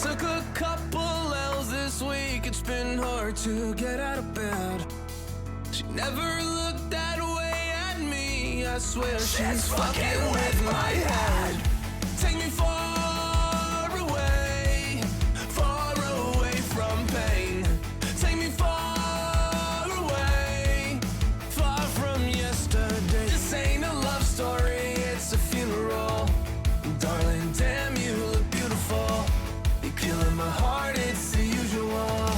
Took a couple L's this week, it's been hard to get out of bed. She never looked that way at me, I swear she's fucking with my head. Take me far away from pain. Take me far away, far from yesterday. This ain't a love story, it's a funeral. Darling, damn, you look beautiful. You're killing my heart, it's the usual.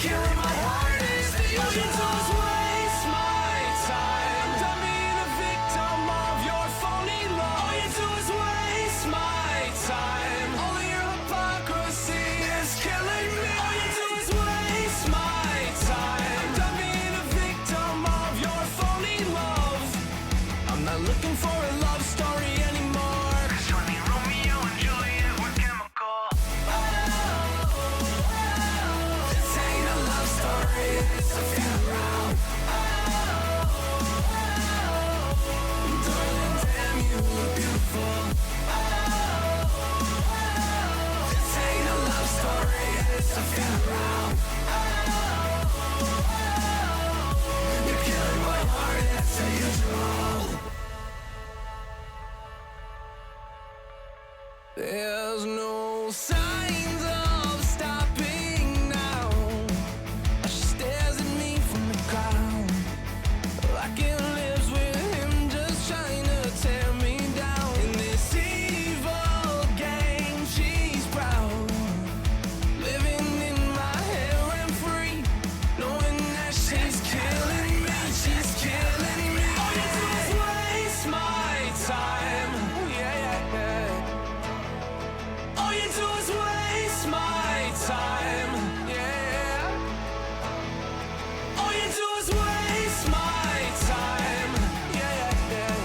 Killing my heart, it's the usual. All you do is waste my time. Done being a victim of your phony love. All you do is waste my time. All of your hypocrisy is killing me. All you do is waste my time. Done being a victim of your phony love. I'm not looking for a love story anymore. It's a funeral. Darling, damn, you look beautiful. This ain't a love story, it's a funeral. You're killing my heart, it's the usual. There's no signs of stopping now. She stares at me from the ground, like it lives with him, just trying to tear me down. In this evil game, she's proud, living in my head rent free, knowing that she's killing me, she's killing me. All you do is waste my time. Yeah, yeah, yeah. All you do is waste my time. Yeah. All you do is waste my time. Yeah, yeah,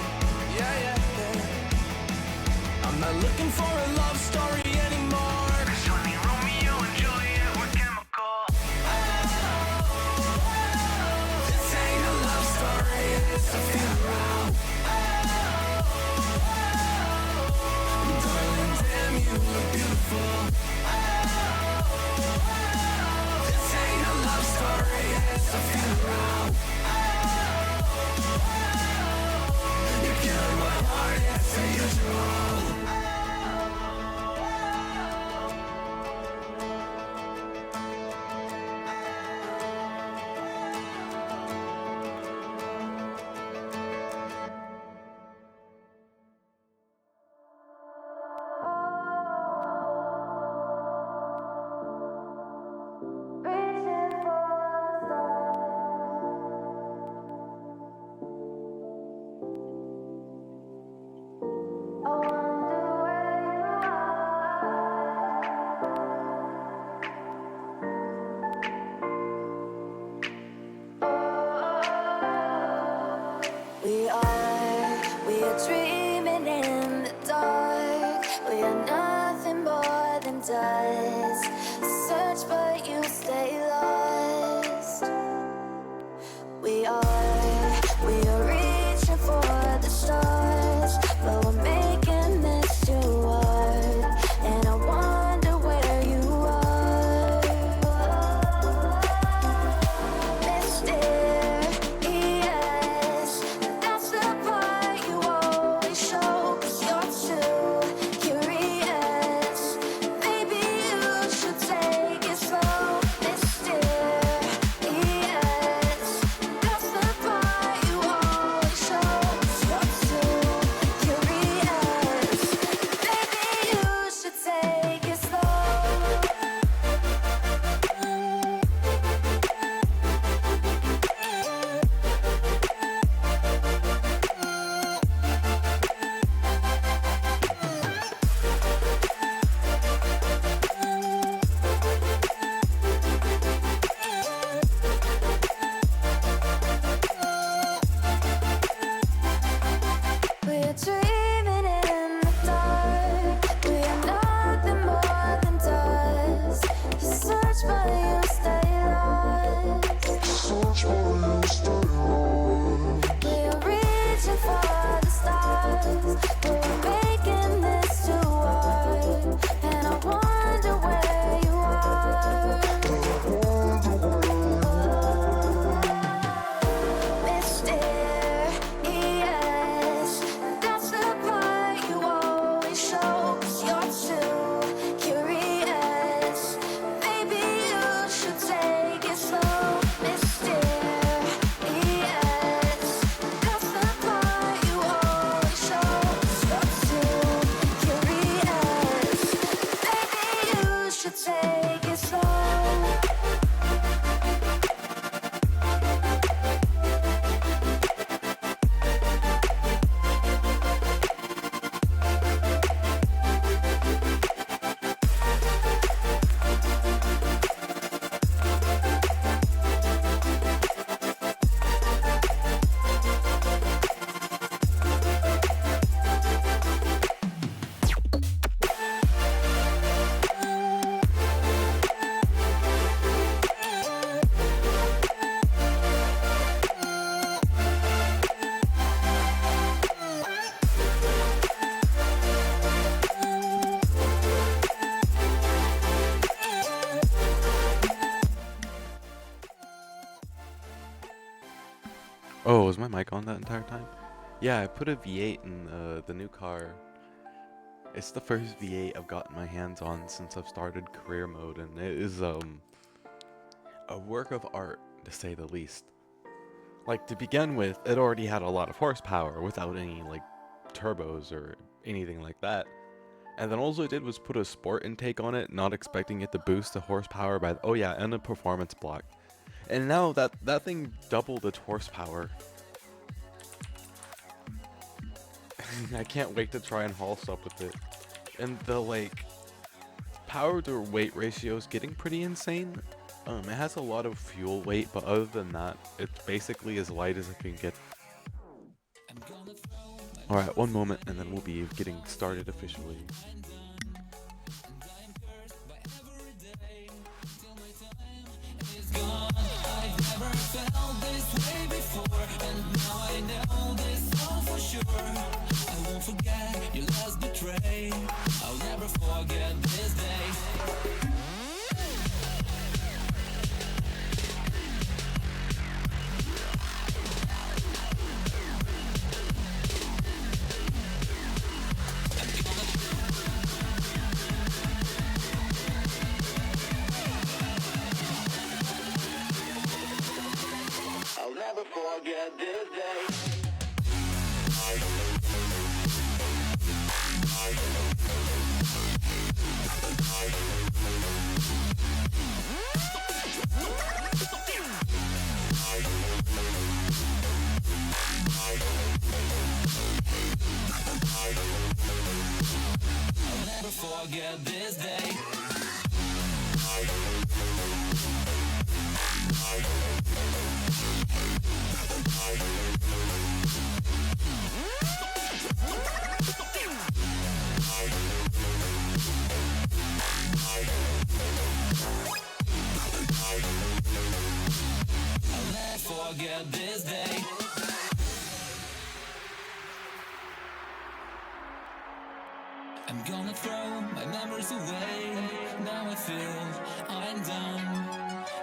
yeah, yeah, yeah. I'm not looking for a love story anymore. It's only Romeo and Juliet with chemical. This ain't a love story, it's a funeral. Darling, damn, you look beautiful. This ain't a love story, it's a funeral. You're killing my heart, it's the usual. We are dreaming in the dark. We are nothing more than dust. Search but you stay lost. We are reaching for the stars, but we're making this too hard. And I wonder where you are, mysterious. That's the part you always show, 'cause you're too curious. Maybe you should take it slow, mysterious. take it slow. Oh, was my mic on that entire time? Yeah, I put a V8 in the new car. It's the first V8 I've gotten my hands on since I've started career mode, and it is a work of art, to say the least. Like, to begin with, it already had a lot of horsepower without any, like, turbos or anything like that. And then all I did was put a sport intake on it, not expecting it to boost the horsepower by, oh yeah, and a performance block. And now that thing doubled its horsepower. I can't wait to try and haul stuff with it. And the, like, power to weight ratio is getting pretty insane. It has a lot of fuel weight, but other than that, it's basically as light as it can get. Alright, one moment, and then we'll be getting started officially. I'll never forget this day. I'll never forget this day. I'll never forget this day. I'm gonna throw my memories away. Now I feel I'm done,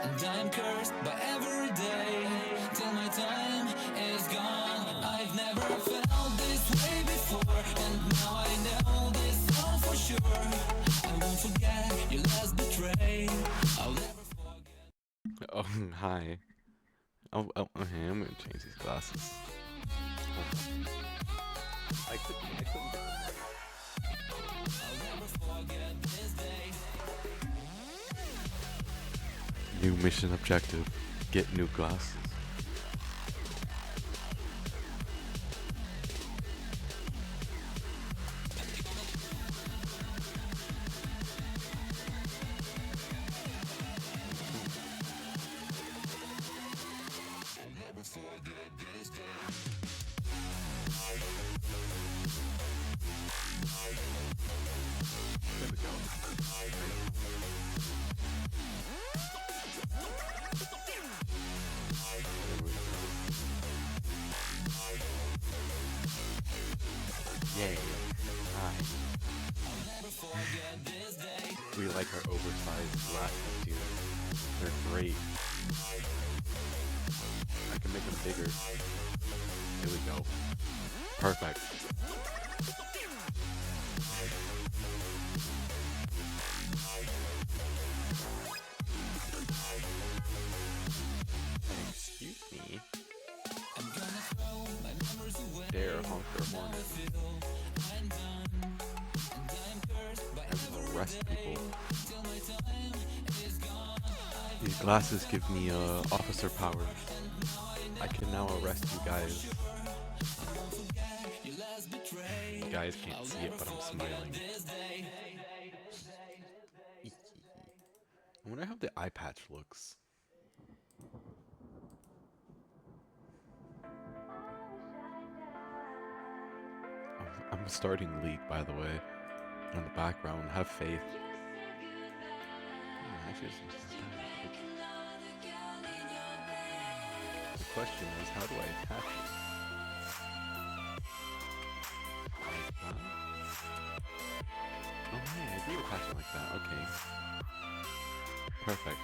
and I'm cursed by every day till my time is gone. I've never felt this way before, and now I know this all for sure. I won't forget your last betray. I'll never forget. Oh, hi. Oh, okay, I'm gonna change these glasses. I couldn't get them right. I'll never forget this day. New mission objective. Get new glasses. There we go. Yay. Hi. We like our oversized glasses here. They're great. I can make them bigger. Here we go. Perfect. Excuse me. Dare honk their horn at me. I'm gonna arrest people. These glasses give me officer powers. I can now arrest you guys. You guys can't see it, but I'm smiling. I wonder how the eye patch looks. I'm starting League, by the way. In the background, have faith. The question is, how do I attach it? Like that? Oh hey, I do attach it like that, okay. Perfect.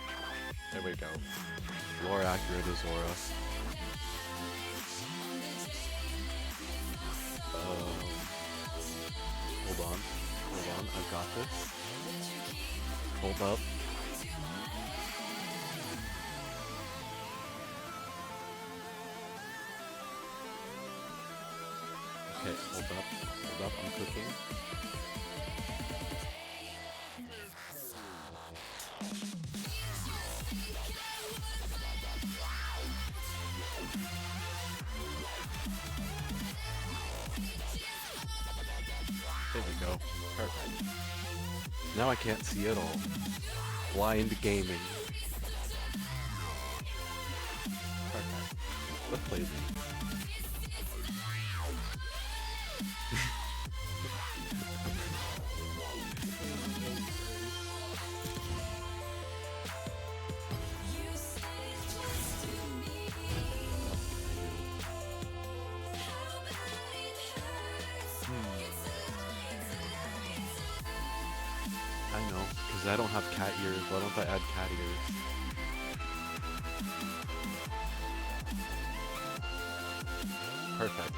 There we go. Lore accurate Azora. Hold on, I've got this. Hold up. Okay, hold up, I'm cooking. There we go. Perfect. Now I can't see at all. Blind gaming. Perfect. Let's play League. I know, because I don't have cat ears. Why don't I add cat ears? Perfect.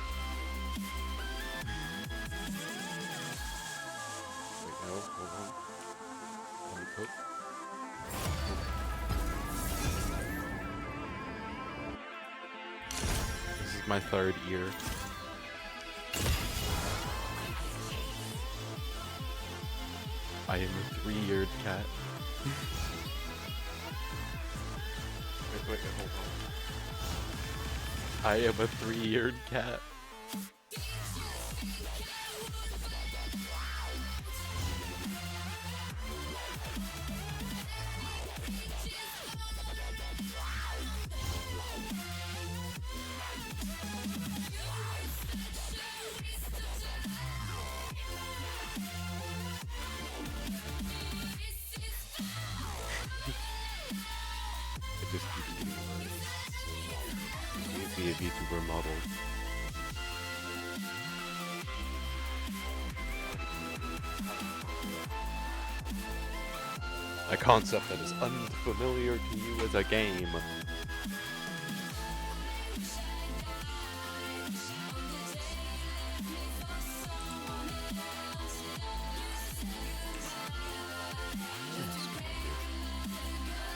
Wait, no, hold on. Let me cook. This is my third ear. I am a 3-eared cat. wait, hold on. I am a 3-eared cat. It just keeps getting worse. You need to be a VTuber model. A concept that is unfamiliar to you as a game.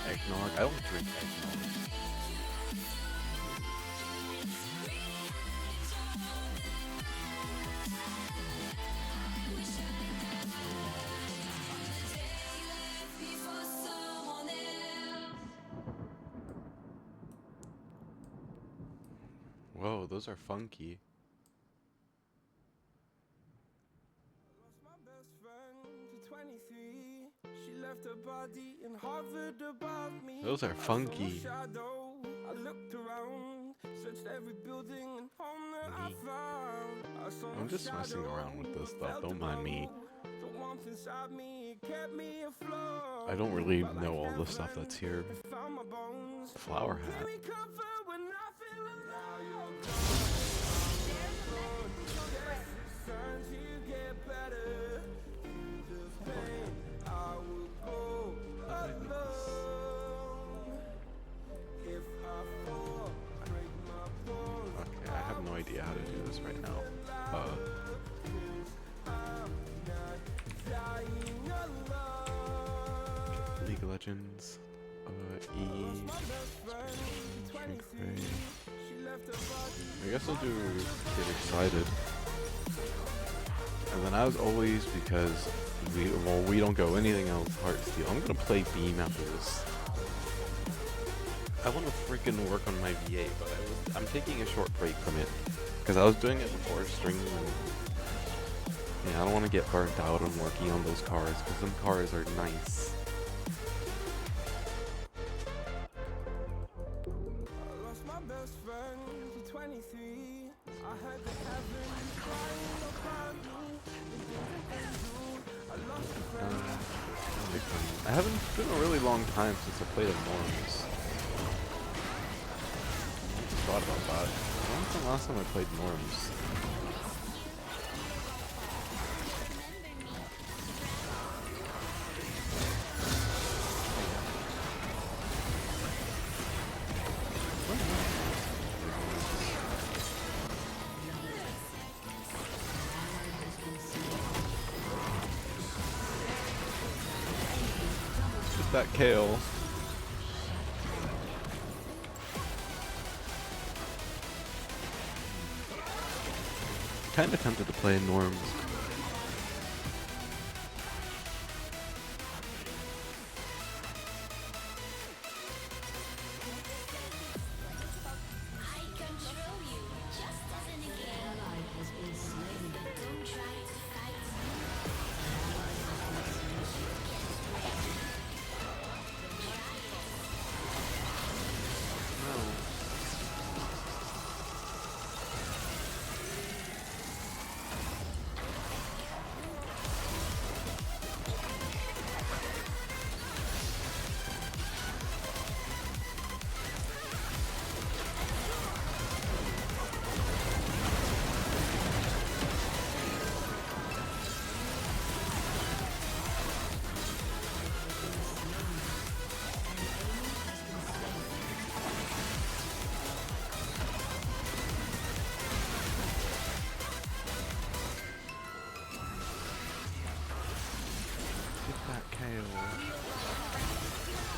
Eggnog? I don't drink eggnog. Whoa, those are funky. Those are funky. I'm just messing around with this stuff, don't mind me. I don't really know all the stuff that's here. Flower hat. Okay, I have no idea how to do this right now. League of Legends. I guess I'll do Get Excited. And then as always, because we don't go anything else, Heart Steel. I'm gonna play Beam after this. I want to freaking work on my V8, but I'm taking a short break from it because I was doing it before stream. And, yeah, I don't want to get burnt out on working on those cars because them cars are nice. I haven't been a really long time since I played a Norms. I just thought about that. When was the last time I played Norms? That kale. Kinda tempted to play Norms.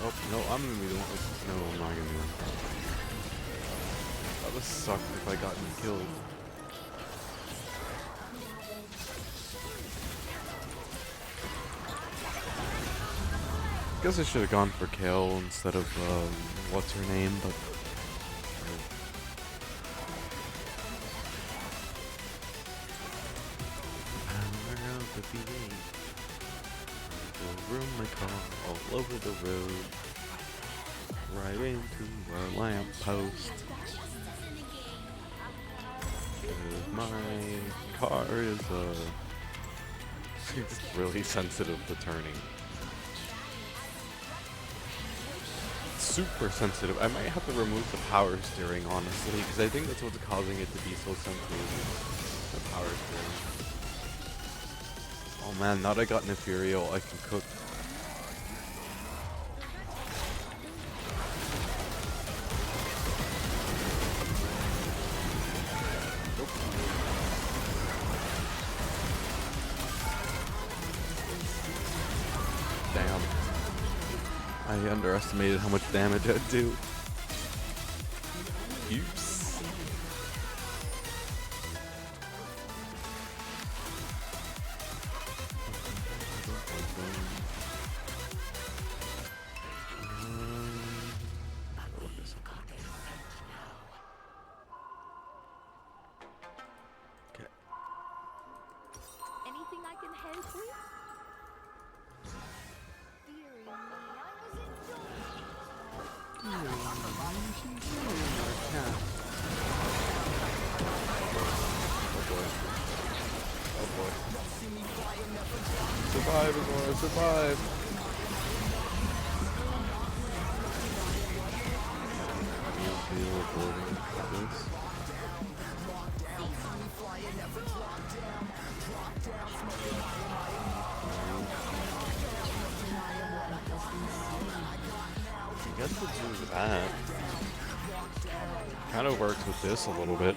Oh, no, I'm gonna be the one with... No, I'm not gonna be the one. That would suck if I got killed. Guess I should have gone for Kale instead of, what's her name, but... Room my car all over the road, right into a lamppost. My car is it's really sensitive to turning. Super sensitive. I might have to remove the power steering, honestly, because I think that's what's causing it to be so sensitive. The power steering. Oh man, now that I got Nefario, I can cook. Damn. I underestimated how much damage I'd do. Oops. Survive, Azora, survive! I guess we'll do that. Kind of works with this a little bit.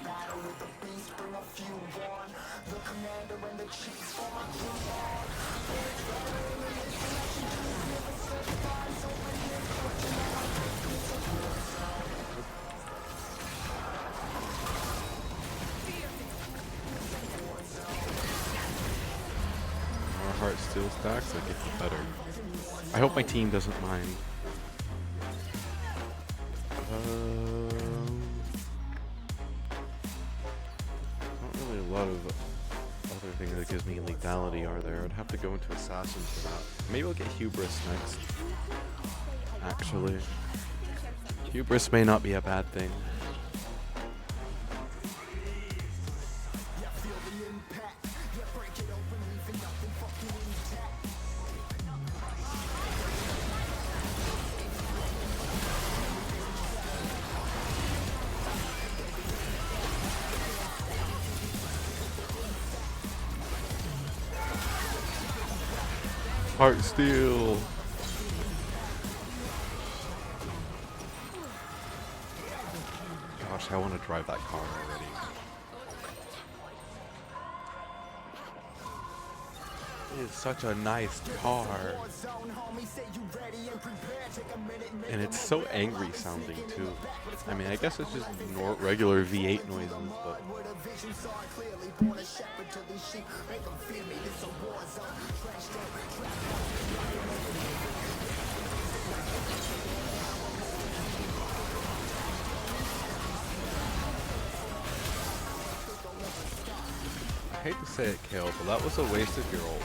Heart still stacks, I get the better. I hope my team doesn't mind. Not really a lot of other thing that gives me lethality are there. I'd have to go into assassin for that. Maybe I'll get hubris next. Actually, hubris may not be a bad thing. Heart Steel. Gosh, I want to drive that car already. It is such a nice car. And it's so angry sounding too. I mean, I guess it's just regular V8 noises, but... I hate to say it, Kale, but that was a waste of your ult.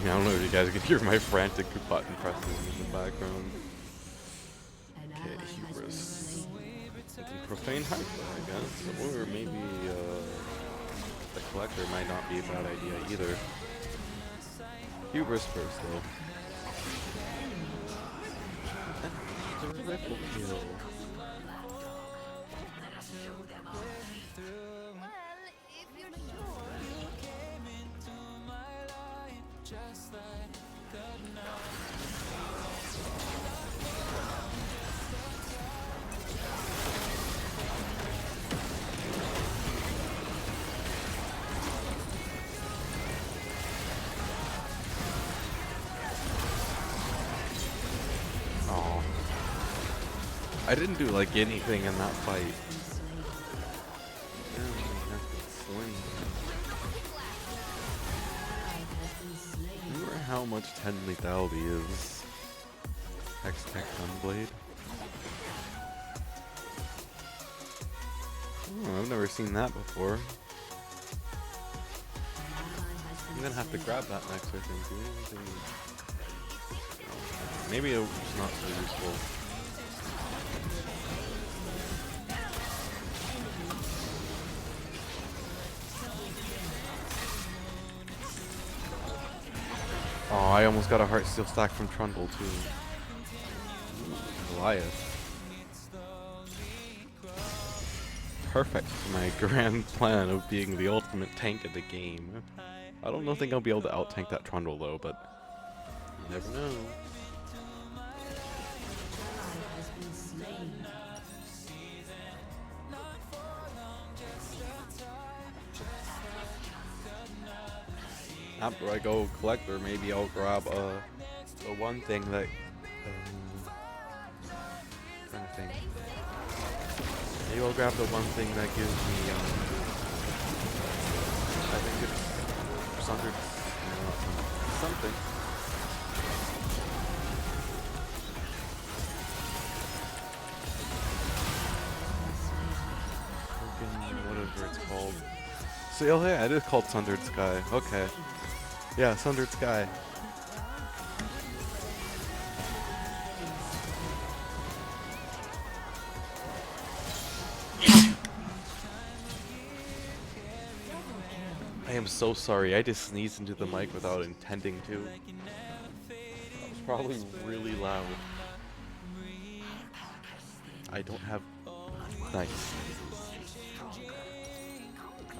I don't know if you guys can hear my frantic button pressing in the background. Okay, hubris. Profane hyper, I guess. Or maybe the collector might not be a bad idea either. Hubris first, though. And the rifle kill. I didn't do like anything in that fight. Remember how much 10 lethality is? X-Tech Gunblade. Oh, I've never seen that before. I'm gonna have to grab that next, I think. Maybe it's not so useful. Oh, I almost got a heart steel stack from Trundle too. Ooh, Goliath. Perfect for my grand plan of being the ultimate tank of the game. I don't think I'll be able to out-tank that Trundle though, but you never know. After I go collector, maybe I'll grab the one thing that trying to think. Maybe I'll grab the one thing that gives me I think it's something. Whatever it's called. So oh yeah, it is called Sundered Sky. Okay. Yeah, Sundered Sky. I am so sorry, I just sneezed into the mic without intending to. That was probably really loud. I don't have... Nice.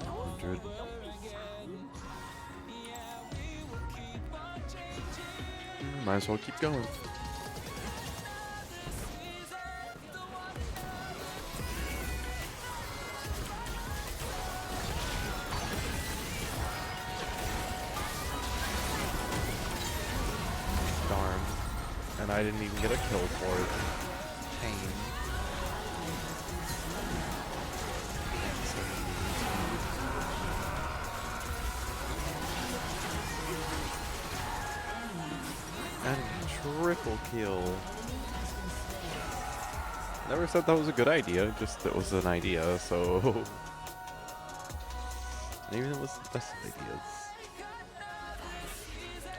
100. Might as well keep going. I didn't even get a kill for it. Pain. And a triple kill. Never said that was a good idea, just it was an idea, so... Maybe it was the best of ideas.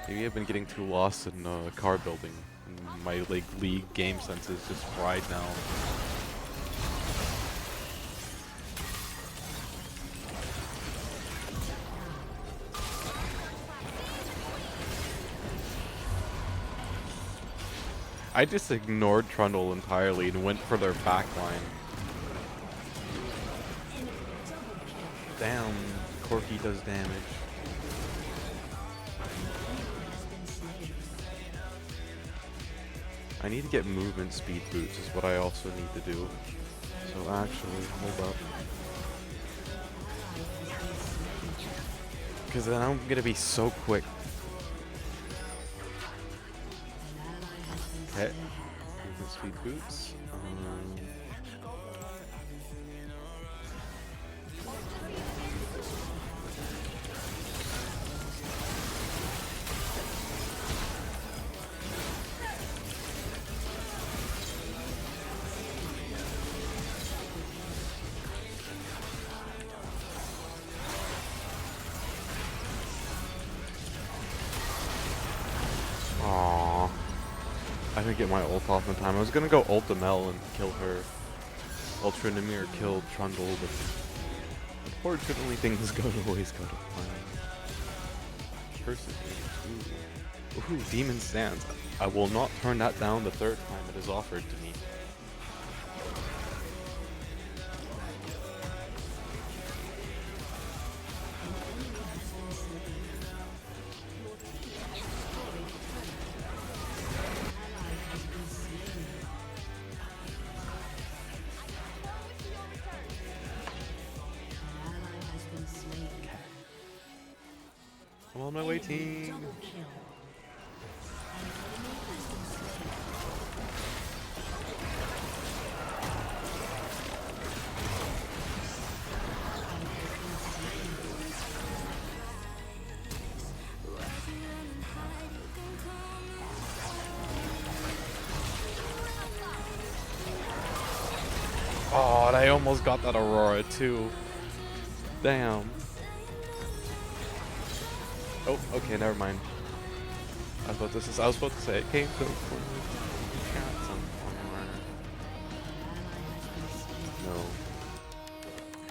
Maybe I've been getting too lost in car building. My like league game sense is just fried now. I just ignored Trundle entirely and went for their backline. Damn, Corky does damage. I need to get movement speed boots is what I also need to do. So actually, hold up. Because then I'm going to be so quick. Okay. Movement speed boots. Aww. I didn't get my ult off in time. I was gonna go ult Mel and kill her. Ultra Nimir killed Trundle, but unfortunately things don't always go to plan. Perseverance. Ooh. Ooh, Demon Stance. I will not turn that down the third time it is offered to me. I'm on my way, team. Oh, and I almost got that Aurora too. Damn. Oh, okay, never mind. I was supposed to say it came to No.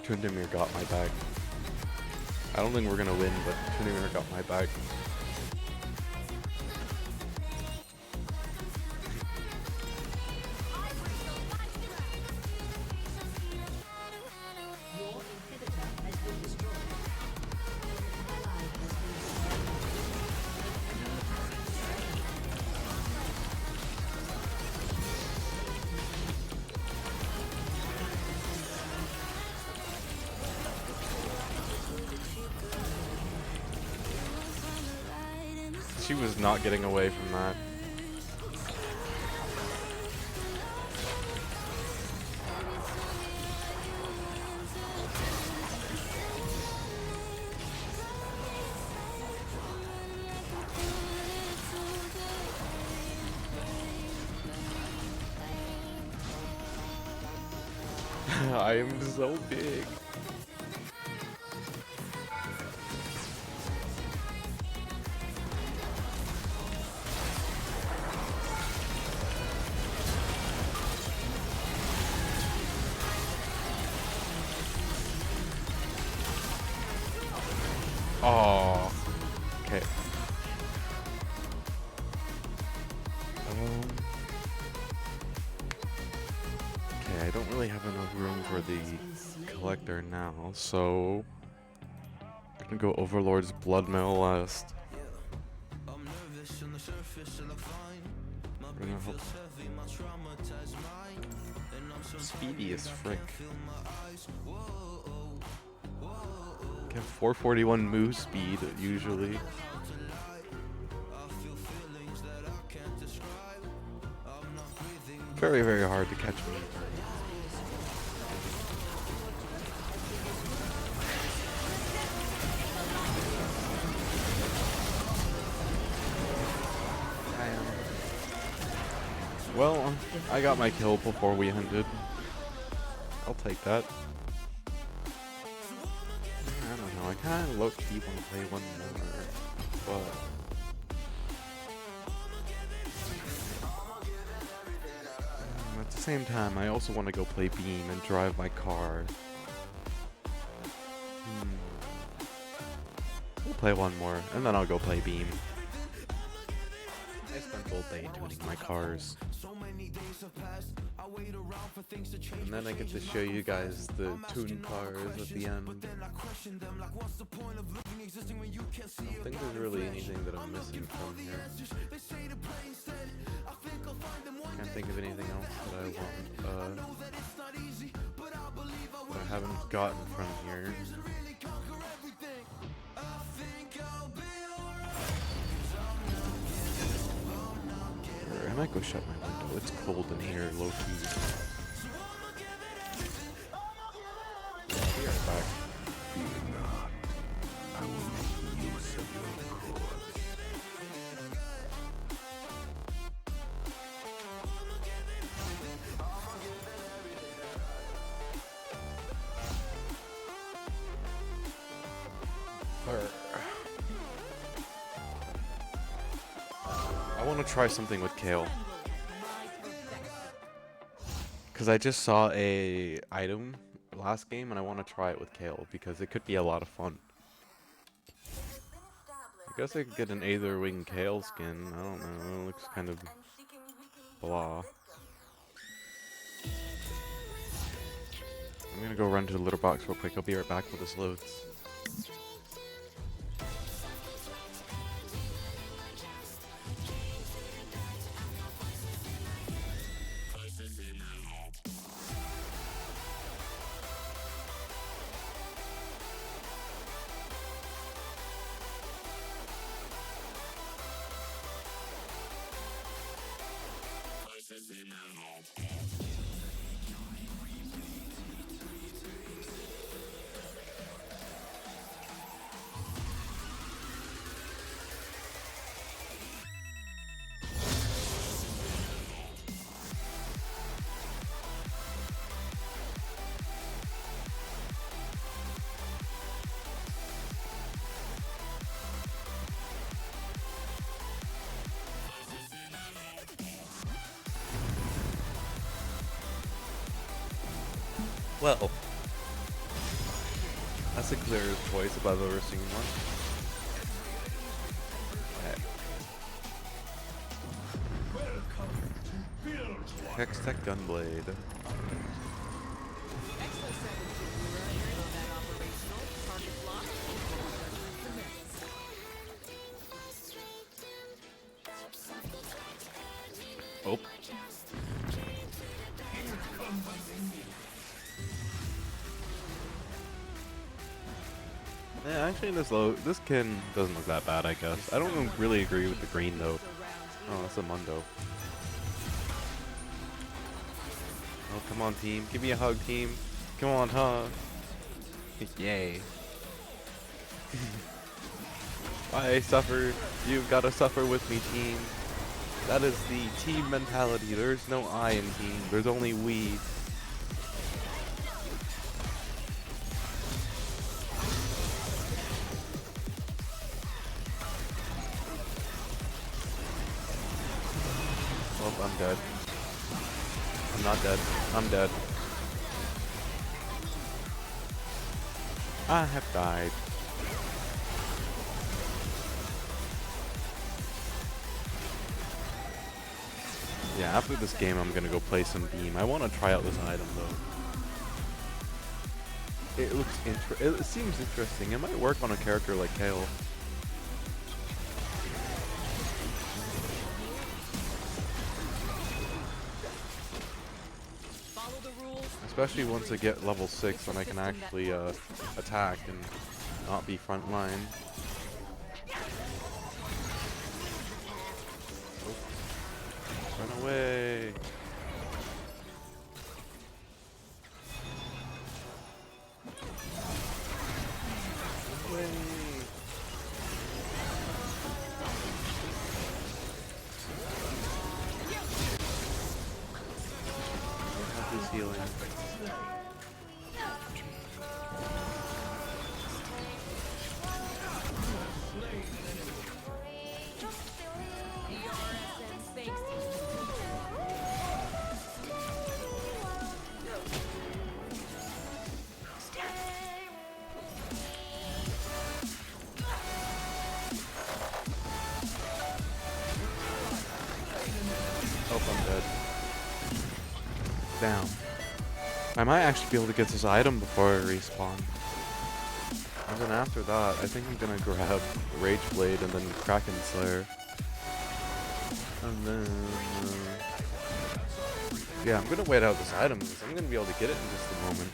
Tryndamere got my back. I don't think we're gonna win, but Tryndamere got my back. She was not getting away from that. I am so big. Oh, okay. Okay, I don't really have enough room for the collector now, so I'm gonna go Overlord's Blood Mail last. Speedy as frick. I have 441 move speed usually. very, very hard to catch me. Well, I got my kill before we ended. I'll take that. I don't know, I kind of low-key want to play one more, but... at the same time, I also want to go play Beam and drive my car. We'll play one more, and then I'll go play Beam. I spent all day tuning my cars. And then I get to show you guys the tuned cars at the end. I don't think there's really anything that I'm missing from here. Can't think of anything else that I want, that I haven't gotten from here. I might go shut my window. It's cold in here, low-key. I'll be right back. Fear not. I will make use of your corpse. I want to try something with kale. Because I just saw a item last game and I want to try it with kale because it could be a lot of fun. I guess I could get an Aether Wing Kale skin. I don't know. It looks kind of blah. I'm gonna go run to the litter box real quick. I'll be right back with this loads. Well, that's a clear choice if I've ever seen one. Hextech Gunblade. Oh. Yeah, actually this kin doesn't look that bad, I guess. I don't really agree with the green though. Oh, that's a Mundo. Oh, come on team. Give me a hug, team. Come on, huh? Yay. I suffer. You've got to suffer with me, team. That is the team mentality. There's no I in team. There's only we. Oh, I'm dead. I'm not dead. I'm dead. I have died. Yeah, after this game I'm gonna go play some Beam. I want to try out this item though. It looks it seems interesting. It might work on a character like Kale. Especially once I get level 6 and I can actually attack and not be frontline. Run away! healing. Oh, I'm dead. Damn. I might actually be able to get this item before I respawn. And then after that, I think I'm gonna grab Rage Blade and then Kraken Slayer. And then... yeah, I'm gonna wait out this item because I'm gonna be able to get it in just a moment.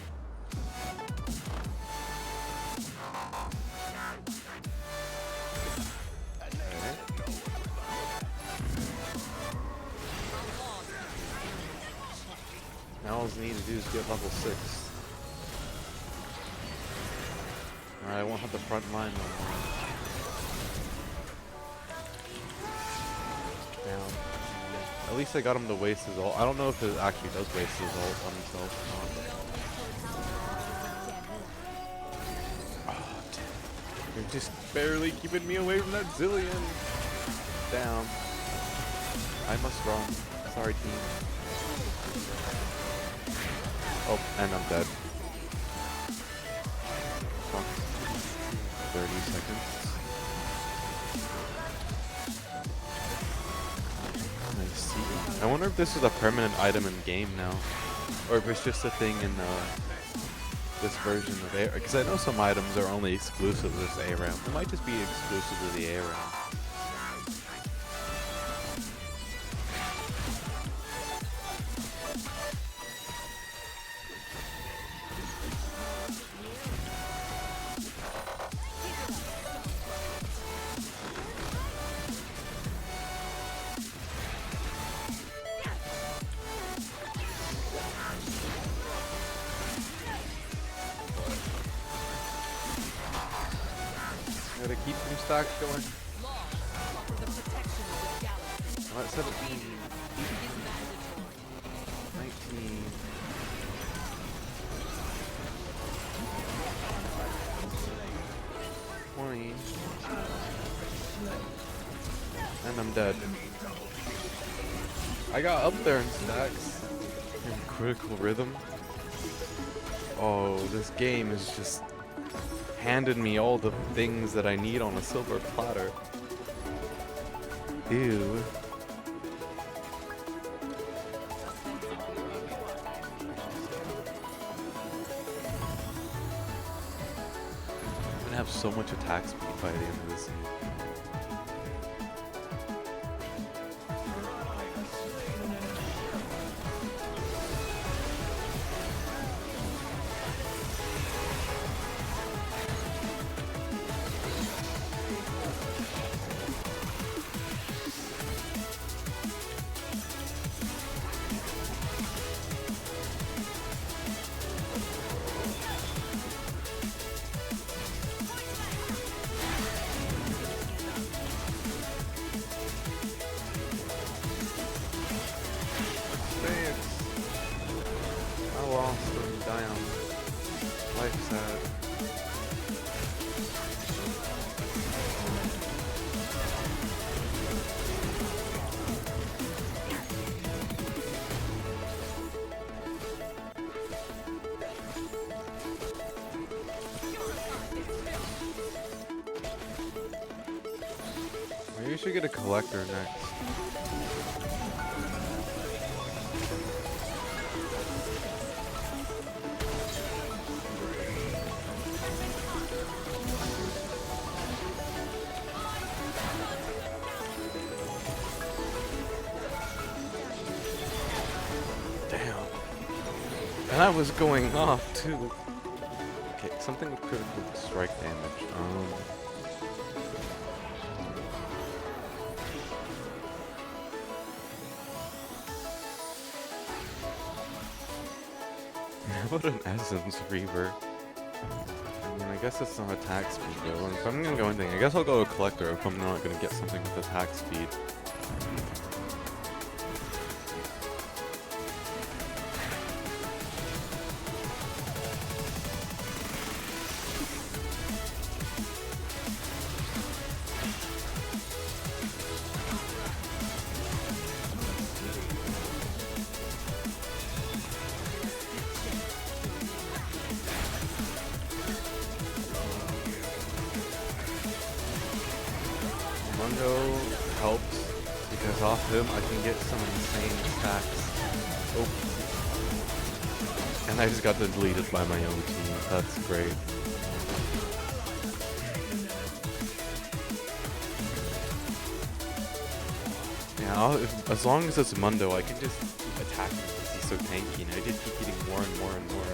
Now all I need to do is get level 6. Alright, I won't have the front line no more. Down. At least I got him to waste his ult. I don't know if it actually does waste his ult on himself or not. Oh, damn. You're just barely keeping me away from that Zillion. Damn. I must run. Sorry, team. Oh, and I'm dead. Fuck. 30 seconds. I see. I wonder if this is a permanent item in game now. Or if it's just a thing in this version of ARAM. Because I know some items are only exclusive to this ARAM. It might just be exclusive to the ARAM. Gotta keep some stacks going. Alright, 17, 19, 20, and I'm dead. I got up there in stacks. In critical rhythm. Oh, this game is just handed me all the things that I need on a silver platter. Ew. I'm gonna have so much attack speed by the end of this. I lost and down. Life's sad. Maybe we should get a collector next. And I was going off too. Okay, something with critical strike damage. How about an Essence Reaver? I mean, I guess it's not attack speed though. If I'm gonna go anything, I guess I'll go a collector if I'm not gonna get something with attack speed. Mundo helps because off him I can get some insane attacks. Oh. And I just got deleted by my own team. That's great. Yeah, as long as it's Mundo, I can just keep attacking because he's so tanky, and I just keep getting more and more and more.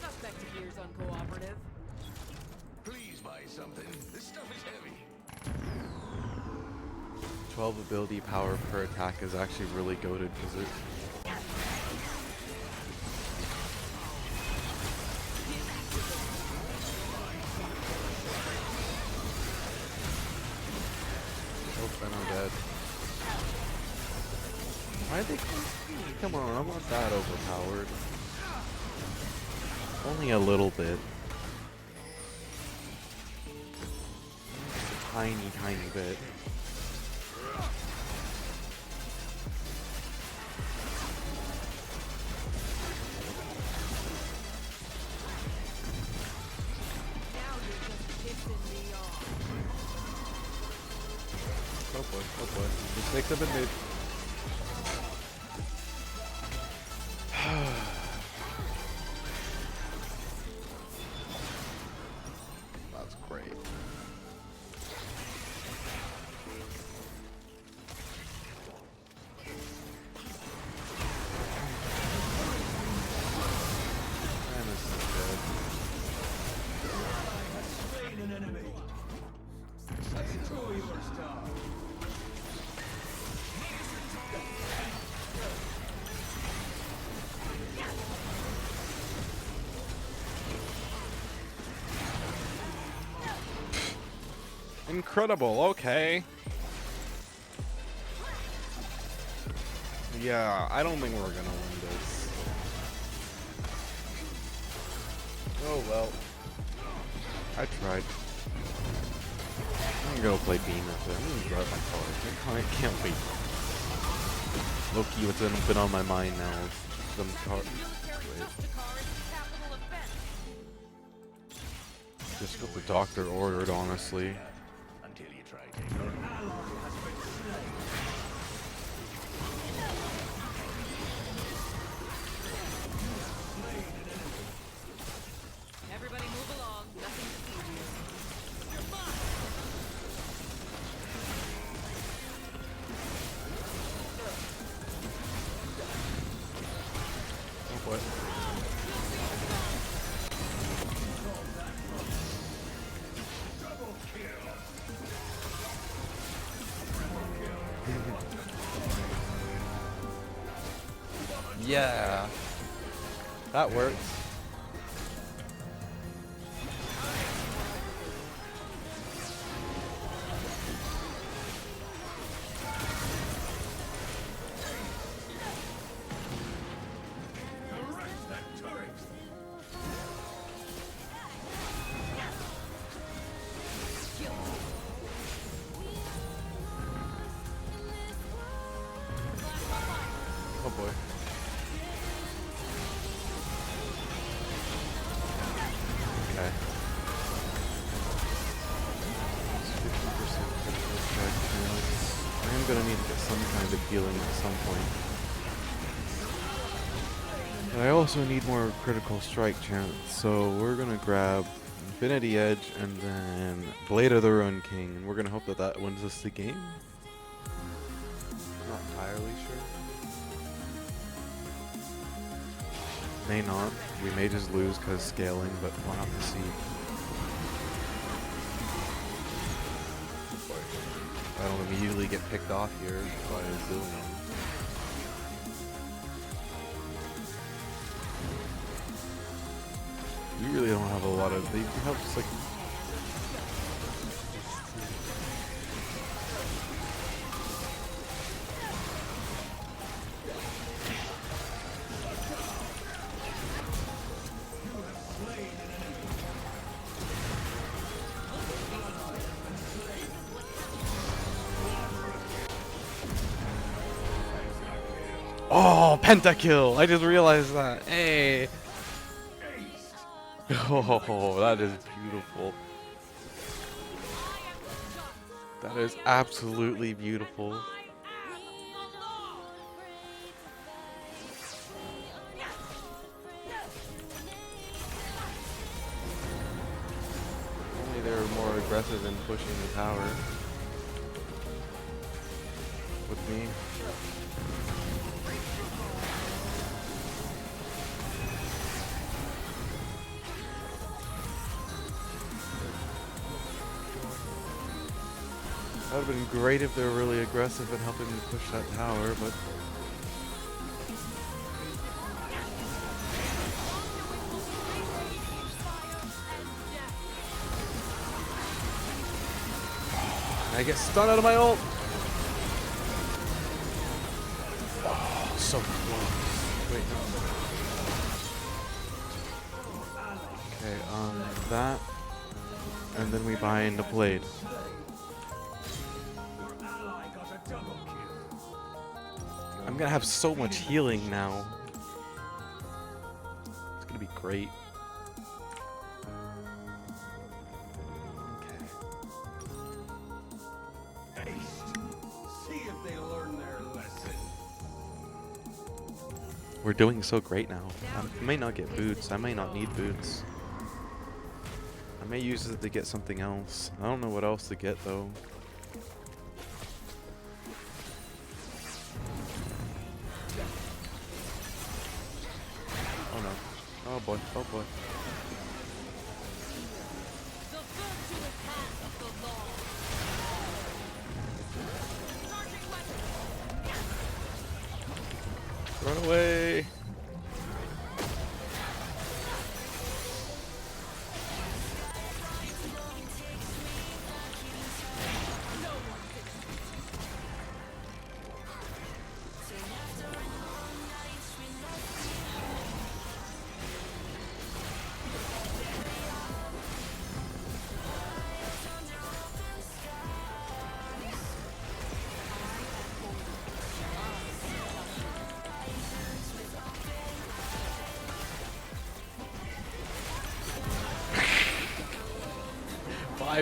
Suspect appears uncooperative. Please buy something. This stuff is heavy. 12 ability power per attack is actually really goated because it. And I'm dead. Why'd they come on, I'm not that overpowered. Only a little bit. A tiny bit. Now you're just pissing me off. Oh boy, oh boy. Mistakes have been made. That's great. Samus is dead. Slain an enemy. Destroy your star. Incredible, okay. Yeah, I don't think we're gonna win this. Oh well. I tried. I'm gonna go play Beam after. I'm gonna grab my card. I can't wait. Loki, what's been on my mind now is some card. Just what the doctor ordered, honestly. Until you try taking your ally has been slain. Everybody move along. Nothing to see here. You're fine. Oh boy. Yeah, that works. Arrest that turret. Oh boy. Okay. 50% critical strike chance. I am gonna need to get some kind of healing at some point. But I also need more critical strike chance, so we're gonna grab Infinity Edge and then Blade of the Ruin King, and we're gonna hope that that wins us the game. Not entirely sure. May not. We may just lose because scaling, but we'll have to see. I don't immediately get picked off here by a zillion. We really don't have a lot of. They have just like. Oh, pentakill! I just realized that. Hey. Oh, that is beautiful. That is absolutely beautiful. Only they were more aggressive in pushing the tower with me. That would have been great if they were really aggressive in helping me push that tower, but I get stunned out of my ult. Oh, so close. Wait, no. Okay, that, and then we buy into blade. I'm gonna have so much healing now. It's gonna be great. Okay. See if they learn their lesson. We're doing so great now. I may not get boots. I may not need boots. I may use it to get something else. I don't know what else to get though. Oh no. Oh boy. Oh boy. Run away.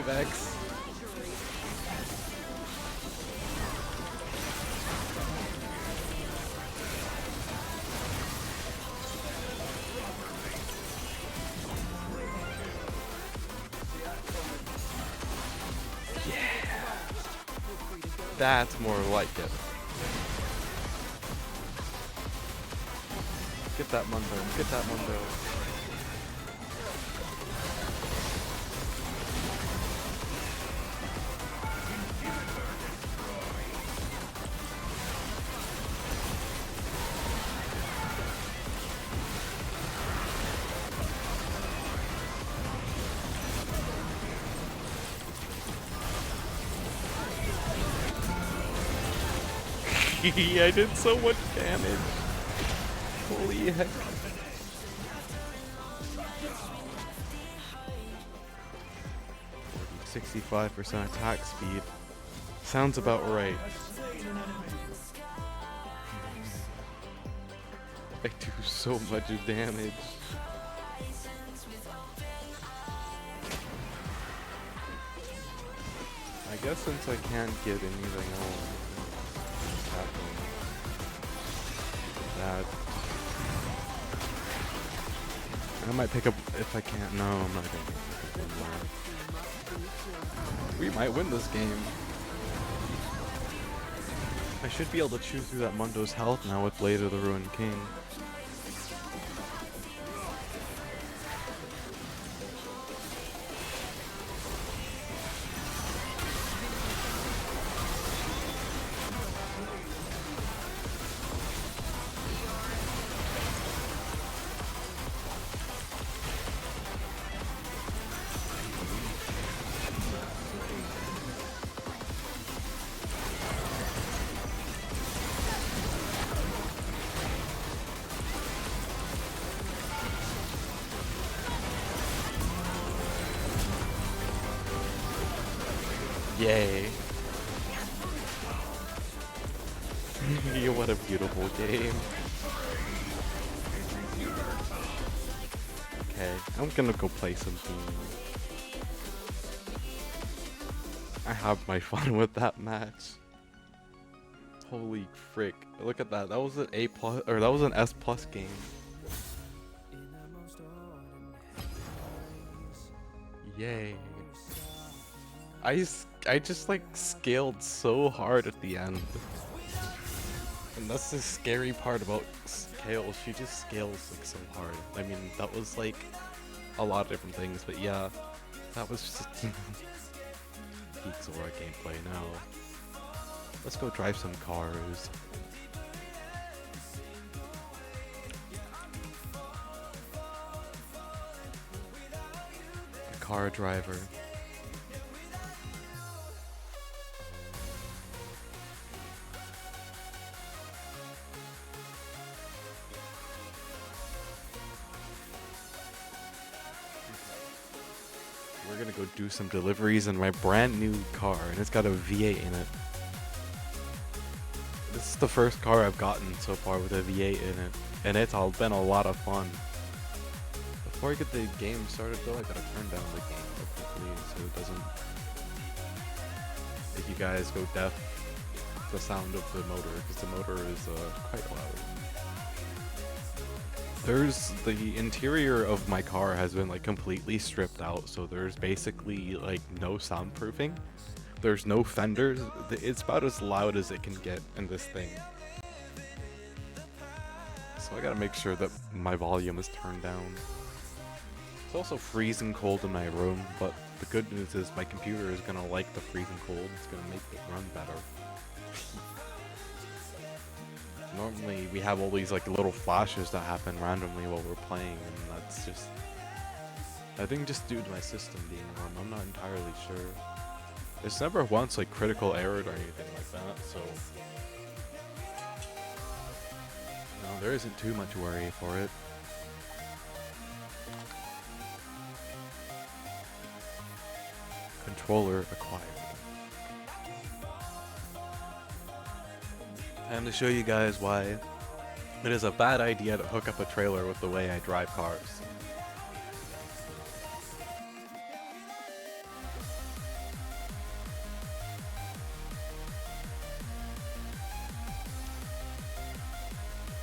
X. Yeah. That's more like it. Get that Mundo. Get that Mundo. I did so much damage. Holy heck. "65% attack speed. Sounds about right. I do so much damage. I guess since I can't get anything else, that. I might pick up if I can't. No, I'm not gonna pick up one more. We might win this game. I should be able to chew through that Mundo's health now with Blade of the Ruined King. Yay. What a beautiful game. Okay, I'm gonna go play some teams. I have my fun with that match. Holy frick. Look at that. That was an A plus, or that was an S plus game. Yay. I just like scaled so hard at the end. And that's the scary part about Kale. She just scales like so hard. I mean, that was like a lot of different things, but yeah, that was just peak Zora gameplay now. Let's go drive some cars. A car driver. We're gonna go do some deliveries in my brand new car, and it's got a V8 in it. This is the first car I've gotten so far with a V8 in it, and it's all been a lot of fun. Before I get the game started though, I gotta turn down the game real quickly so it doesn't, if you guys go deaf, the sound of the motor, because the motor is quite loud. There's the interior of my car has been like completely stripped out, so there's basically like no soundproofing. There's no fenders. It's about as loud as it can get in this thing. So I gotta make sure that my volume is turned down. It's also freezing cold in my room, but the good news is my computer is gonna like the freezing cold. It's gonna make it run better. Normally we have all these like little flashes that happen randomly while we're playing, and that's just, I think just due to my system being warm. I'm not entirely sure. It's never once like critical errored or anything like that, so no, there isn't too much worry for it. Controller acquired. And to show you guys why it is a bad idea to hook up a trailer with the way I drive cars.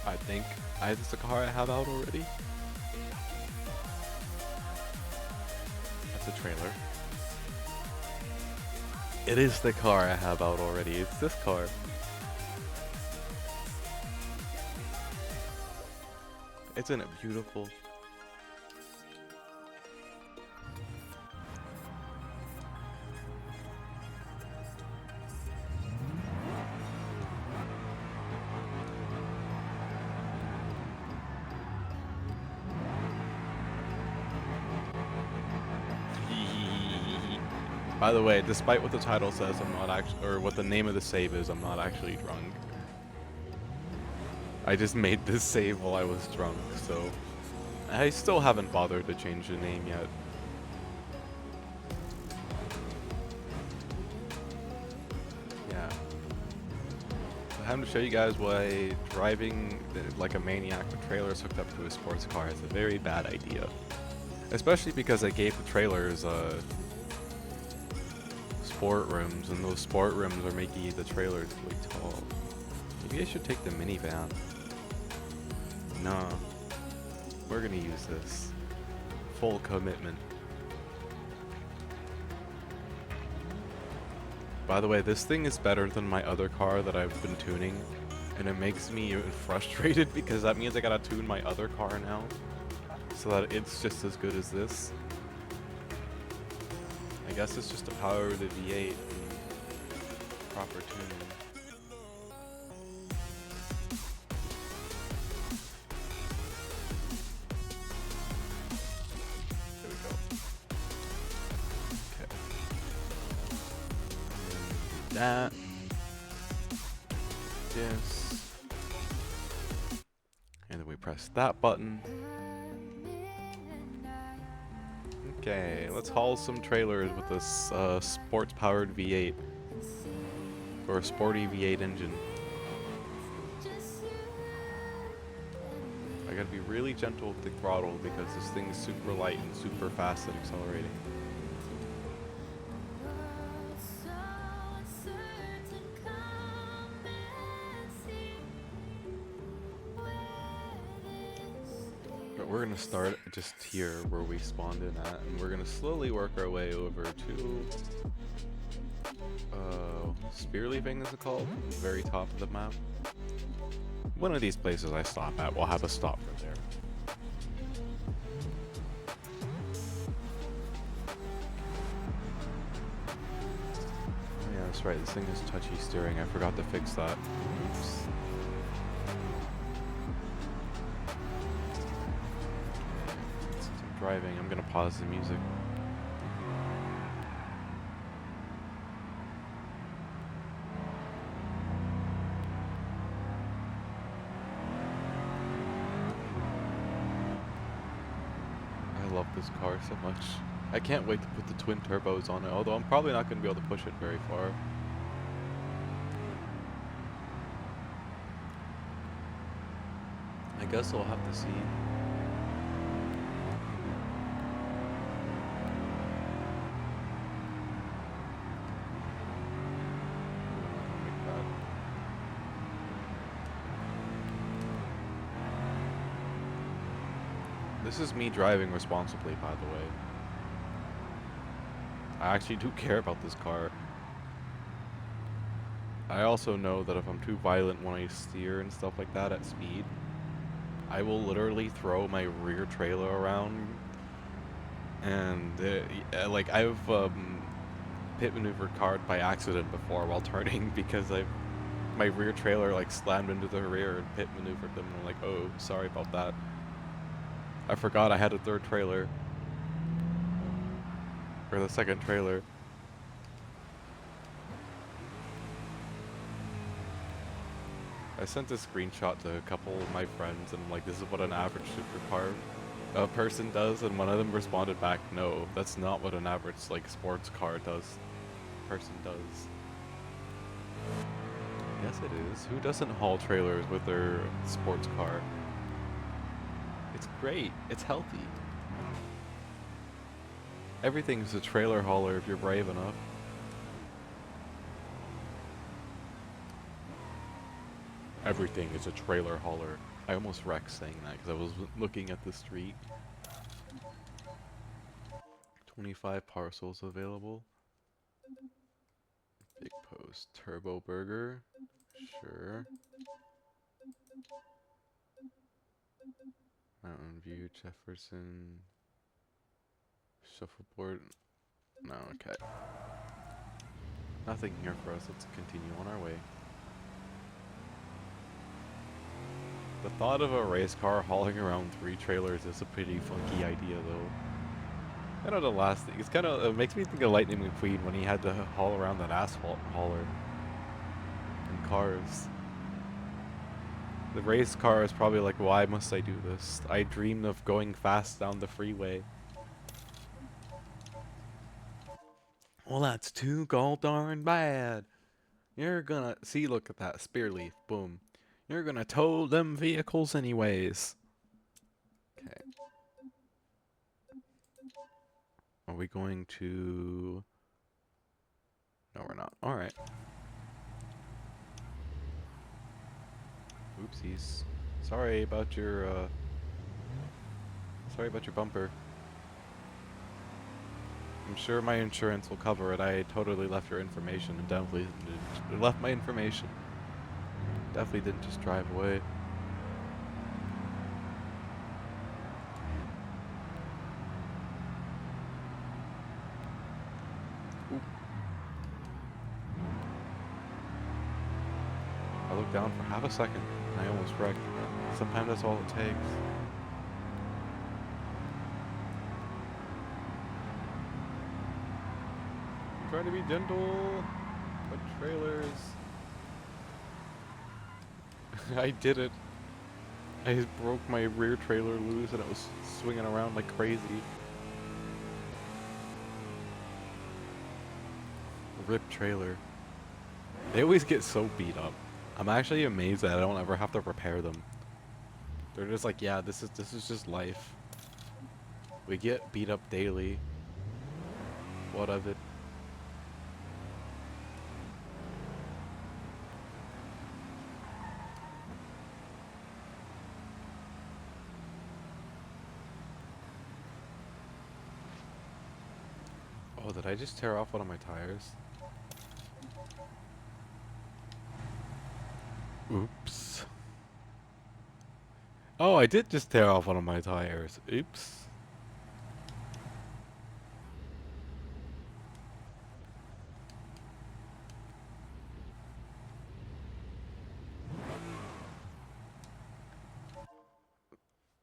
I think it's the car I have out already. That's a trailer. It is the car I have out already. It's this car. Isn't it beautiful? By the way, despite what the title says, I'm not actually, or what the name of the save is, I'm not actually drunk. I just made this save while I was drunk, so I still haven't bothered to change the name yet. Yeah. I have to show you guys why driving like a maniac with trailers hooked up to a sports car is a very bad idea. Especially because I gave the trailers sport rims, and those sport rims are making the trailers really tall. Maybe I should take the minivan. No, we're gonna use this. Full commitment. By the way, this thing is better than my other car that I've been tuning, and it makes me even frustrated because that means I gotta tune my other car now so that it's just as good as this. I guess it's just the power of the V8 and proper tuning. There we go. Okay. That. This. And then we press that button. Okay, let's haul some trailers with this sports-powered V8, or a sporty V8 engine. I gotta be really gentle with the throttle because this thing is super light and super fast at accelerating. But we're gonna start just here where we spawned in at, and we're gonna slowly work our way over to spear leafing is it called? Very top of the map. One of these places I stop at will have a stop for there. Oh yeah, that's right, this thing is touchy steering. I forgot to fix that. Oops. Since I'm driving, I'm gonna pause the music. I love this car so much. I can't wait to put the twin turbos on it, although I'm probably not going to be able to push it very far. I guess we'll have to see. This is me driving responsibly, by the way. I actually do care about this car. I also know that if I'm too violent when I steer and stuff like that at speed, I will literally throw my rear trailer around. And like I've pit maneuvered cars by accident before while turning because my rear trailer like slammed into the rear and pit maneuvered them. And I'm like, oh, sorry about that. I forgot I had a third trailer. Or the second trailer. I sent a screenshot to a couple of my friends and I'm like, this is what an average supercar person does, and one of them responded back, no, that's not what an average like sports car person does. Yes it is. Who doesn't haul trailers with their sports car? It's great. It's healthy. Everything's a trailer hauler if you're brave enough. Everything is a trailer hauler. I almost wrecked saying that because I was looking at the street. 25 parcels available. Big Post. Turbo Burger. Sure. Mountain View, Jefferson. Shuffleboard. No, okay. Nothing here for us. Let's continue on our way. The thought of a race car hauling around 3 trailers is a pretty funky idea, though. I know the last thing. It's kind of it makes me think of Lightning McQueen when he had to haul around that asphalt hauler in cars. The race car is probably like, why must I do this? I dreamed of going fast down the freeway. Well, that's too gall darn bad. You're gonna see. Look at that spear leaf. Boom. You're gonna tow them vehicles anyways. Okay. Are we going to... No, we're not. Alright. Oopsies. Sorry about your bumper. I'm sure my insurance will cover it. I totally left your information and definitely left my information. Definitely didn't just drive away. Oop. I looked down for half a second and I almost wrecked. Sometimes that's all it takes. I'm trying to be gentle, but trailers. I did it. I broke my rear trailer loose and it was swinging around like crazy. Rip trailer. They always get so beat up. I'm actually amazed that I don't ever have to repair them. They're just like, yeah, this is just life. We get beat up daily. What of it? Oh, did I just tear off one of my tires? Oops. Oh, I did just tear off one of my tires. Oops.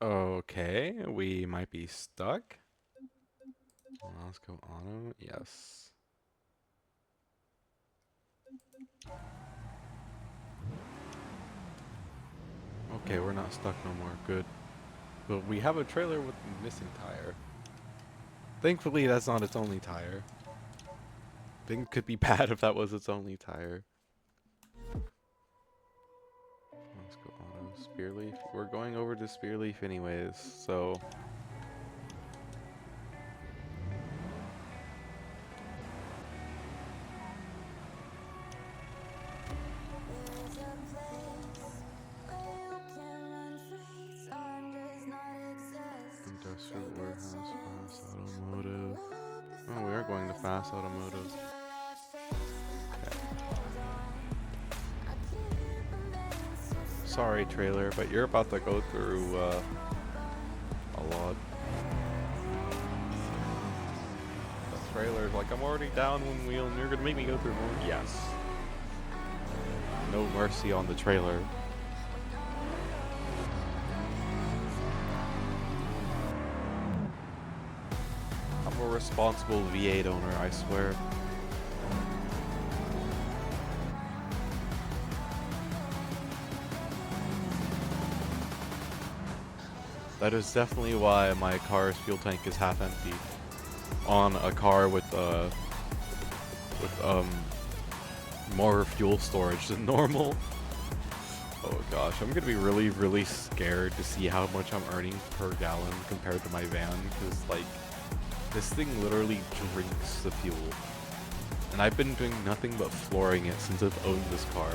Okay, we might be stuck. Let's go auto. Yes. Okay, we're not stuck no more. Good. But we have a trailer with a missing tire. Thankfully, that's not its only tire. Thing could be bad if that was its only tire. Let's go auto. Spearleaf. We're going over to Spearleaf anyways, so... There's a place where you can run free. Time does not exist. Industrial warehouse, fast automotive. Oh, we are going to fast automotive. Sorry, trailer, but you're about to go through a lot. The trailer's like, I'm already down one wheel and you're gonna make me go through more. Yes. No mercy on the trailer. I'm a responsible V8 owner, I swear. That is definitely why my car's fuel tank is half empty on a car with more fuel storage than normal. Oh gosh, I'm gonna be really scared to see how much I'm earning per gallon compared to my van, because like this thing literally drinks the fuel, and I've been doing nothing but flooring it since I've owned this car.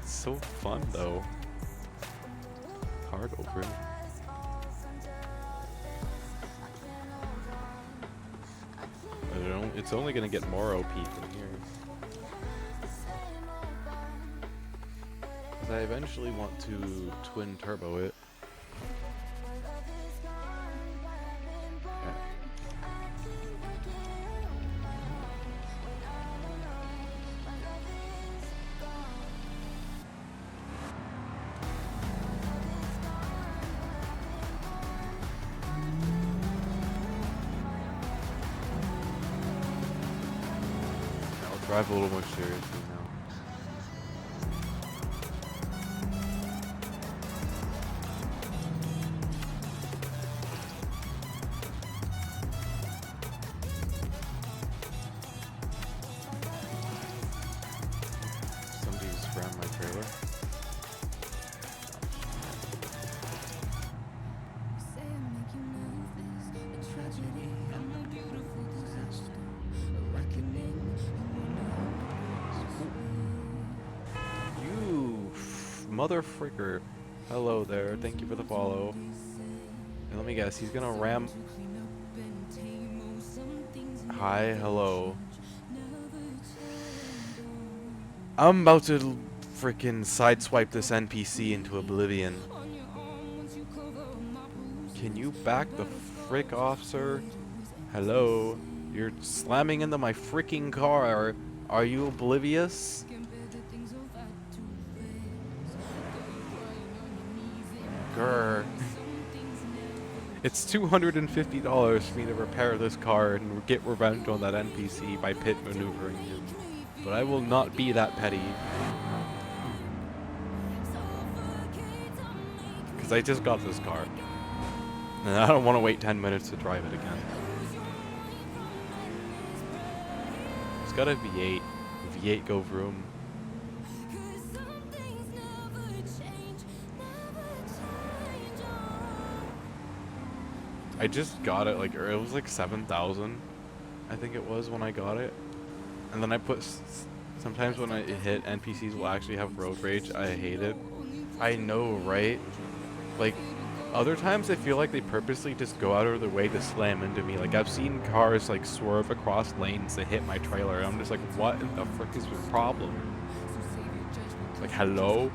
So fun though. Hard over it. It's only gonna get more OP from here. Cause I eventually want to twin turbo it. Drive a little more seriously now. Somebody just rammed my trailer. Mother fricker. Hello there, thank you for the follow. And let me guess, he's gonna ram. Hi, hello. I'm about to freaking sideswipe this NPC into oblivion. Can you back the frick off, sir? Hello? You're slamming into my freaking car. Are you oblivious? Grr. It's $250 for me to repair this car and get revenge on that NPC by pit maneuvering him. But I will not be that petty. Because I just got this car. And I don't want to wait 10 minutes to drive it again. It's got a V8. V8 go vroom. I just got it, like, it was like 7,000, I think it was when I got it. And then I put, sometimes when I hit, NPCs will actually have road rage. I hate it. I know, right? Like, other times I feel like they purposely just go out of their way to slam into me. Like, I've seen cars, like, swerve across lanes to hit my trailer, and I'm just like, what in the frick is your problem? Like, hello?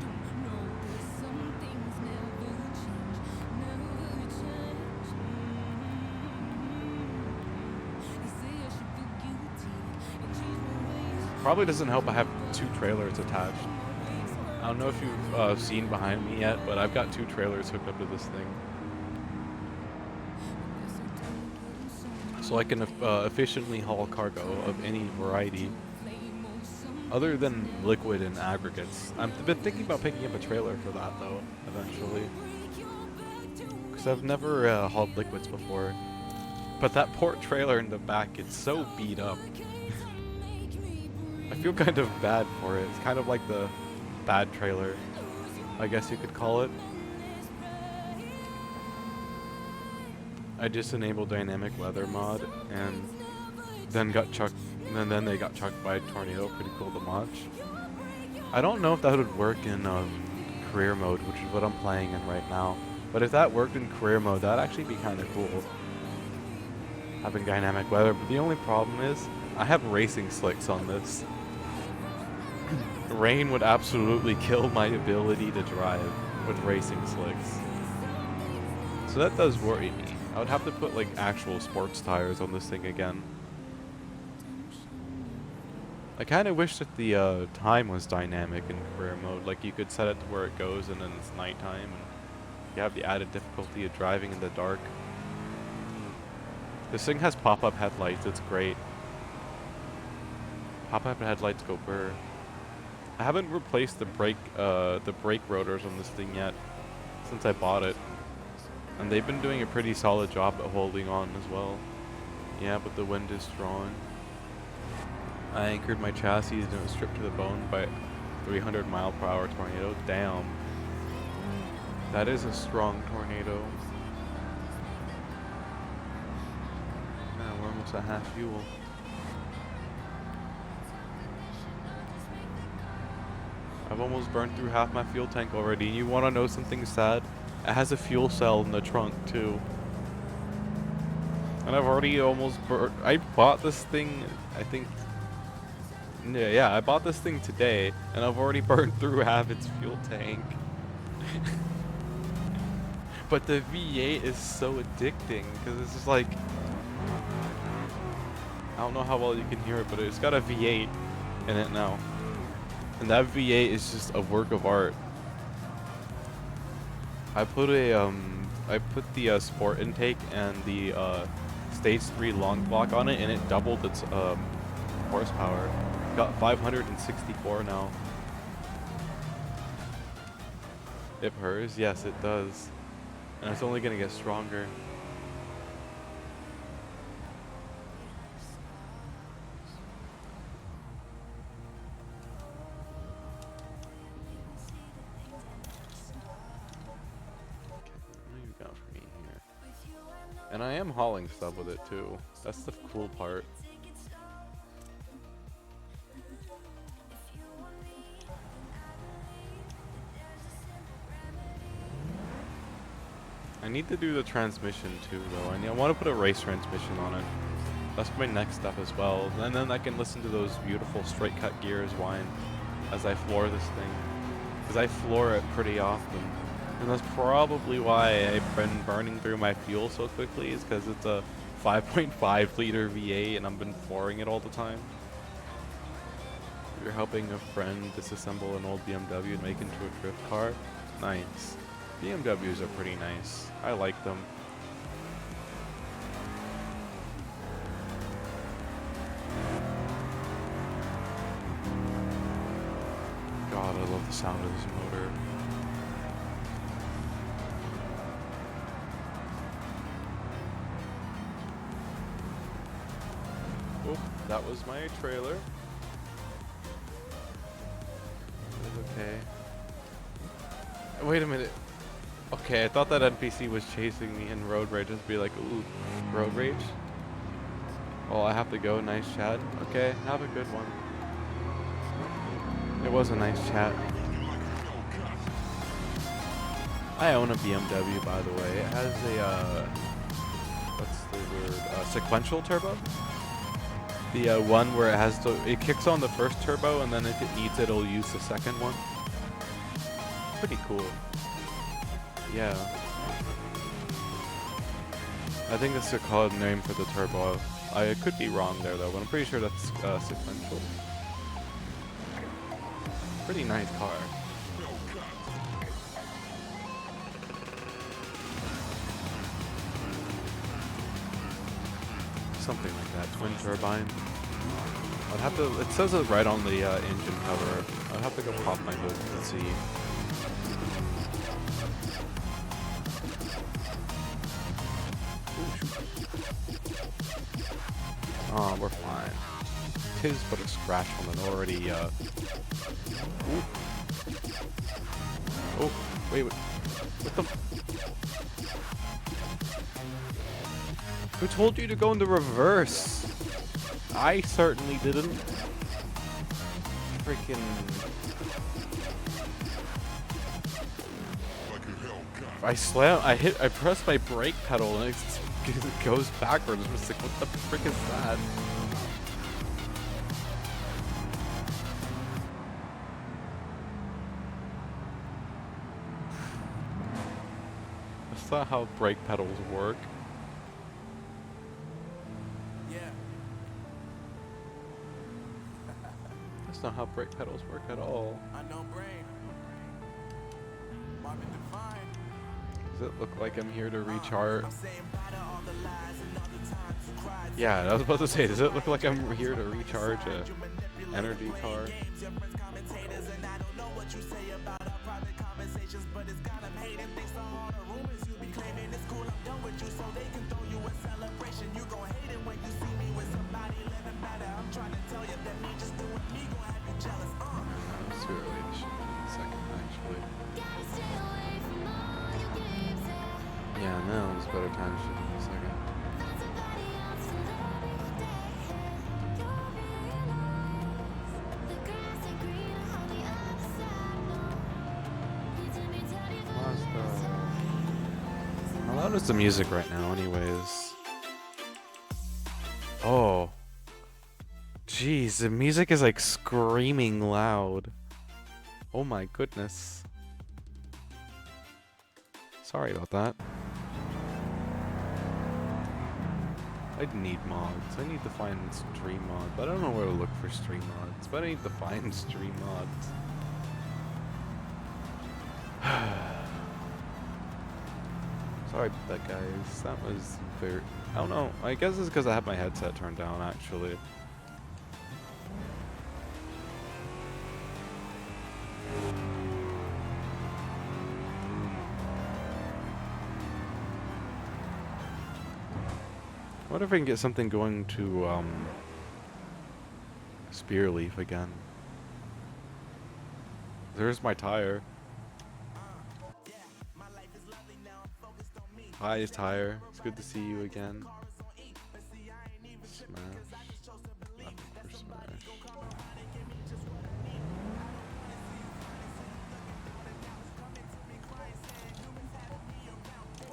Probably doesn't help I have 2 trailers attached. I don't know if you've seen behind me yet, but I've got 2 trailers hooked up to this thing. So I can efficiently haul cargo of any variety. Other than liquid and aggregates. I've been thinking about picking up a trailer for that though, eventually. Because I've never hauled liquids before. But that port trailer in the back, it's so beat up. I feel kind of bad for it. It's kind of like the bad trailer, I guess you could call it. I just enabled dynamic weather mod and then got chucked, and then they got chucked by a tornado. Pretty cool to watch. I don't know if that would work in career mode, which is what I'm playing in right now. But if that worked in career mode, that'd actually be kind of cool. Having dynamic weather, but the only problem is I have racing slicks on this. Rain would absolutely kill my ability to drive with racing slicks. So that does worry me. I would have to put like actual sports tires on this thing again. I kind of wish that the time was dynamic in career mode. Like you could set it to where it goes and then it's nighttime and you have the added difficulty of driving in the dark. This thing has pop-up headlights, it's great. Pop-up headlights go burr. I haven't replaced the brake rotors on this thing yet since I bought it. And they've been doing a pretty solid job at holding on as well. Yeah, but the wind is strong. I anchored my chassis and it was stripped to the bone by 300-mile-per-hour tornado. Damn. That is a strong tornado. Yeah, we're almost at half fuel. I've almost burned through half my fuel tank already. And you want to know something sad? It has a fuel cell in the trunk too. And I've already almost burned. I bought this thing, I think. Yeah, I bought this thing today, and I've already burned through half its fuel tank. But the V8 is so addicting because it's just like, I don't know how well you can hear it, but it's got a V8 in it now. And that V8 is just a work of art. I put the sport intake and the stage 3 long block on it, and it doubled its horsepower. Got 564 now. It purrs? Yes, it does. And it's only gonna get stronger. And I am hauling stuff with it too. That's the cool part. I need to do the transmission too though. I want to put a race transmission on it. That's my next step as well. And then I can listen to those beautiful straight cut gears whine as I floor this thing. Because I floor it pretty often. And that's probably why I've been burning through my fuel so quickly, is because it's a 5.5 liter V8 and I've been flooring it all the time. You're helping a friend disassemble an old BMW and make it into a drift car? Nice. BMWs are pretty nice. I like them. God, I love the sound of this motor. Oh, that was my trailer. It's okay. Wait a minute. Okay, I thought that NPC was chasing me in road rage. Just be like, ooh, road rage? Oh, I have to go. Nice chat. Okay, have a good one. It was a nice chat. I own a BMW, by the way. It has a, what's the word? Sequential turbo? The one where it kicks on the first turbo, and then if it needs it, it'll use the second one. Pretty cool. Yeah. I think that's the code name for the turbo. I could be wrong there, though, but I'm pretty sure that's sequential. Pretty nice car. Something like that. Twin turbine. I'd have to. It says it right on the engine cover. I'd have to go pop my hood and see. Ooh, shoot. Oh, we're fine. Tis but a scratch on an already. Ooh. Oh, wait. What the? Who told you to go into reverse? I certainly didn't. Freaking. I pressed my brake pedal and it goes backwards. I'm just like, what the frick is that? That's not how brake pedals work. That's not how brake pedals work at all. Does it look like I'm here to recharge? Yeah, I was about to say, does it look like I'm here to recharge a energy car? It's too early to shoot in a second, actually. Yeah, now is a better time to shoot in a second. How loud is the music right now, anyways? Oh. Jeez, the music is like screaming loud. Oh my goodness. Sorry about that. I'd need mods. I need to find stream mods. But I don't know where to look for stream mods. But I need to find stream mods. Sorry about that, guys. That was very... I don't know. I guess it's because I have my headset turned down, actually. What if I can get something going to, Spear Leaf again? There's my tire. Hi, tire. It's good to see you again. Smash. Nothing for smash.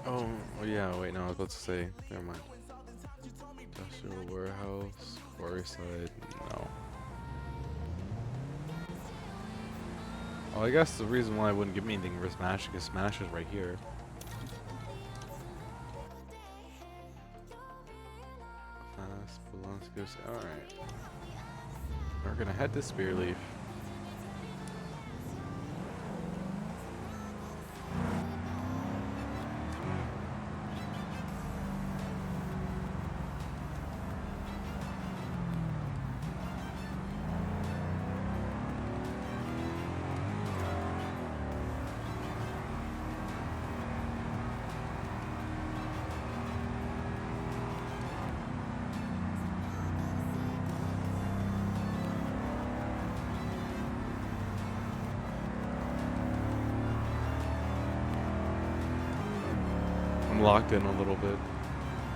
Oh, yeah, wait, no, I was about to say. Never mind. Industrial warehouse, quarry side, no. Oh, I guess the reason why I wouldn't give me anything for Smash is because Smash is right here. Fast, Polanski's, alright. We're gonna head to Spear Leaf. I'm locked in a little bit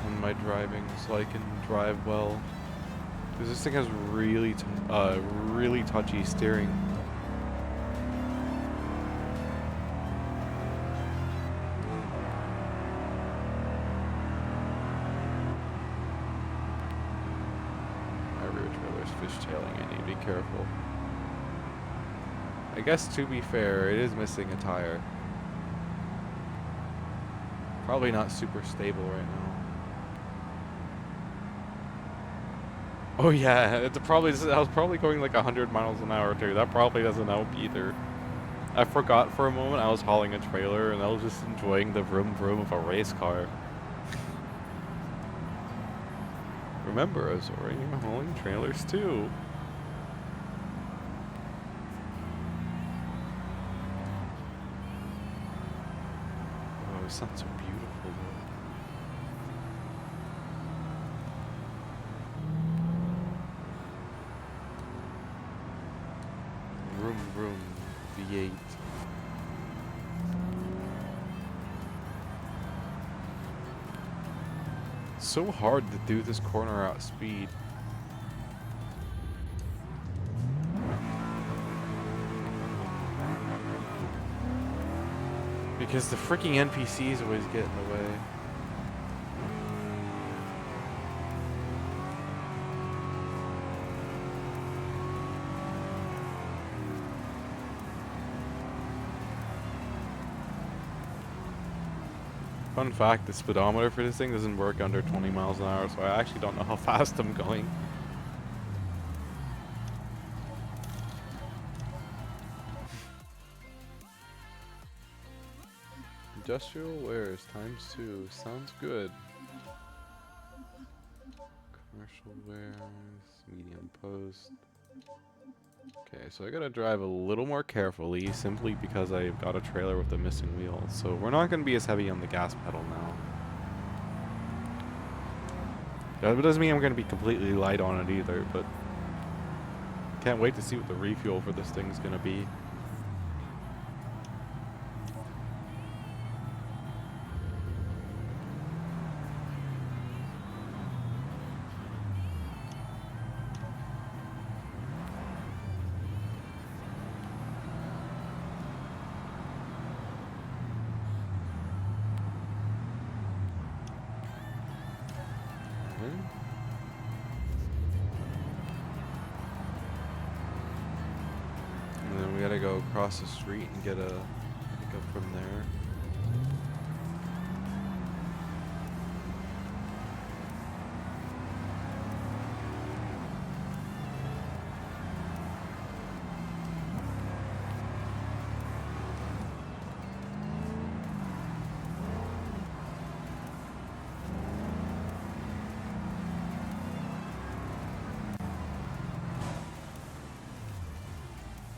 on my driving so I can drive well. Because this thing has really touchy steering. careful. I guess to be fair, it is missing a tire. Probably not super stable right now. Oh yeah, it's probably, I was probably going like 100 miles an hour too. That probably doesn't help either. I forgot for a moment I was hauling a trailer and I was just enjoying the vroom vroom of a race car. Remember, Azora, you're hauling trailers too. Oh, it sounds so beautiful though. Vroom vroom, V8. So hard to do this corner at speed. Because the freaking NPCs always get in the way. Fun fact, the speedometer for this thing doesn't work under 20 miles an hour, so I actually don't know how fast I'm going. Industrial wares ×2. Sounds good. Commercial wares, medium post. Okay, so I gotta drive a little more carefully simply because I've got a trailer with a missing wheel. So we're not gonna be as heavy on the gas pedal now. That doesn't mean I'm gonna be completely light on it either, but can't wait to see what the refuel for this thing's gonna be. And then we gotta go across the street and get a pickup from there.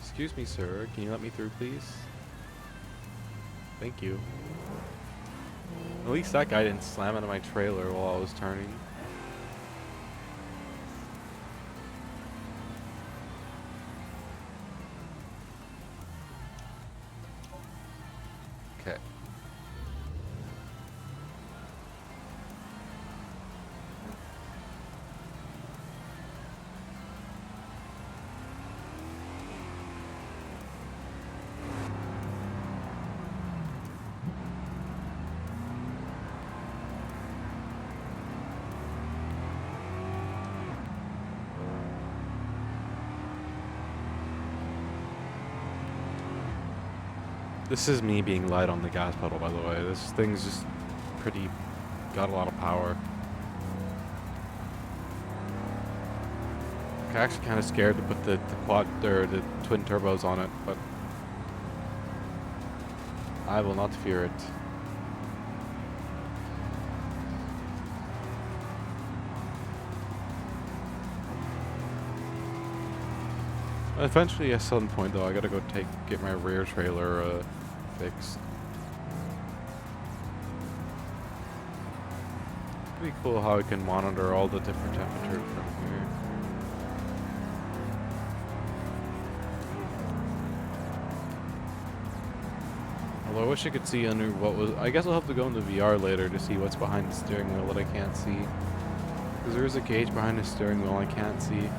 Excuse me, sir. Can you let me through, please? Thank you. At least that guy didn't slam into my trailer while I was turning. Okay. This is me being light on the gas pedal, by the way. This thing's just got a lot of power. I'm actually kind of scared to put the quad or the twin turbos on it, but I will not fear it. Eventually, at some point, though, I gotta go get my rear trailer fixed. Pretty cool how I can monitor all the different temperatures from here. Although I wish I could see under what was. I guess I'll have to go into VR later to see what's behind the steering wheel that I can't see. Because there is a gauge behind the steering wheel I can't see.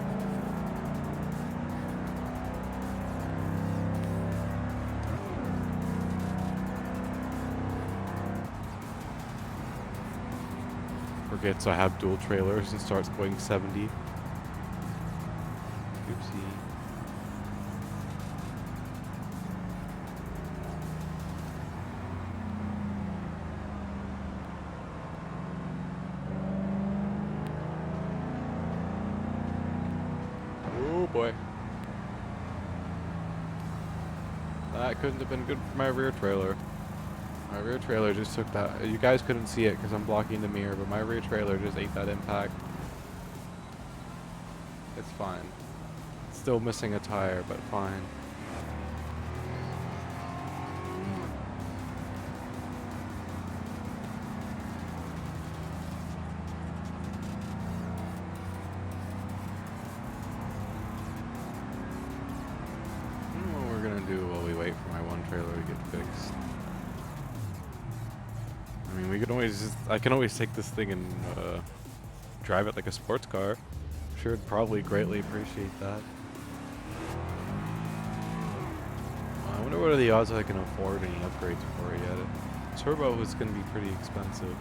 Forgets I have dual trailers and starts going 70. Oops. Oopsie. Oh boy. That couldn't have been good for my rear trailer. My rear trailer just took that. You guys couldn't see it because I'm blocking the mirror, but my rear trailer just ate that impact. It's fine. Still missing a tire, but fine. I don't know what we're gonna do while we wait for my one trailer to get fixed. I mean, we could always just, I can always take this thing and drive it like a sports car. I'm sure it'd probably greatly appreciate that. I wonder what are the odds I can afford any upgrades before I get it. Turbo is going to be pretty expensive.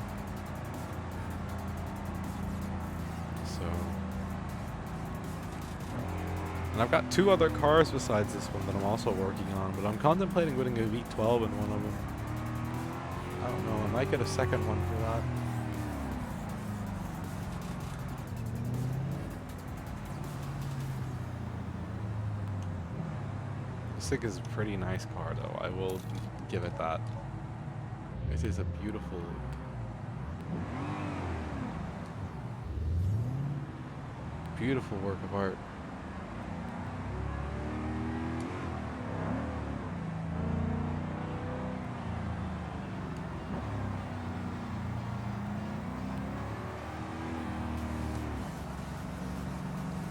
So. And I've got 2 other cars besides this one that I'm also working on, but I'm contemplating putting a V12 in one of them. I don't know, I might get a second one for that. This thing is a pretty nice car though, I will give it that. It is a beautiful, beautiful work of art.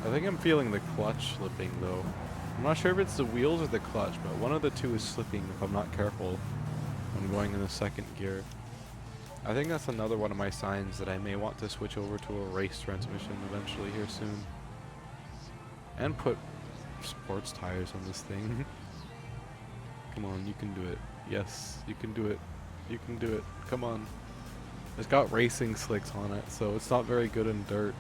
I think I'm feeling the clutch slipping though. I'm not sure if it's the wheels or the clutch, but one of the two is slipping if I'm not careful when going in the second gear. I think that's another one of my signs that I may want to switch over to a race transmission eventually here soon. And put sports tires on this thing. Come on, you can do it. Yes, you can do it. You can do it. Come on. It's got racing slicks on it, so it's not very good in dirt.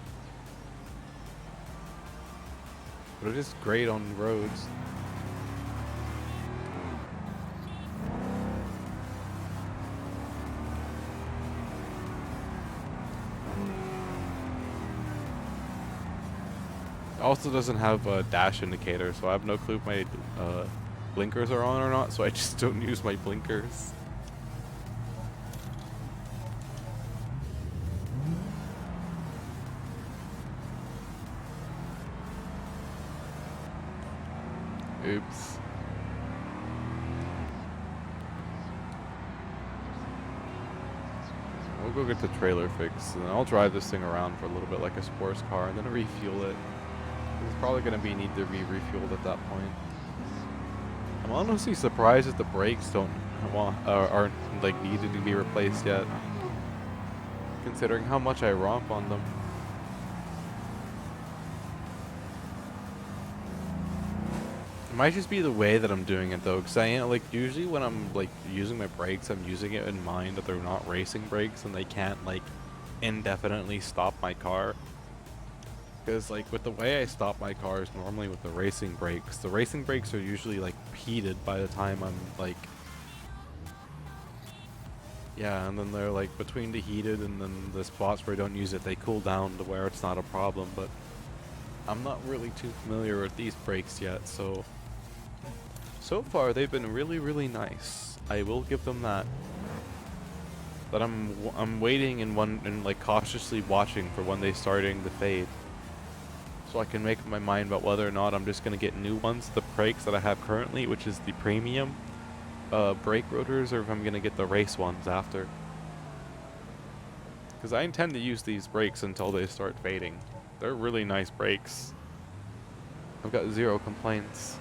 But it is great on roads. It also doesn't have a dash indicator, so I have no clue if my blinkers are on or not, so I just don't use my blinkers. Oops. We'll go get the trailer fixed, and then I'll drive this thing around for a little bit like a sports car, and then refuel it. It's probably going to need to be refueled at that point. I'm honestly surprised that the brakes aren't like needed to be replaced yet, considering how much I romp on them. It might just be the way that I'm doing it though, because usually when I'm like using my brakes, I'm using it in mind that they're not racing brakes and they can't like indefinitely stop my car. Because like with the way I stop my cars normally with the racing brakes are usually like heated by the time I'm like, yeah, and then they're like between the heated and then the spots where I don't use it, they cool down to where it's not a problem. But I'm not really too familiar with these brakes yet, so far they've been really nice. I will give them that. But I'm waiting and like cautiously watching for when they starting to fade, so I can make up my mind about whether or not I'm just gonna get new ones, the brakes that I have currently, which is the premium brake rotors, or if I'm gonna get the race ones after. Because I intend to use these brakes until they start fading. They're really nice brakes. I've got 0 complaints.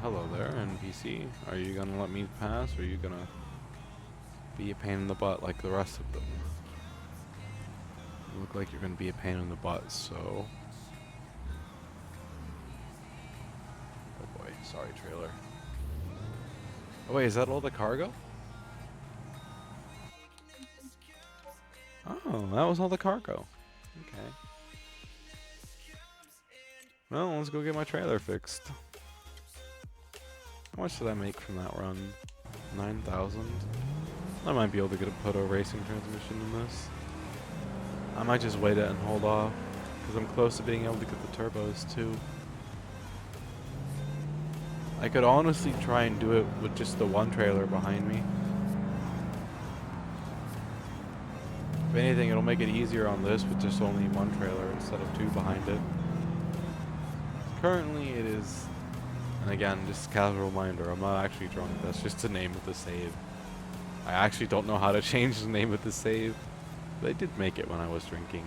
Hello there, NPC. Are you gonna let me pass, or are you gonna... be a pain in the butt like the rest of them. You look like you're gonna be a pain in the butt, so. Oh boy, sorry, trailer. Oh wait, is that all the cargo? Oh, that was all the cargo. Okay. Well, let's go get my trailer fixed. How much did I make from that run? 9,000? I might be able to get a Puto racing transmission in this. I might just wait it and hold off, because I'm close to being able to get the turbos too. I could honestly try and do it with just the one trailer behind me. If anything, it'll make it easier on this with just only one trailer instead of two behind it. Currently it is, and again, just a casual reminder, I'm not actually drunk, that's just the name of the save. I actually don't know how to change the name of the save, but I did make it when I was drinking.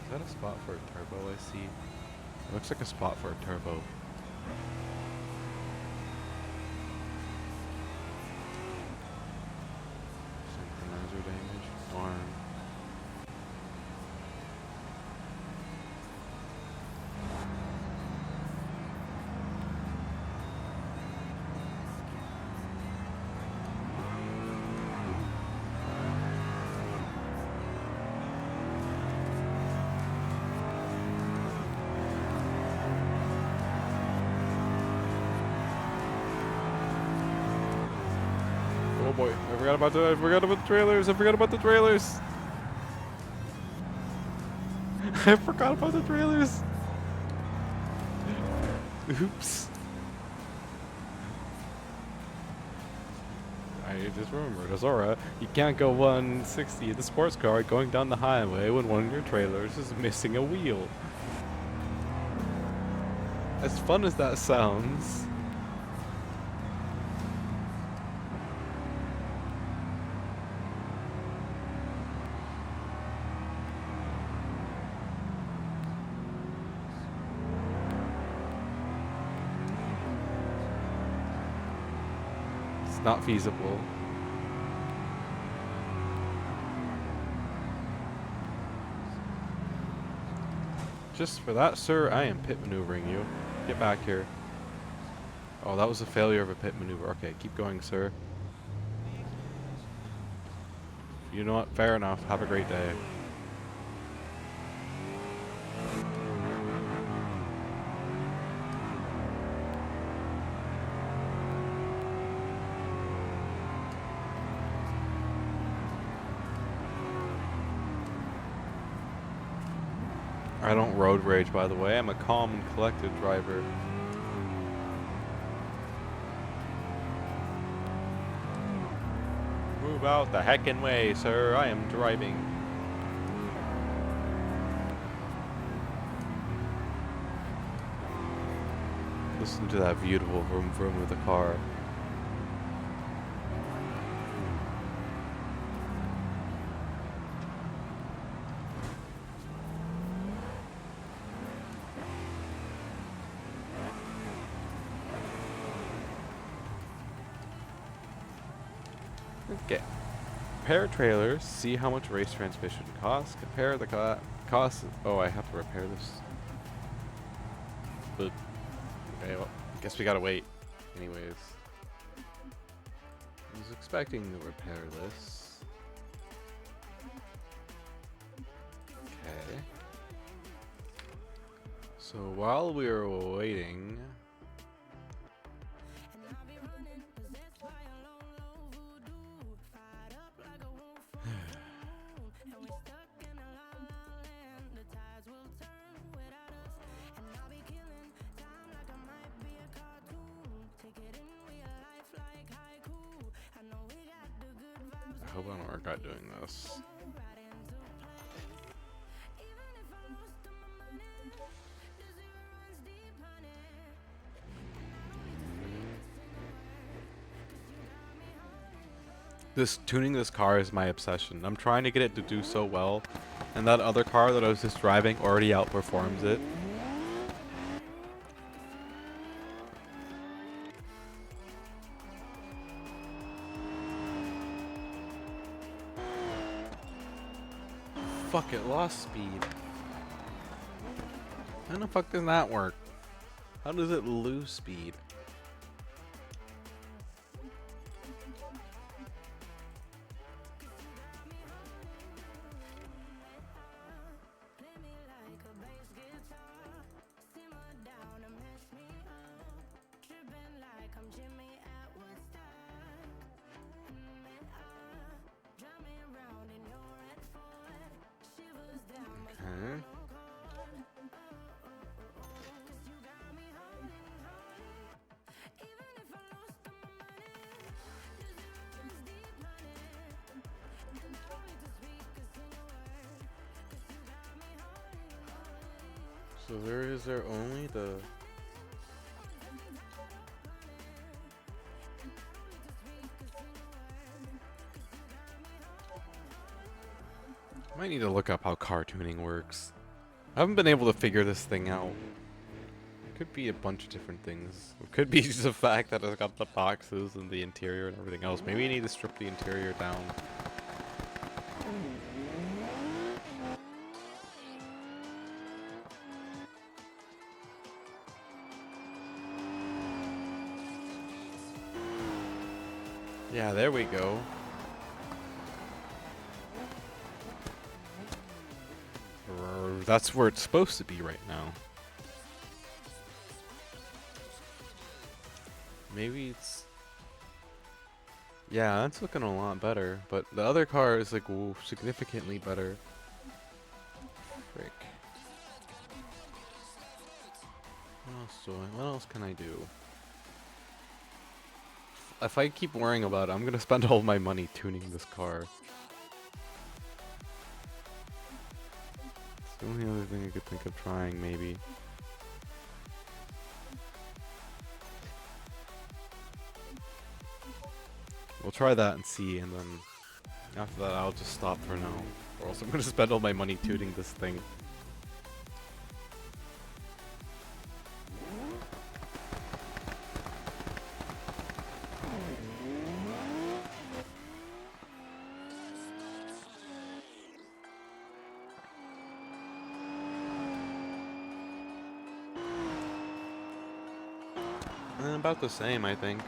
Is that a spot for a turbo I see? It looks like a spot for a turbo. Synchronizer damage? Darn. Oh boy, I forgot about the trailers, I forgot about the trailers. I forgot about the trailers. Oops. I just remembered, Azora, you can't go 160 in the sports car going down the highway when one of your trailers is missing a wheel. As fun as that sounds. Not feasible. Just for that, sir, I am pit maneuvering you. Get back here. Oh, that was a failure of a pit maneuver. Okay, keep going, sir. You know what? Fair enough. Have a great day. I don't road rage, by the way. I'm a calm and collected driver. Move out the heckin' way, sir. I am driving. Listen to that beautiful vroom vroom of the car. Okay. Compare trailers, see how much race transmission costs, compare the cost. Oh, I have to repair this. But, okay, well, guess we gotta wait. Anyways. I was expecting to repair this. Okay. So while we were waiting. I hope I don't regret doing this. Tuning this car is my obsession. I'm trying to get it to do so well, and that other car that I was just driving already outperforms it. fuck, it lost speed. How the fuck does that work? How does it lose speed? Okay. So is there only the... Might need to look up how car tuning works. I haven't been able to figure this thing out. Could be a bunch of different things. It could be just the fact that it's got the boxes and the interior and everything else. Maybe you need to strip the interior down. Yeah, there we go. That's where it's supposed to be right now. Maybe it's... Yeah, that's looking a lot better, but the other car is like significantly better. Frick. What else can I do? If I keep worrying about it, I'm gonna spend all my money tuning this car. It's the only other thing I could think of trying, maybe. We'll try that and see, and then after that I'll just stop for now. Or else I'm gonna spend all my money tuning this thing. About the same, I think.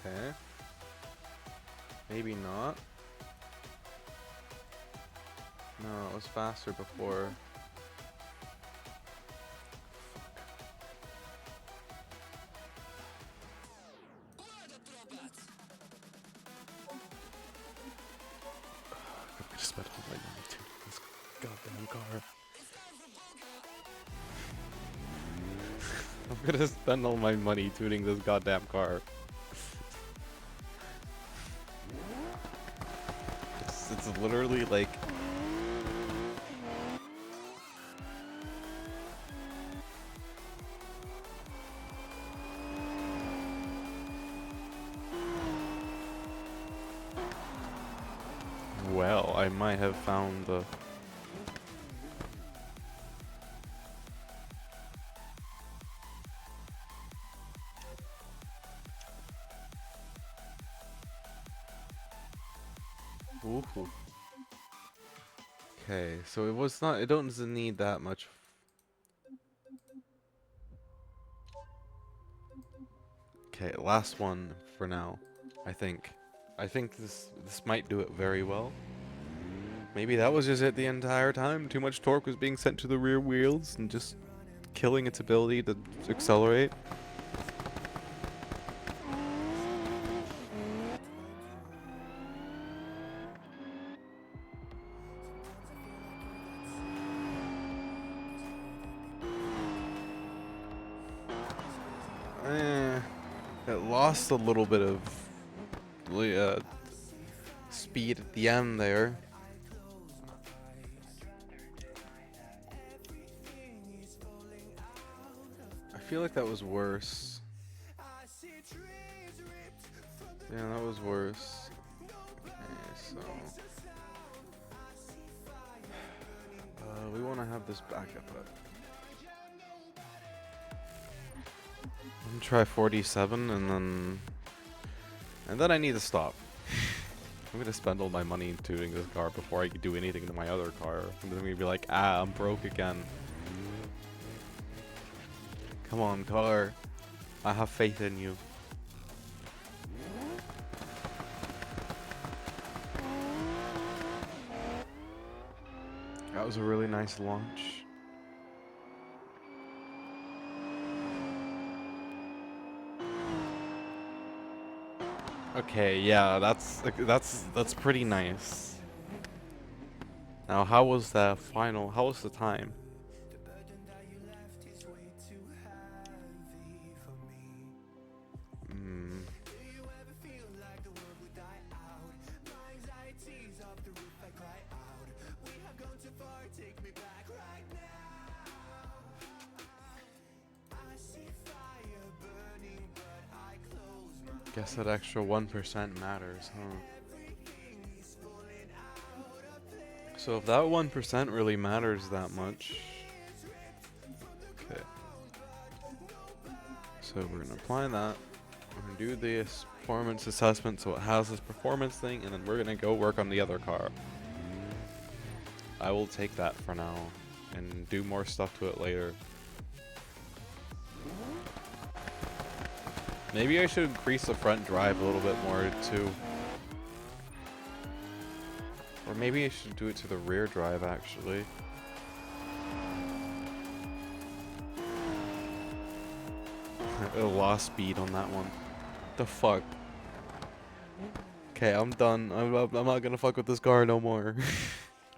Okay. Maybe not. No, it was faster before. I'm gonna spend all my money to this goddamn car. I'm gonna spend all my money tuning this goddamn car. It's literally like... Well, I might have found the... Ooh. Okay, so it was not, it doesn't need that much. Okay, last one for now, I think. I think this might do it very well. Maybe that was just it the entire time. Too much torque was being sent to the rear wheels and just killing its ability to accelerate. It lost a little bit of speed at the end there. I feel like that was worse. Yeah, that was worse. Okay, so we want to have this back up. Try 47 and then I need to stop. I'm gonna spend all my money tuning this car before I can do anything to my other car. I'm gonna be like, ah, I'm broke again. Come on, car. I have faith in you. That was a really nice launch. Okay, yeah, that's pretty nice. Now, how was the final? How was the time? Hmm. Guess that extra 1% matters, huh? So if that 1% really matters that much, okay. So we're gonna apply that. We're gonna do this performance assessment so it has this performance thing, and then we're gonna go work on the other car. I will take that for now and do more stuff to it later. Maybe I should increase the front drive a little bit more too. Or maybe I should do it to the rear drive actually. I lost speed on that one. The fuck? Okay, I'm done. I'm not gonna fuck with this car no more.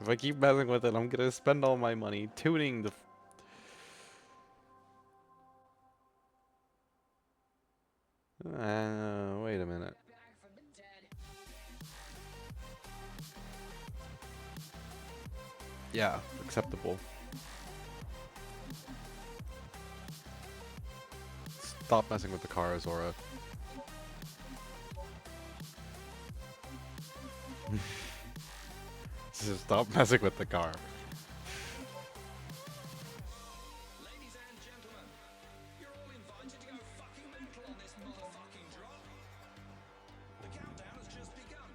If I keep messing with it, I'm gonna spend all my money tuning the... wait a minute. Yeah, acceptable. Stop messing with the car, Azora. Just stop messing with the car. Ladies and gentlemen, you're all invited to go fucking mental on this motherfucking drive. The countdown has just begun.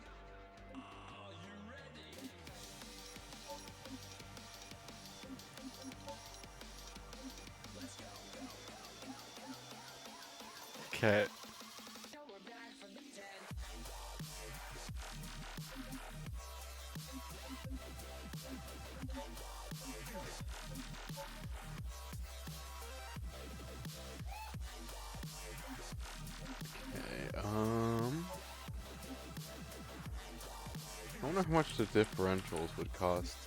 Are you ready? Let's go. Okay. I wonder how much the differentials would cost.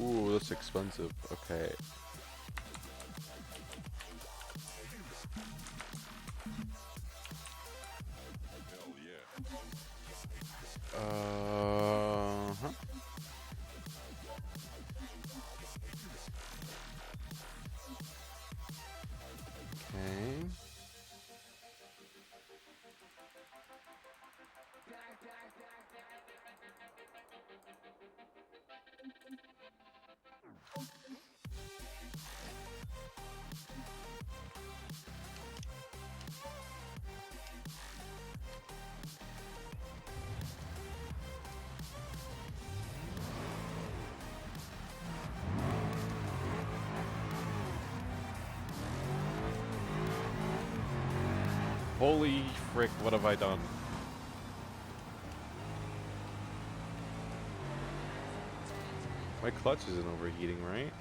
Ooh, that's expensive. Okay. Huh? Okay. Holy frick, what have I done? My clutch isn't overheating, right?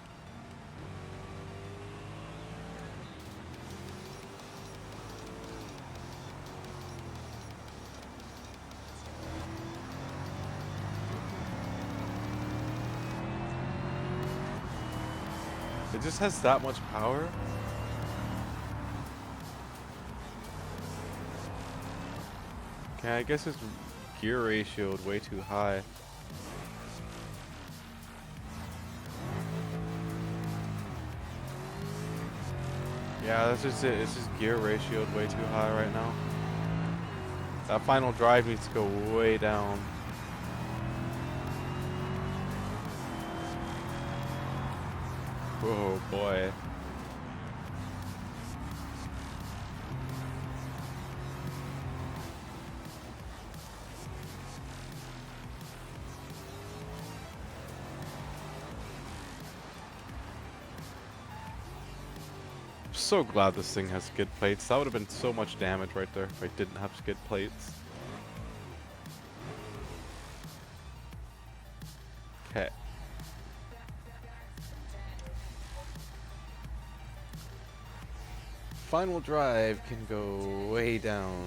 It just has that much power? Okay, I guess it's gear ratioed way too high. Yeah, that's just it. It's just gear ratioed way too high right now. That final drive needs to go way down. Oh boy. so glad this thing has skid plates. That would have been so much damage right there if I didn't have skid plates. Okay. Final drive can go way down.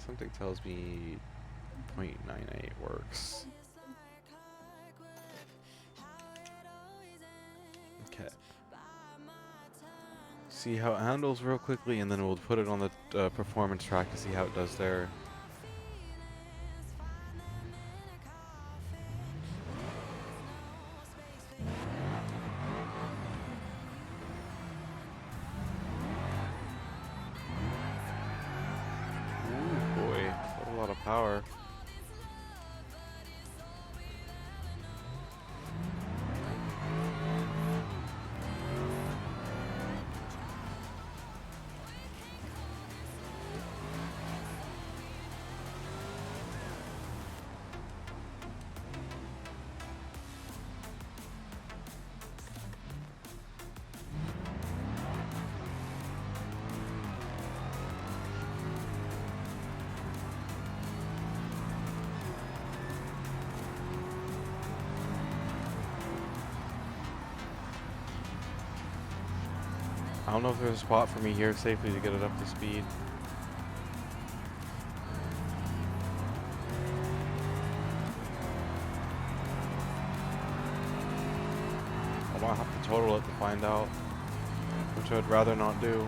Something tells me 0.98 works. Okay. See how it handles real quickly, and then we'll put it on the performance track to see how it does there. Ooh boy, that's a lot of power. I don't know if there's a spot for me here safely to get it up to speed. I might have to total it to find out, which I'd rather not do.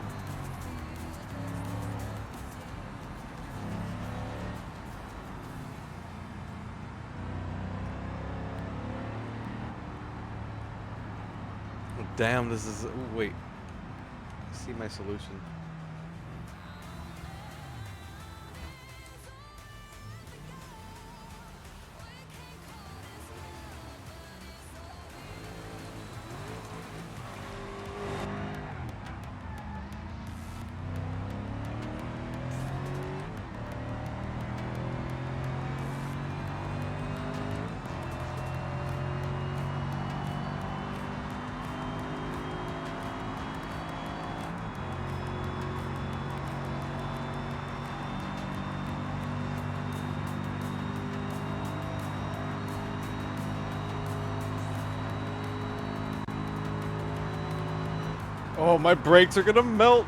Damn, this is... Ooh, wait. See my solution. Oh, my brakes are gonna melt.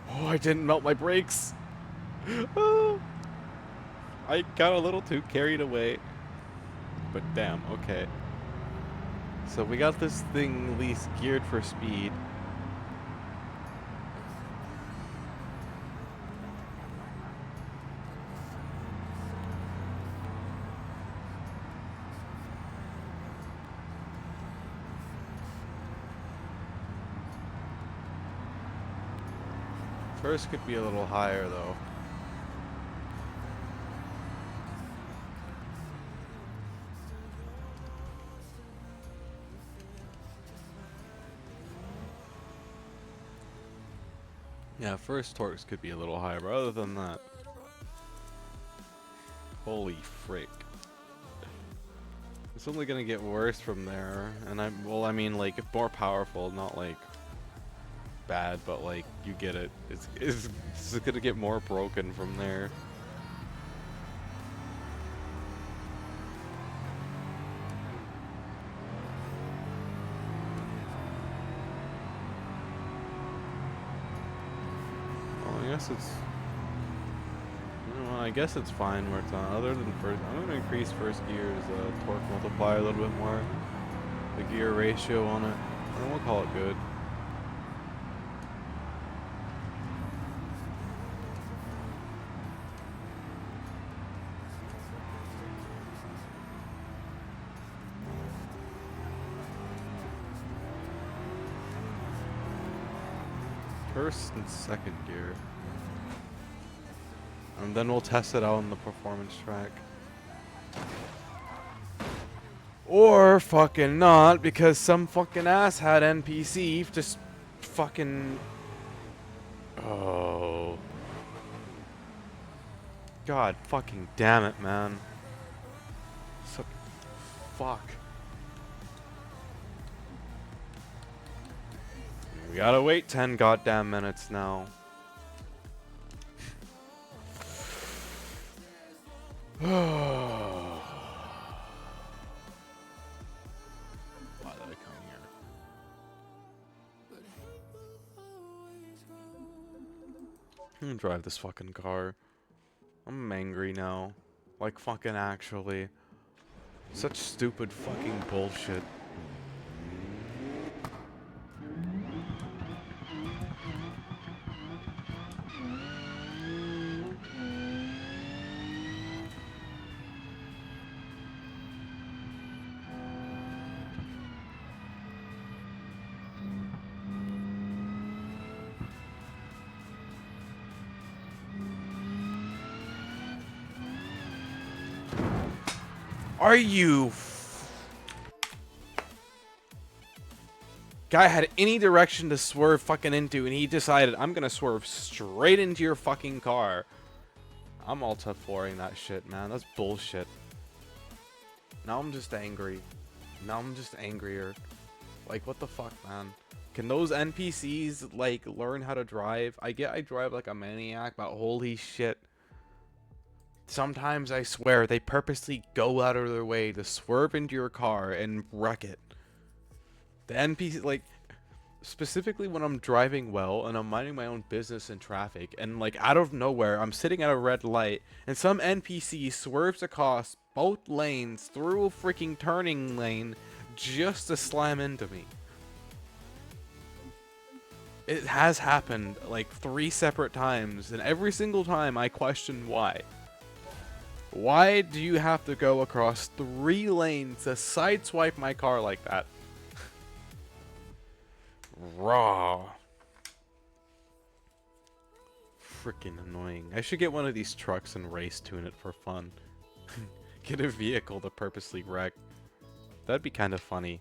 Oh, I didn't melt my brakes. Oh, I got a little too carried away. But damn, okay. So we got this thing at least geared for speed. First could be a little higher though. Yeah, first torques could be a little higher, but other than that, holy frick. It's only gonna get worse from there, and I mean, like, more powerful, not like bad, but like, you get it. It's gonna get more broken from there. I guess it's fine where it's on. Other than first, I'm gonna increase first gear's torque multiplier a little bit more, the gear ratio on it, and we'll call it good. First and second gear. And then we'll test it out on the performance track. Or fucking not, because some fucking ass had NPC just fucking Oh. God fucking damn it, man. So fuck. We gotta wait 10 goddamn minutes now. Why did I come here? I'm gonna drive this fucking car. I'm angry now. Like fucking actually. Such stupid fucking bullshit. Are you guy had any direction to swerve fucking into, and he decided, I'm gonna swerve straight into your fucking car. I'm all tough flooring that shit, man. That's bullshit. Now I'm just angry. Now I'm just angrier. Like, what the fuck, man? Can those NPCs, like, learn how to drive? I get I drive like a maniac, but holy shit. Sometimes I swear they purposely go out of their way to swerve into your car and wreck it. The NPC, like, specifically when I'm driving well and I'm minding my own business in traffic, and like out of nowhere I'm sitting at a red light and some NPC swerves across both lanes through a freaking turning lane just to slam into me. It has happened like 3 separate times, and every single time I question why. Why do you have to go across 3 lanes to sideswipe my car like that? Raw. Freaking annoying. I should get one of these trucks and race tune it for fun. Get a vehicle to purposely wreck. That'd be kind of funny.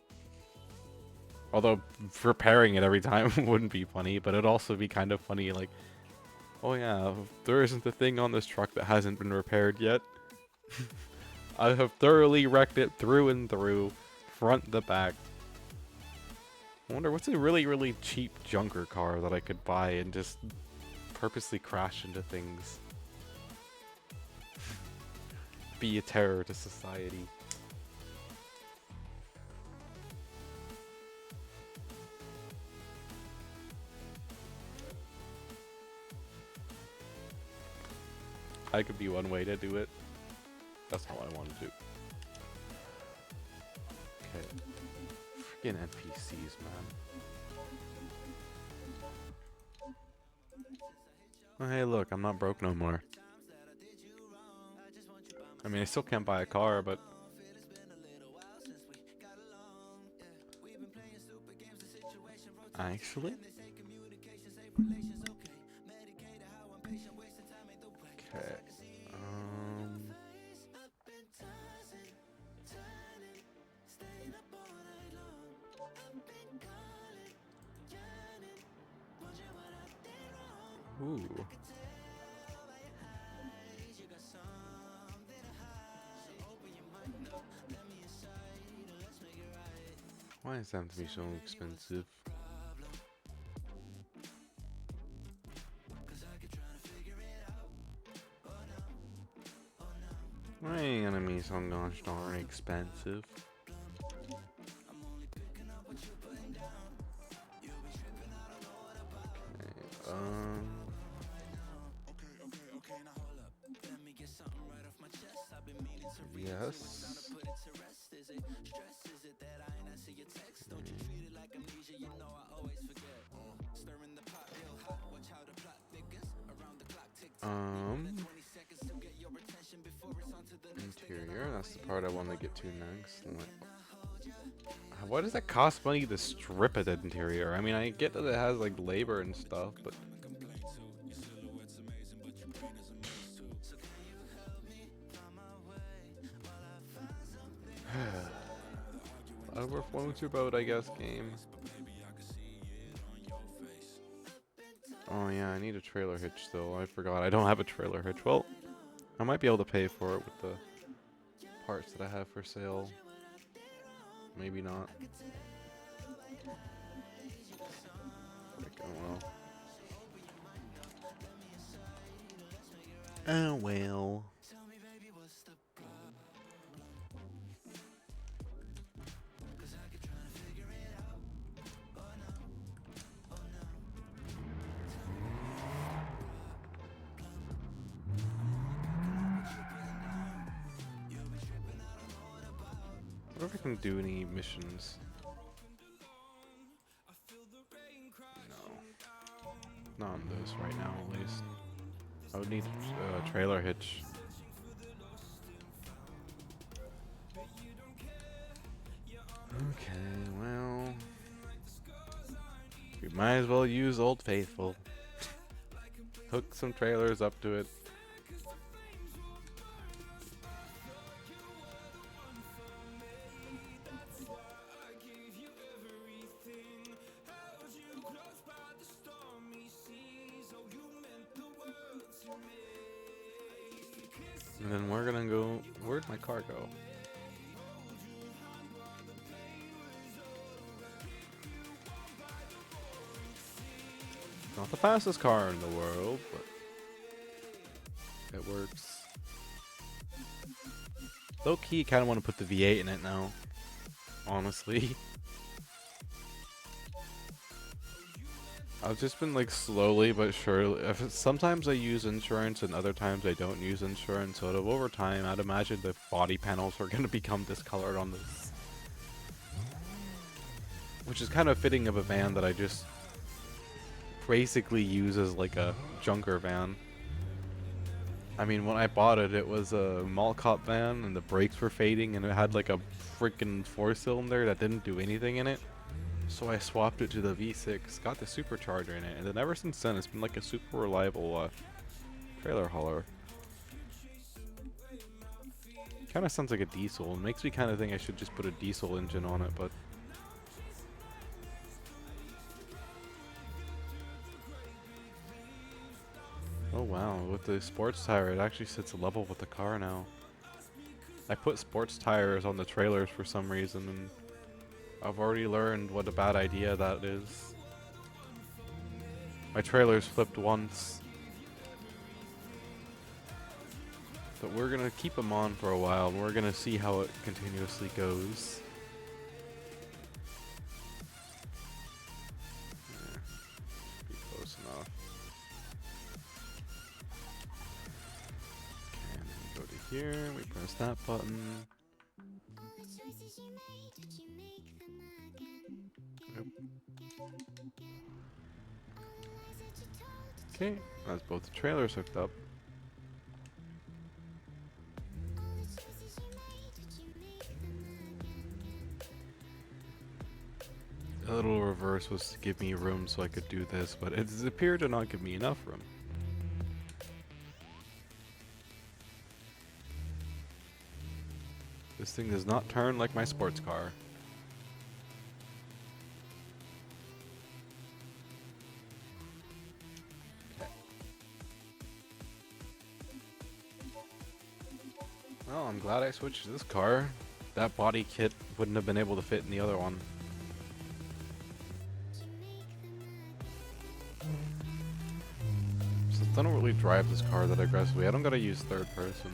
Although repairing it every time wouldn't be funny, but it'd also be kind of funny, like, oh yeah, there isn't a thing on this truck that hasn't been repaired yet. I have thoroughly wrecked it through and through, front to back. I wonder what's a really, really cheap junker car that I could buy and just purposely crash into things. Be a terror to society. I could be one way to do it. That's all I want to do. Okay. Freaking NPCs, man. Oh, hey, look, I'm not broke no more. I mean, I still can't buy a car, but... Actually? Okay. Ooh. Why is that to be so expensive? Why ain't gonna be so gosh darn expensive? Yes. Interior, that's the part I want to get to next. Why does that cost money to strip at the interior? I mean, I get that it has like labor and stuff, but overflowing to boat, I guess, game. Oh yeah, I need a trailer hitch still. I forgot. I don't have a trailer hitch. Well, I might be able to pay for it with the parts that I have for sale. Maybe not. Like, oh well. Oh well. I wonder if I can do any missions. No. Not on this right now, at least. I would need a trailer hitch. Okay, well. We might as well use Old Faithful. Hook some trailers up to it. And then we're gonna go. Where'd my car go? Not the fastest car in the world, but it works. Low key, kind of want to put the V8 in it now. Honestly. I've just been like slowly but surely. Sometimes I use insurance and other times I don't use insurance. So over time, I'd imagine the body panels are going to become discolored on this. Which is kind of fitting of a van that I just basically use as like a junker van. I mean, when I bought it, it was a mall cop van and the brakes were fading and it had like a freaking 4-cylinder that didn't do anything in it. So I swapped it to the V6, got the supercharger in it, and then ever since then it's been like a super reliable trailer hauler. Kind of sounds like a diesel. It makes me kind of think I should just put a diesel engine on it, but oh wow, with the sports tire it actually sits level with the car now. I put sports tires on the trailers for some reason and I've already learned what a bad idea that is. My trailer's flipped once. But we're gonna keep them on for a while and we're gonna see how it continuously goes. Yeah, be close enough. Okay, and then we go to here, we press that button. Yep. Okay, that's both the trailers hooked up. A little reverse was to give me room so I could do this, but it appeared to not give me enough room. This thing does not turn like my sports car. Well, I'm glad I switched to this car. That body kit wouldn't have been able to fit in the other one. Since I don't really drive this car that aggressively, I don't gotta use third person.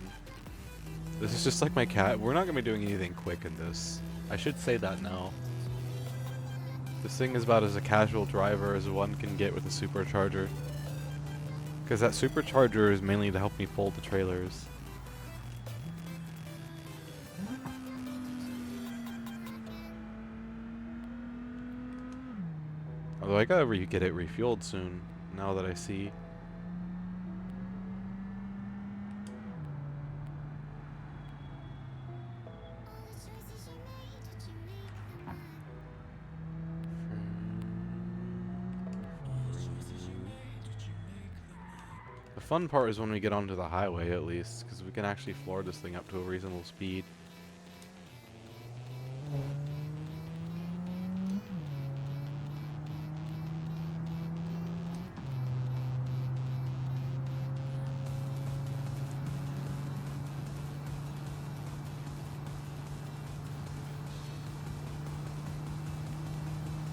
This is just like my cat. We're not gonna be doing anything quick in this. I should say that now. This thing is about as a casual driver as one can get with a supercharger. Because that supercharger is mainly to help me fold the trailers. Although I gotta get it refueled soon, now that I see. The fun part is when we get onto the highway at least, because we can actually floor this thing up to a reasonable speed.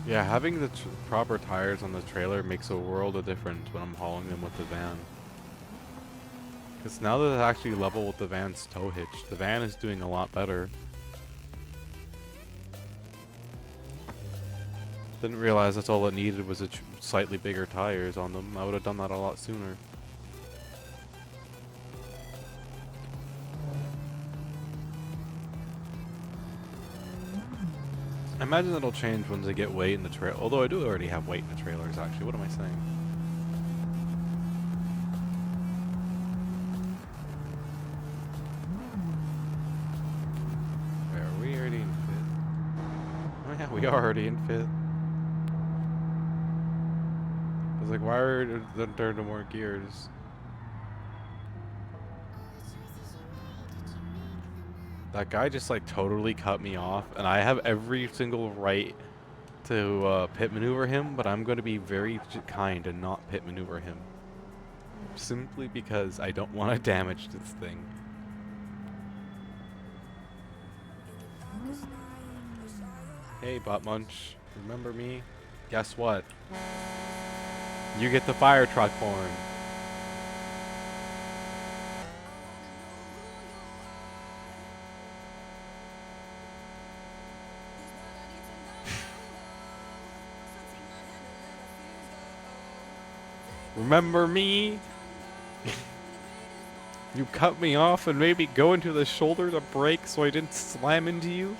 Yeah, having the proper tires on the trailer makes a world of difference when I'm hauling them with the van. Because now that it's actually level with the van's tow hitch, the van is doing a lot better. Didn't realize that's all it needed was slightly bigger tires on them. I would have done that a lot sooner. I imagine it'll change when they get weight in the trail. Although I do already have weight in the trailers, actually. What am I saying? Where are we already in fifth? Oh yeah, we are already in fifth. I was like, why are there no more gears? That guy just like totally cut me off, and I have every single right to pit maneuver him, but I'm going to be very kind and not pit maneuver him. Simply because I don't want to damage this thing. Hey, Butt Munch, remember me? Guess what? You get the fire truck horn. Remember me? You cut me off and made me go into the shoulder to brake so I didn't slam into you?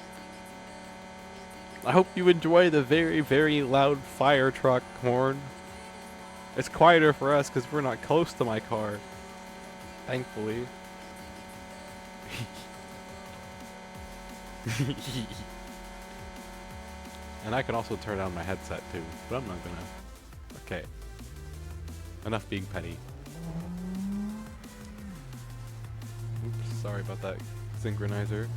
I hope you enjoy the very, very loud fire truck horn. It's quieter for us because we're not close to my car. Thankfully. And I can also turn down my headset too, but I'm not gonna. Okay. Enough being petty. Oops, sorry about that synchronizer.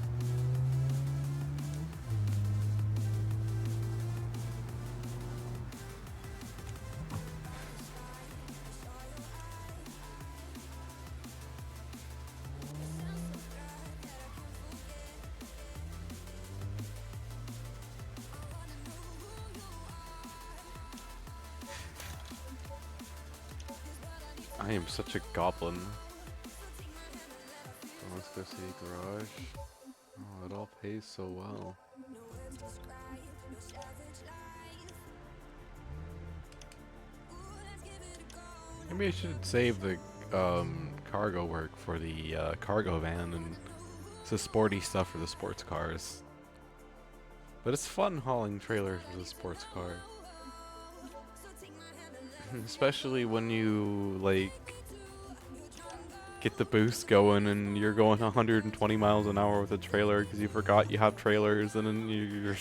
I am such a goblin. Let's go see garage. Oh, it all pays so well. Maybe I should save the cargo work for the cargo van and some sporty stuff for the sports cars. But it's fun hauling trailers with a sports car. Especially when you, like, get the boost going and you're going 120 miles an hour with a trailer because you forgot you have trailers, and then you're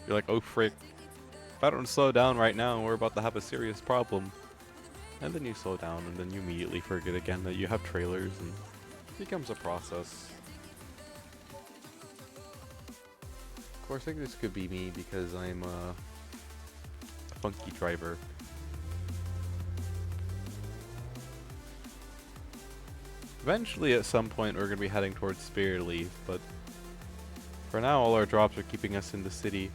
like, oh frick, if I don't slow down right now, we're about to have a serious problem. And then you slow down and then you immediately forget again that you have trailers, and it becomes a process. Of course, I think this could be me because I'm a funky driver. Eventually, at some point, we're going to be heading towards Spirit Leaf, but for now, all our drops are keeping us in the city.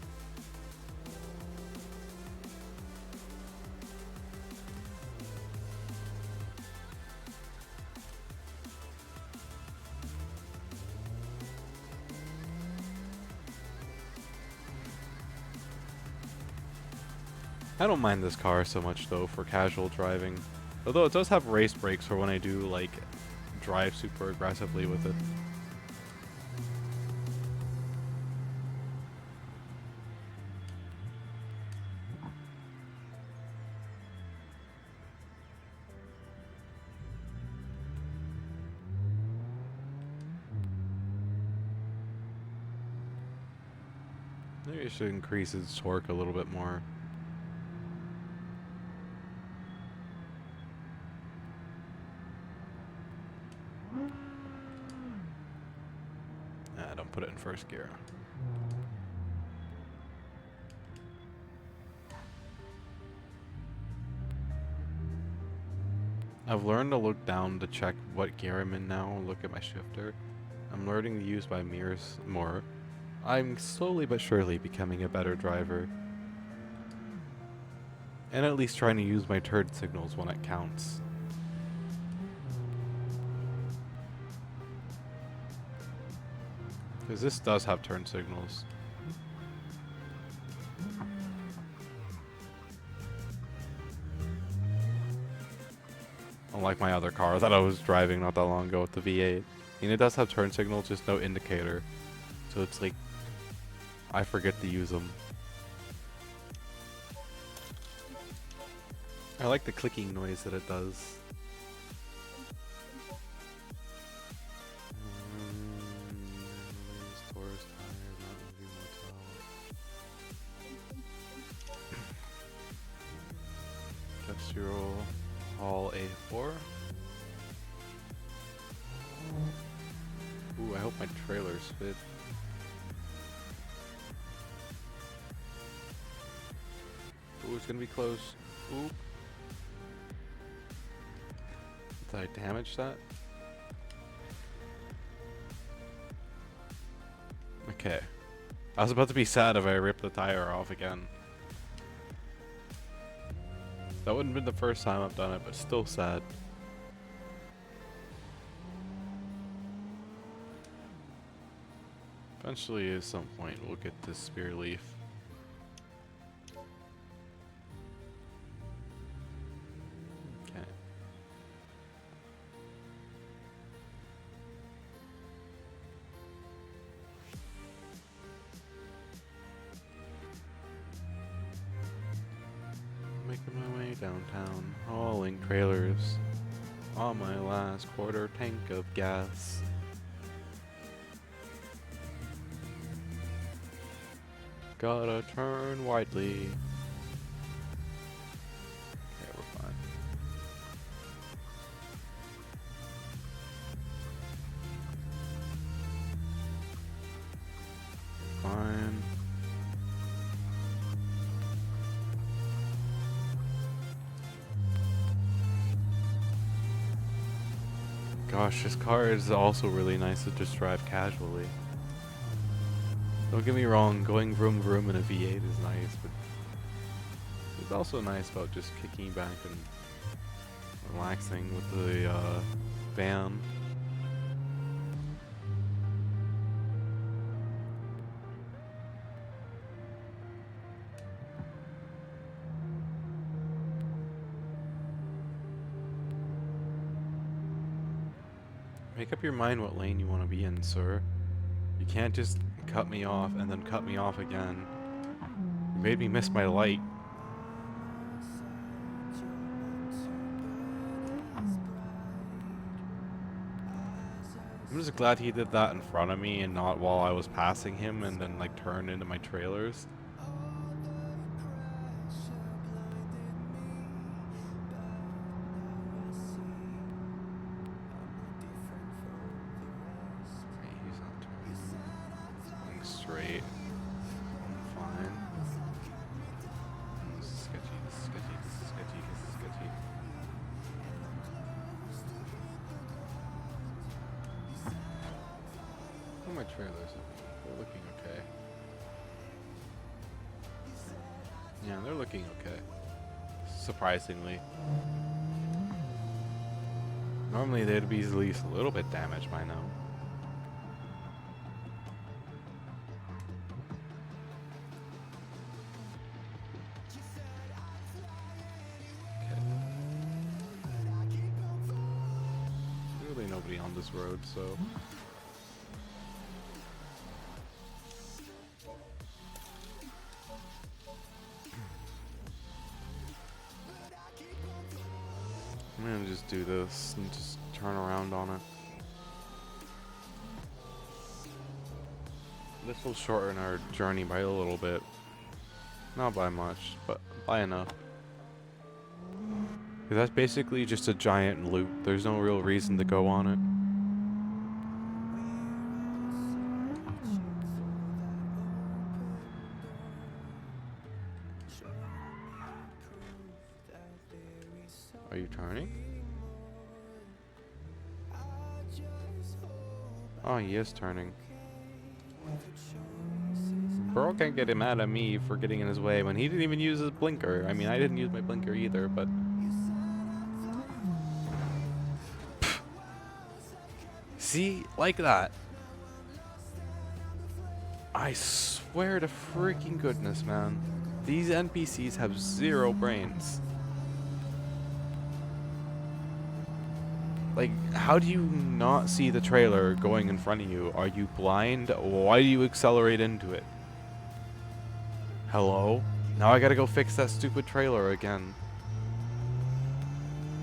I don't mind this car so much, though, for casual driving. Although it does have race brakes for when I do, like, drive super aggressively with it. Maybe I should increase its torque a little bit more. Nah, don't put it in first gear. I've learned to look down to check what gear I'm in now and look at my shifter. I'm learning to use my mirrors more. I'm slowly but surely becoming a better driver. And at least trying to use my turn signals when it counts. Because this does have turn signals. Unlike my other car that I was driving not that long ago with the V8. I mean, it does have turn signals, just no indicator. So it's like, I forget to use them. I like the clicking noise that it does. Industrial Hall A4. Ooh, I hope my trailers fit. Ooh, it's gonna be close. Ooh. Did I damage that? Okay. I was about to be sad if I ripped the tire off again. That wouldn't have been the first time I've done it, but still sad. Eventually, at some point, we'll get this spear leaf. Okay. Making my way downtown, hauling trailers on my last quarter tank of gas. Gotta turn widely. Okay, we're fine. Fine. Gosh, this car is also really nice to just drive casually. Don't get me wrong, going vroom vroom in a V8 is nice, but it's also nice about just kicking back and relaxing with the van. Make up your mind what lane you want to be in, sir. You can't just cut me off and then cut me off again. You made me miss my light. I'm just glad he did that in front of me and not while I was passing him and then like turned into my trailers. He's not turning. He's going straight. I'm fine. This is sketchy, this is sketchy, this is sketchy, this is sketchy. How are my trailers looking? They're looking okay. Yeah, they're looking okay. Surprisingly. Normally they'd be at least a little bit damaged by now. Okay. Really nobody on this road, so... I'm gonna just do this and just turn around on it. This will shorten our journey by a little bit. Not by much, but by enough. 'Cause that's basically just a giant loop. There's no real reason to go on it. Are you turning? Oh, he is turning. Pearl can't get mad at me for getting in his way when he didn't even use his blinker. I mean, I didn't use my blinker either, but... See? Like that. I swear to freaking goodness, man. These NPCs have zero brains. Like, how do you not see the trailer going in front of you? Are you blind? Why do you accelerate into it? Hello? Now I gotta go fix that stupid trailer again.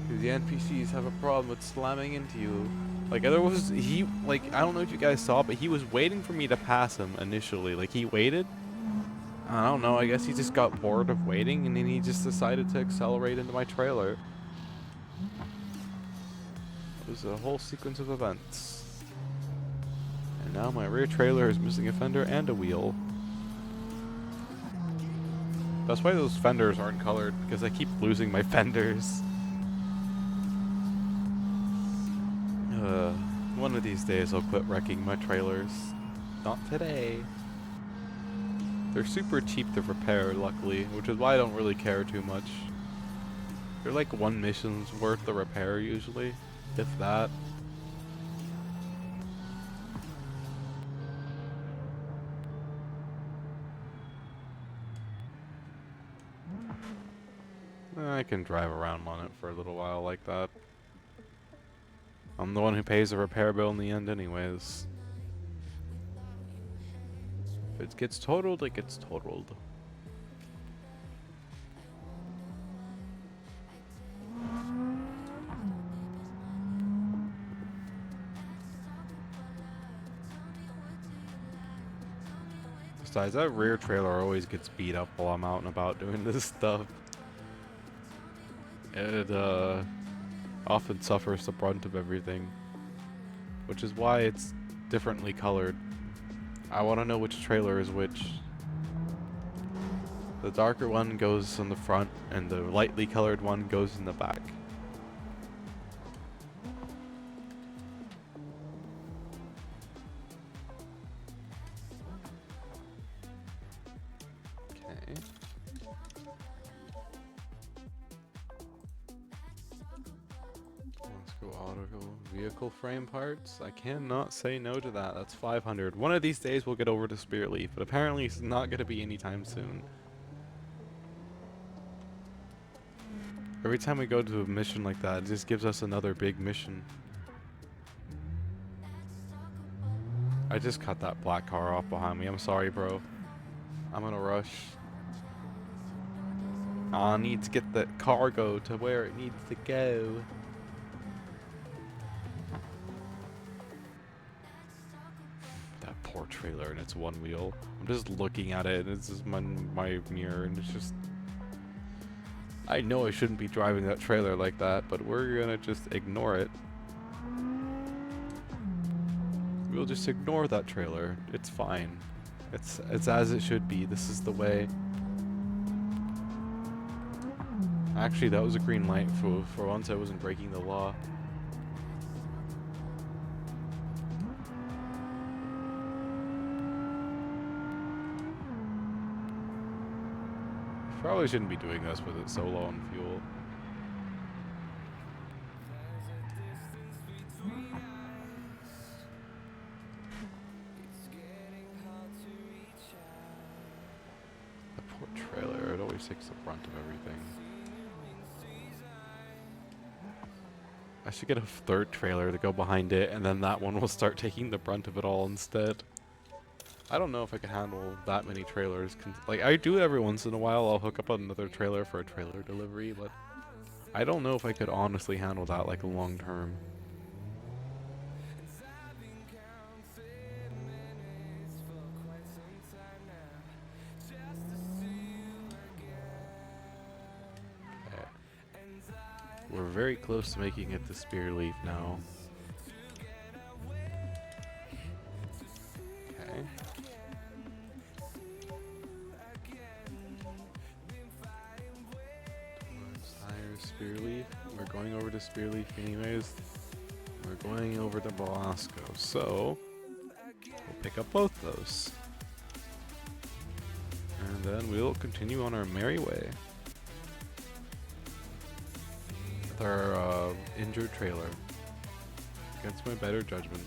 The NPCs have a problem with slamming into you. Like, I don't know if you guys saw, but he was waiting for me to pass him initially. Like, he waited. I don't know, I guess he just got bored of waiting, and then he just decided to accelerate into my trailer. It was a whole sequence of events. And now my rear trailer is missing a fender and a wheel. That's why those fenders aren't colored, because I keep losing my fenders. One of these days I'll quit wrecking my trailers. Not today. They're super cheap to repair, luckily, which is why I don't really care too much. They're like one mission's worth the repair usually, if that. I can drive around on it for a little while like that. I'm the one who pays the repair bill in the end anyways. If it gets totaled, it gets totaled. Besides, that rear trailer always gets beat up while I'm out and about doing this stuff. It often suffers the brunt of everything, which is why it's differently colored. I want to know which trailer is which. The darker one goes in the front, and the lightly colored one goes in the back. Okay. Let's go auto vehicle frame parts. I cannot say no to that. That's 500. One of these days we'll get over to Spirit Leaf, but apparently it's not going to be anytime soon. Every time we go to a mission like that, it just gives us another big mission. I just cut that black car off behind me. I'm sorry, bro. I'm in a rush. I need to get the cargo to where it needs to go. That poor trailer and its one wheel. I'm just looking at it, and it's just my mirror, and it's just... I know I shouldn't be driving that trailer like that, but we're gonna just ignore it. We'll just ignore that trailer. It's fine. It's as it should be. This is the way. Actually, that was a green light. For once, I wasn't breaking the law. Probably shouldn't be doing this with it so low on fuel. The poor trailer, it always takes the brunt of everything. I should get a third trailer to go behind it, and then that one will start taking the brunt of it all instead. I don't know if I can handle that many trailers. Like, I do every once in a while, I'll hook up another trailer for a trailer delivery, but I don't know if I could honestly handle that, like, long term. Okay. We're very close to making it to Spear Leaf now. Okay. Spear Leaf. We're going over to Spear Leaf anyways. We're going over to Belasco, so we'll pick up both those. then we'll continue on our merry way. With our injured trailer. Against my better judgment.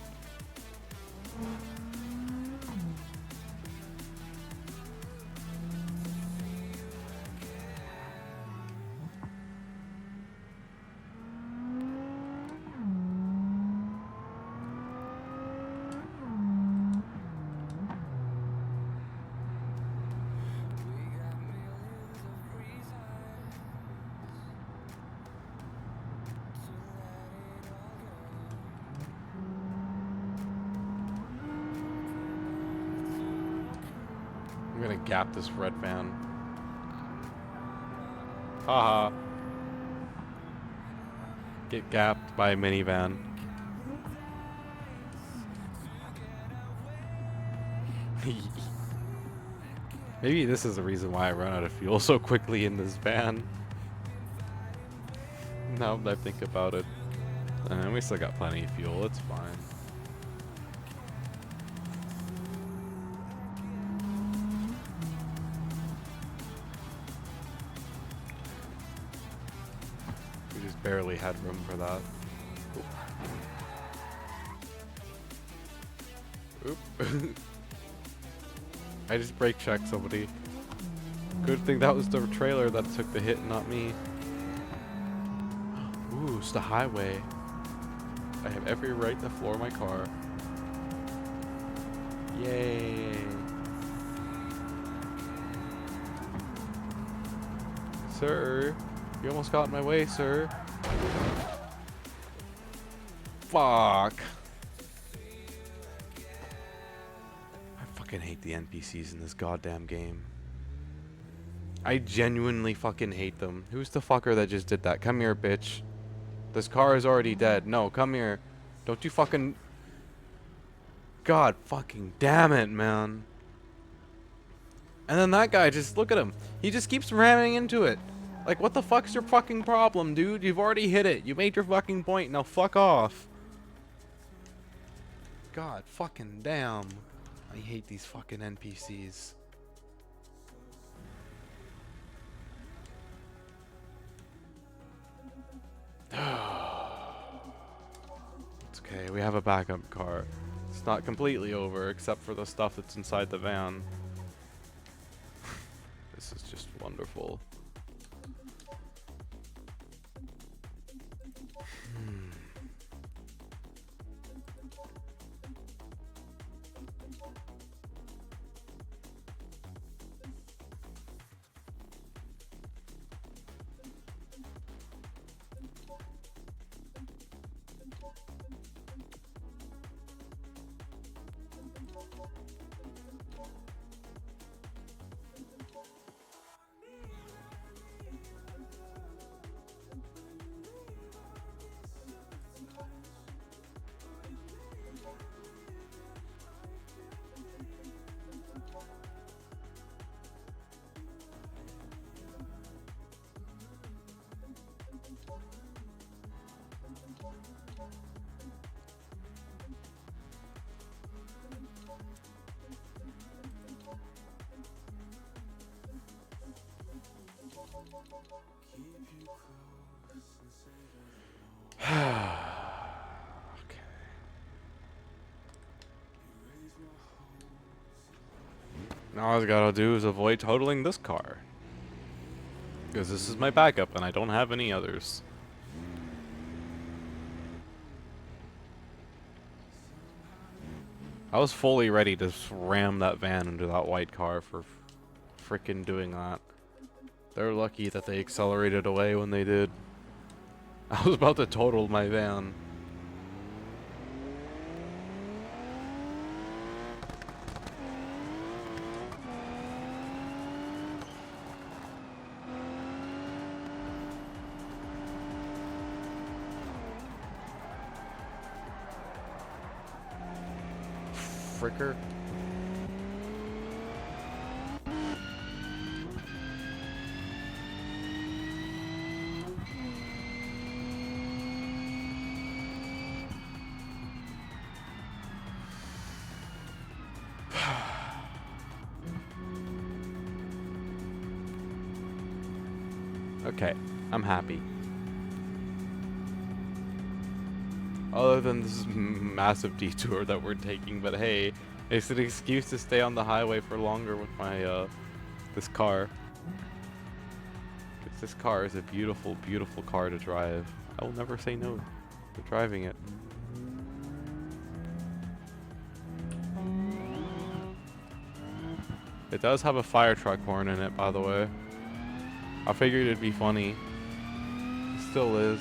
I'm gonna gap this red van. Haha. Get gapped by a minivan. Maybe this is the reason why I run out of fuel so quickly in this van. Now that I think about it. And we still got plenty of fuel, it's fine. We just barely had room for that. Oop. I just brake checked somebody. Good thing that was the trailer that took the hit, not me. Ooh, it's the highway. I have every right to floor my car. Yay. Sir, you almost got in my way, sir. Fuck. I fucking hate the NPCs in this goddamn game. I genuinely fucking hate them. Who's the fucker that just did that? Come here, bitch. This car is already dead. No, come here. Don't you fucking... God fucking damn it, man. And then that guy, just look at him. He just keeps ramming into it. Like, what the fuck's your fucking problem, dude? You've already hit it. You made your fucking point. Now fuck off. God fucking damn. I hate these fucking NPCs. It's okay, we have a backup car. It's not completely over, except for the stuff that's inside the van. This is just wonderful. Now all I gotta do is avoid totaling this car. Because this is my backup and I don't have any others. I was fully ready to ram that van into that white car for frickin' doing that. They're lucky that they accelerated away when they did. I was about to total my van. Fricker. Okay, I'm happy. Other than this massive detour that we're taking, but hey, it's an excuse to stay on the highway for longer with my, this car. 'Cause this car is a beautiful, beautiful car to drive. I will never say no to driving it. It does have a fire truck horn in it, by the way. I figured it'd be funny. It still is.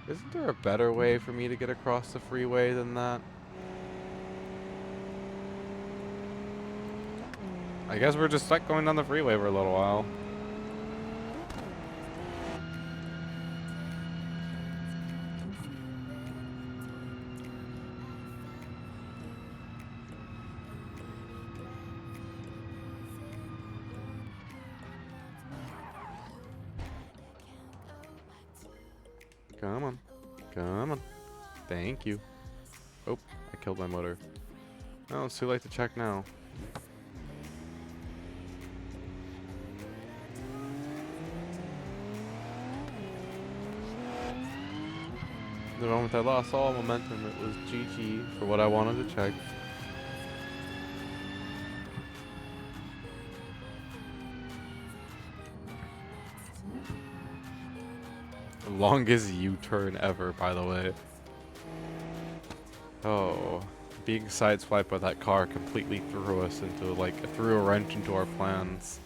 Isn't there a better way for me to get across the freeway than that? I guess we're just stuck going down the freeway for a little while. Come on. Come on. Thank you. Oh, I killed my motor. Oh, it's too late to check now. The moment I lost all momentum, it was GG for what I wanted to check. The longest U-turn ever, by the way. Oh, being sideswiped by that car completely threw us into, threw a wrench into our plans.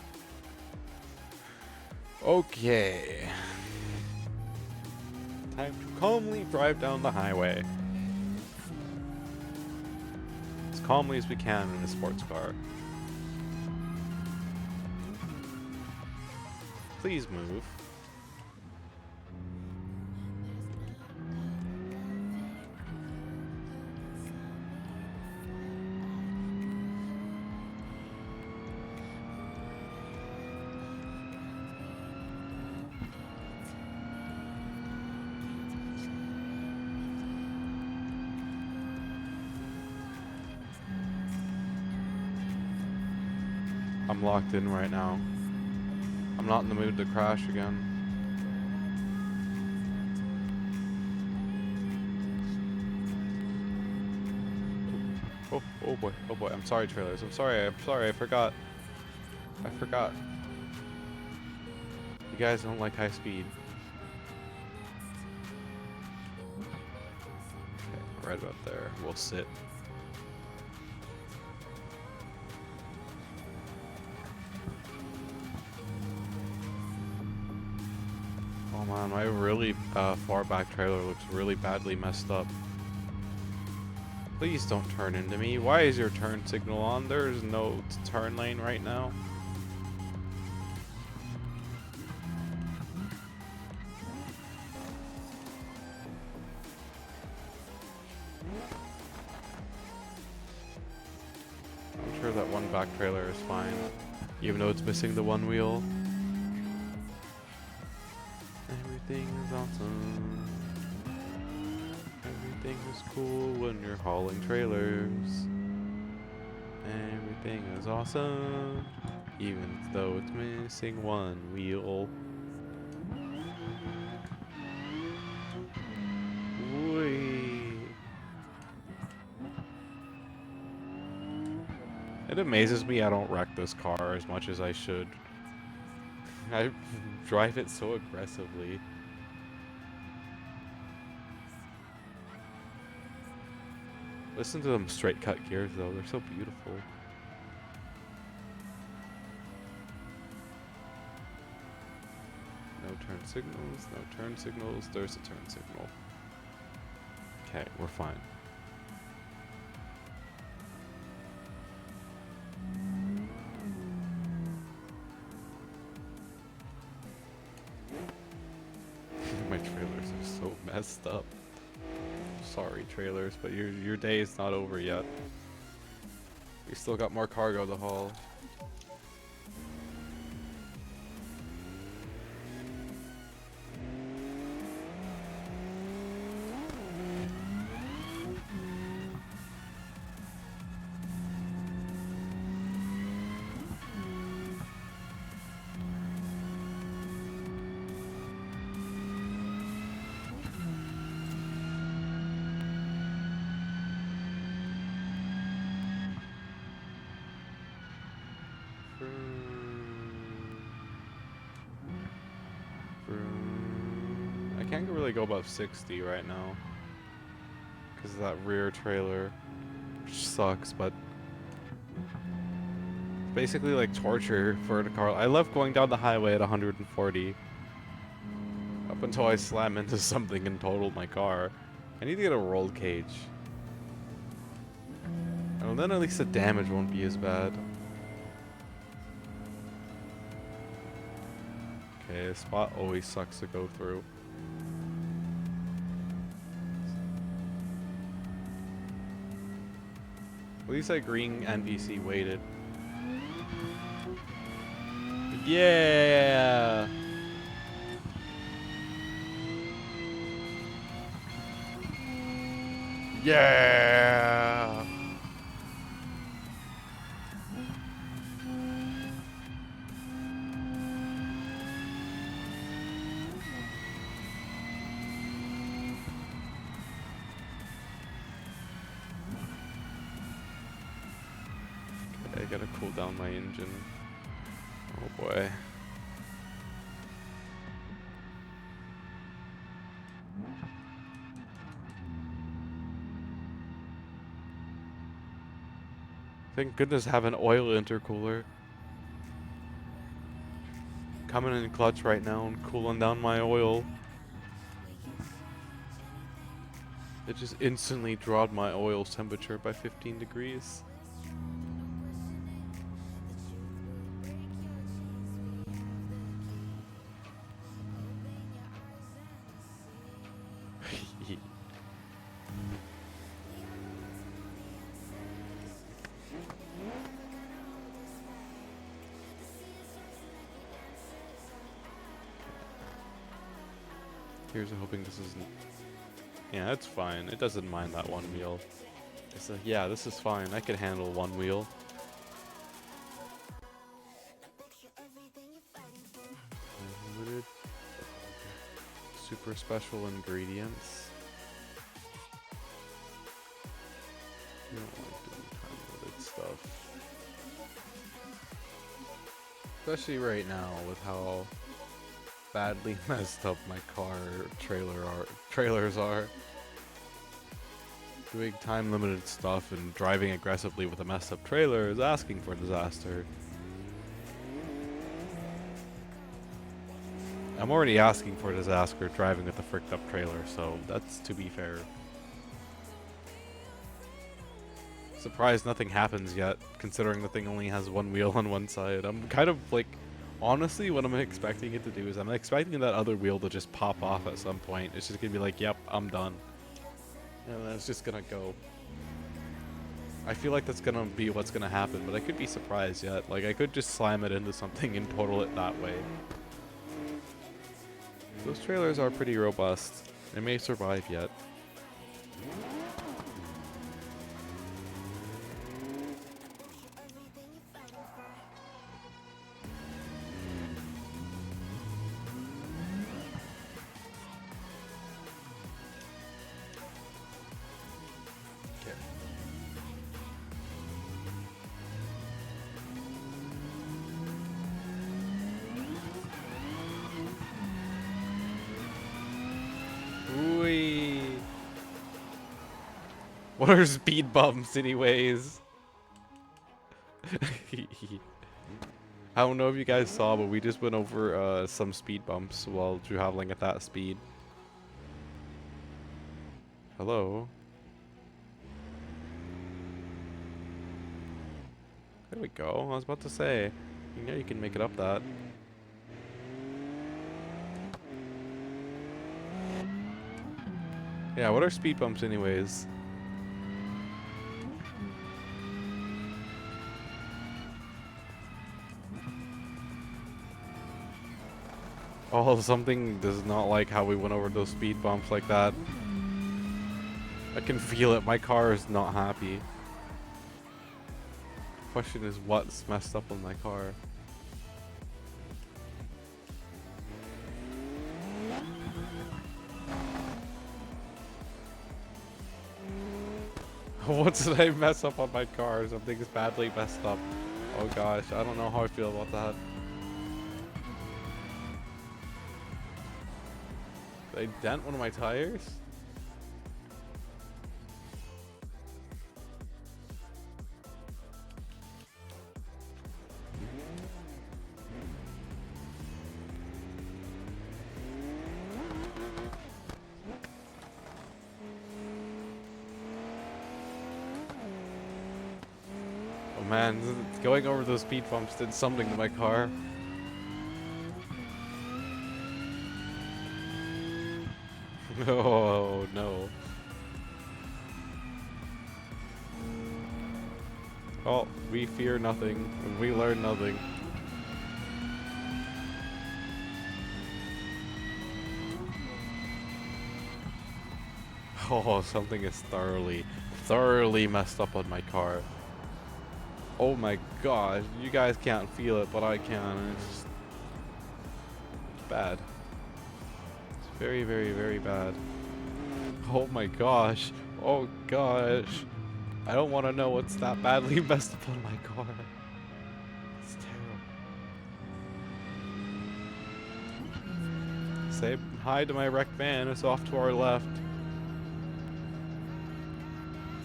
Okay. Time to calmly drive down the highway. As calmly as we can in a sports car. Please move. I'm locked in right now. I'm not in the mood to crash again. Oh boy, oh boy. I'm sorry, trailers. I'm sorry, I forgot. I forgot. You guys don't like high speed. Okay, right about there. We'll sit. Oh man, my really far back trailer looks really badly messed up. Please don't turn into me. Why is your turn signal on? There's no turn lane right now. I'm sure that one back trailer is fine, even though it's missing the one wheel. Everything is awesome. Everything is cool when you're hauling trailers. Everything is awesome, even though it's missing one wheel. Whee. It amazes me I don't wreck this car as much as I should. I drive it so aggressively. Listen to them straight cut gears though, they're so beautiful. No turn signals, no turn signals, there's a turn signal. Okay, we're fine. My trailers are so messed up. Sorry, trailers, but your day is not over yet. We still got more cargo to haul. I can't really go above 60 right now because of that rear trailer, which sucks, but it's basically like torture for the car. I love going down the highway at 140 up until I slam into something and total my car. I need to get a roll cage. And then at least the damage won't be as bad. Okay, a spot always sucks to go through. At least that green NPC waited. Yeah! Yeah! Okay, I gotta cool down my engine. Oh boy. Thank goodness I have an oil intercooler. Coming in clutch right now and cooling down my oil. It just instantly dropped my oil's temperature by 15 degrees. Here's hoping this isn't... Yeah, it's fine. It doesn't mind that one wheel. It's like, yeah, this is fine. I can handle one wheel. Unlimited. Super special ingredients. You don't like doing time-limited stuff. Especially right now with how badly messed up my car trailers are. Doing time limited stuff and driving aggressively with a messed up trailer is asking for disaster. I'm already asking for disaster driving with a fricked up trailer, so that's to be fair. Surprised nothing happens yet, considering the thing only has one wheel on one side. I'm kind of like, honestly, what I'm expecting it to do is I'm expecting that other wheel to just pop off at some point. It's just gonna be like, yep, I'm done. And then it's just gonna go. I feel like that's gonna be what's gonna happen, but I could be surprised yet. Like, I could just slam it into something and total it that way. Those trailers are pretty robust. They may survive yet. What are speed bumps anyways? I don't know if you guys saw, but we just went over some speed bumps while traveling at that speed. Hello? There we go. I was about to say, you know you can make it up that. Yeah, what are speed bumps anyways? Oh, something does not like how we went over those speed bumps like that. I can feel it. My car is not happy. Question is, what's messed up on my car? What did I mess up on my car? Something's badly messed up. Oh gosh, I don't know how I feel about that. Did I dent one of my tires? Oh man, going over those speed bumps did something to my car. Oh no. Oh, we fear nothing, and we learn nothing. Oh, something is thoroughly messed up on my car. Oh my gosh, you guys can't feel it, but I can. It's bad. It's very bad. Oh my gosh. Oh gosh. I don't want to know what's that badly messed up on my car. It's terrible. Say hi to my wrecked van. It's off to our left.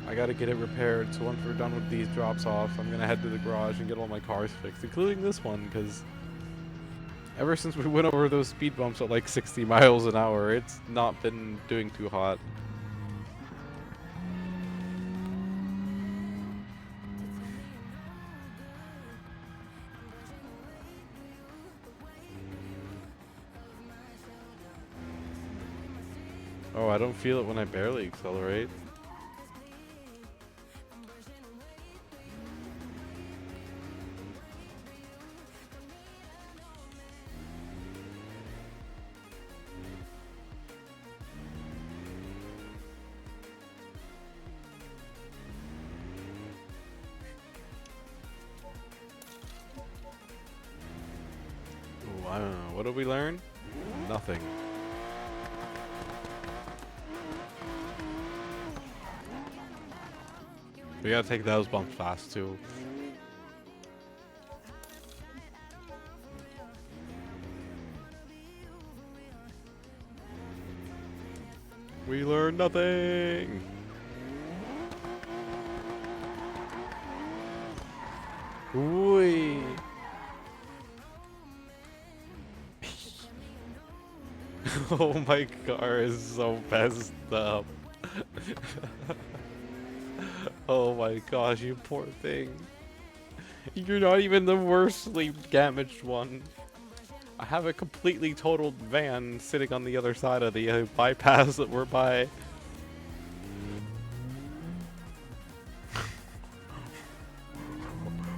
I gotta get it repaired, so once we're done with these drops offs, I'm gonna head to the garage and get all my cars fixed, including this one, because ever since we went over those speed bumps at like 60 miles an hour, it's not been doing too hot. Oh, I don't feel it when I barely accelerate. Ooh, I don't know. What did we learn? Nothing. We gotta take those bumps fast too. We learned nothing. Wee. Oh, my car is so messed up. Oh my gosh, you poor thing. You're not even the worstly damaged one. I have a completely totaled van sitting on the other side of the bypass that we're by.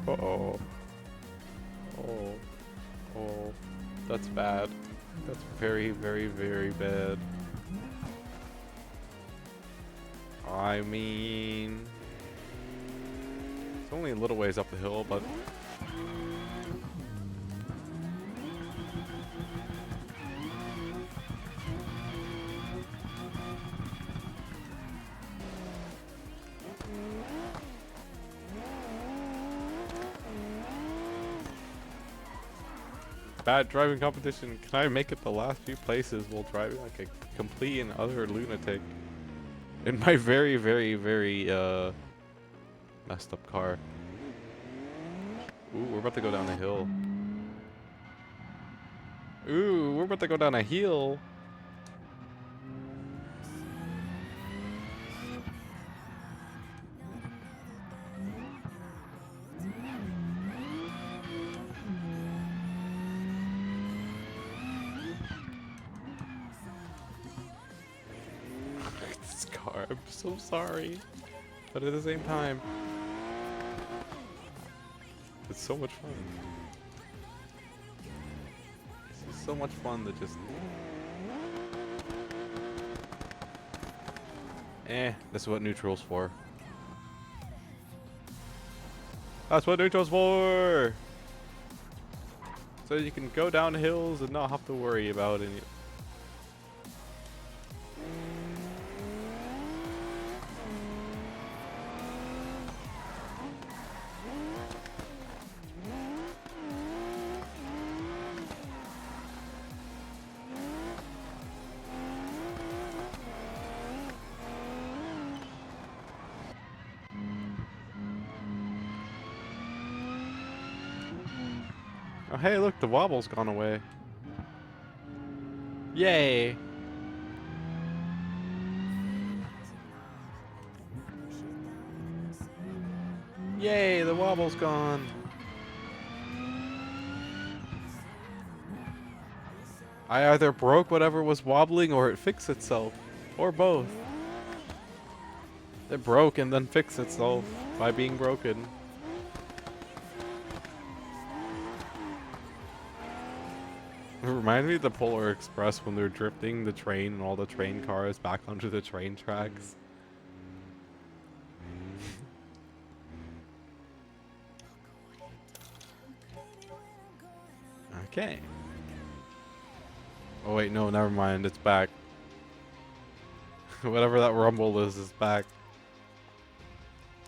Uh-oh. Oh. Oh. That's bad. That's very bad. I mean... It's only a little ways up the hill, but... Bad driving competition. Can I make it the last few places while driving like a complete and utter lunatic? In my very messed up car. Ooh, we're about to go down a hill. Ooh, we're about to go down a hill. This car, I'm so sorry. But at the same time, it's so much fun. It's so much fun to just... This is what neutral's for. That's what neutral's for! So you can go down hills and not have to worry about any... Oh, hey, look, the wobble's gone away. Yay! Yay, the wobble's gone. I either broke whatever was wobbling or it fixed itself. Or both. It broke and then fixed itself by being broken. It reminded me of the Polar Express when they're drifting the train and all the train cars back onto the train tracks. Okay. Oh wait, no, never mind. It's back. Whatever that rumble is back.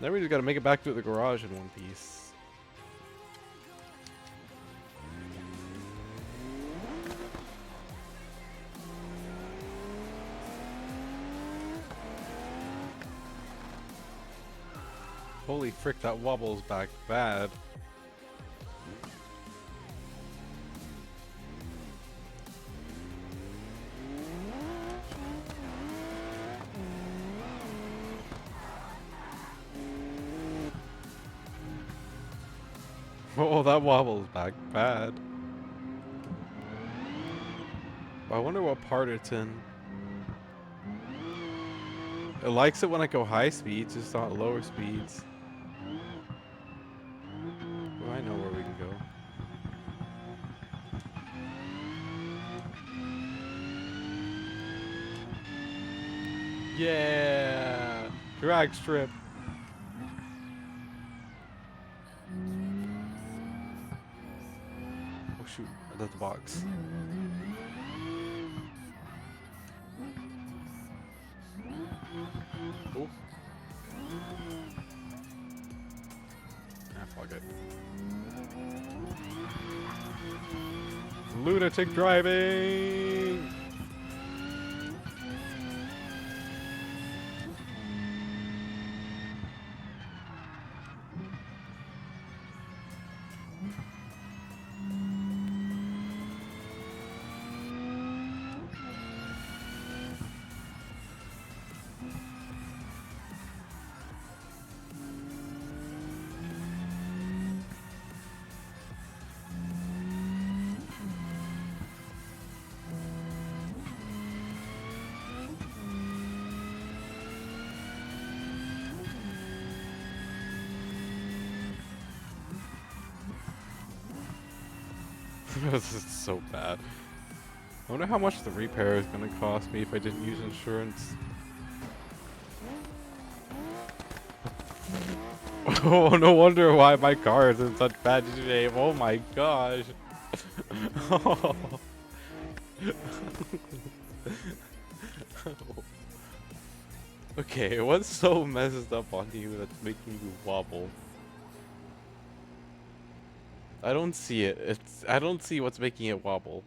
Now we just gotta make it back to the garage in one piece. Holy frick, that wobble's back bad. Oh, that wobble's back bad. I wonder what part it's in. It likes it when I go high speeds, just not lower speeds. Well, I know where we can go. Yeah! Drag strip! Oh shoot, I left the box. Oh. Ah, fuck it. Lunatic driving! This is so bad. I wonder how much the repair is going to cost me if I didn't use insurance. Oh, no wonder why my car is in such bad shape. Oh my gosh. Okay, what's so messed up on you that's making you wobble? I don't see it. I don't see what's making it wobble.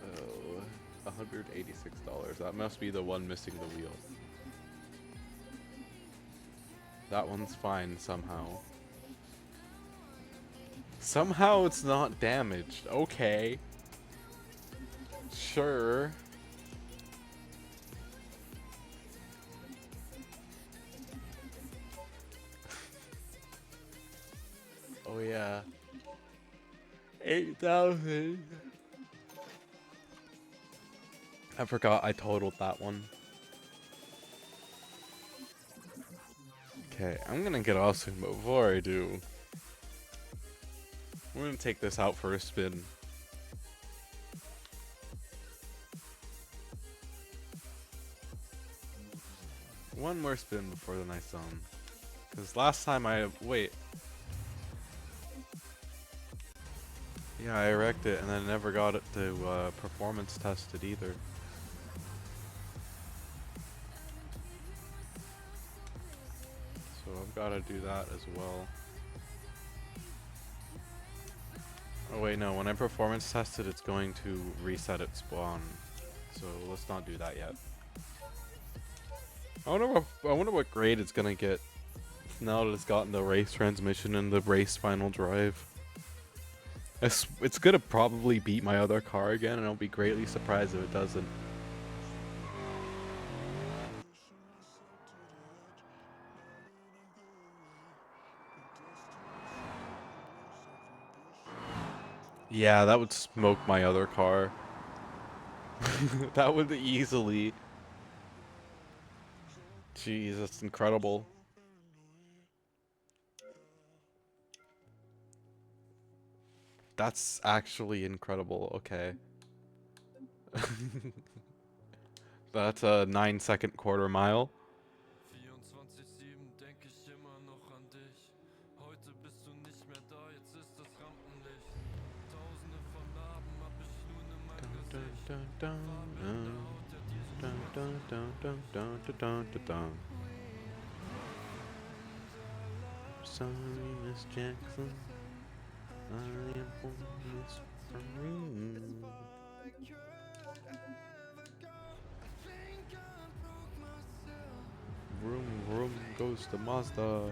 Oh, $186. That must be the one missing the wheel. That one's fine somehow. Somehow it's not damaged. Okay. Sure. Oh yeah. 8,000. I forgot I totaled that one. Okay, I'm gonna get off soon, but before I do, we're gonna take this out for a spin. One more spin before the night's done. Because last time wait. Yeah, I wrecked it and then never got it to performance test it either. So I've got to do that as well. Oh wait, no, when I performance test it, it's going to reset its spawn. So let's not do that yet. I wonder what grade it's gonna get now that it's gotten the race transmission and the race final drive. It's gonna probably beat my other car again, and I'll be greatly surprised if it doesn't. Yeah, that would smoke my other car. That would easily. Jeez, that's incredible. That's actually incredible. Okay. That's a 9-second quarter mile. 24/7 denk ich immer noch an dich. Heute bist du nicht mehr da, jetzt ist das Rampenlicht. Tausende von Narben hab ich nun in meinem Gesicht. Farbe in der Haut, ja die so Sorry, Miss Jackson. I am for Miss Marine. Vroom vroom goes the Mazda.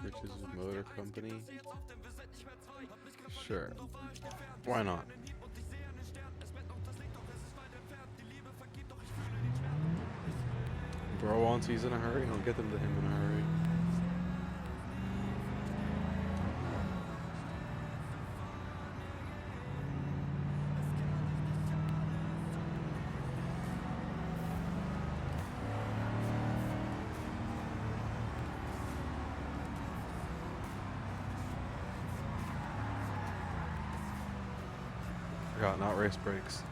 Rich's Motor Company. Sure. Why not? Bro wants he's in a hurry, I'll get them to him in a hurry. Forgot, not race brakes.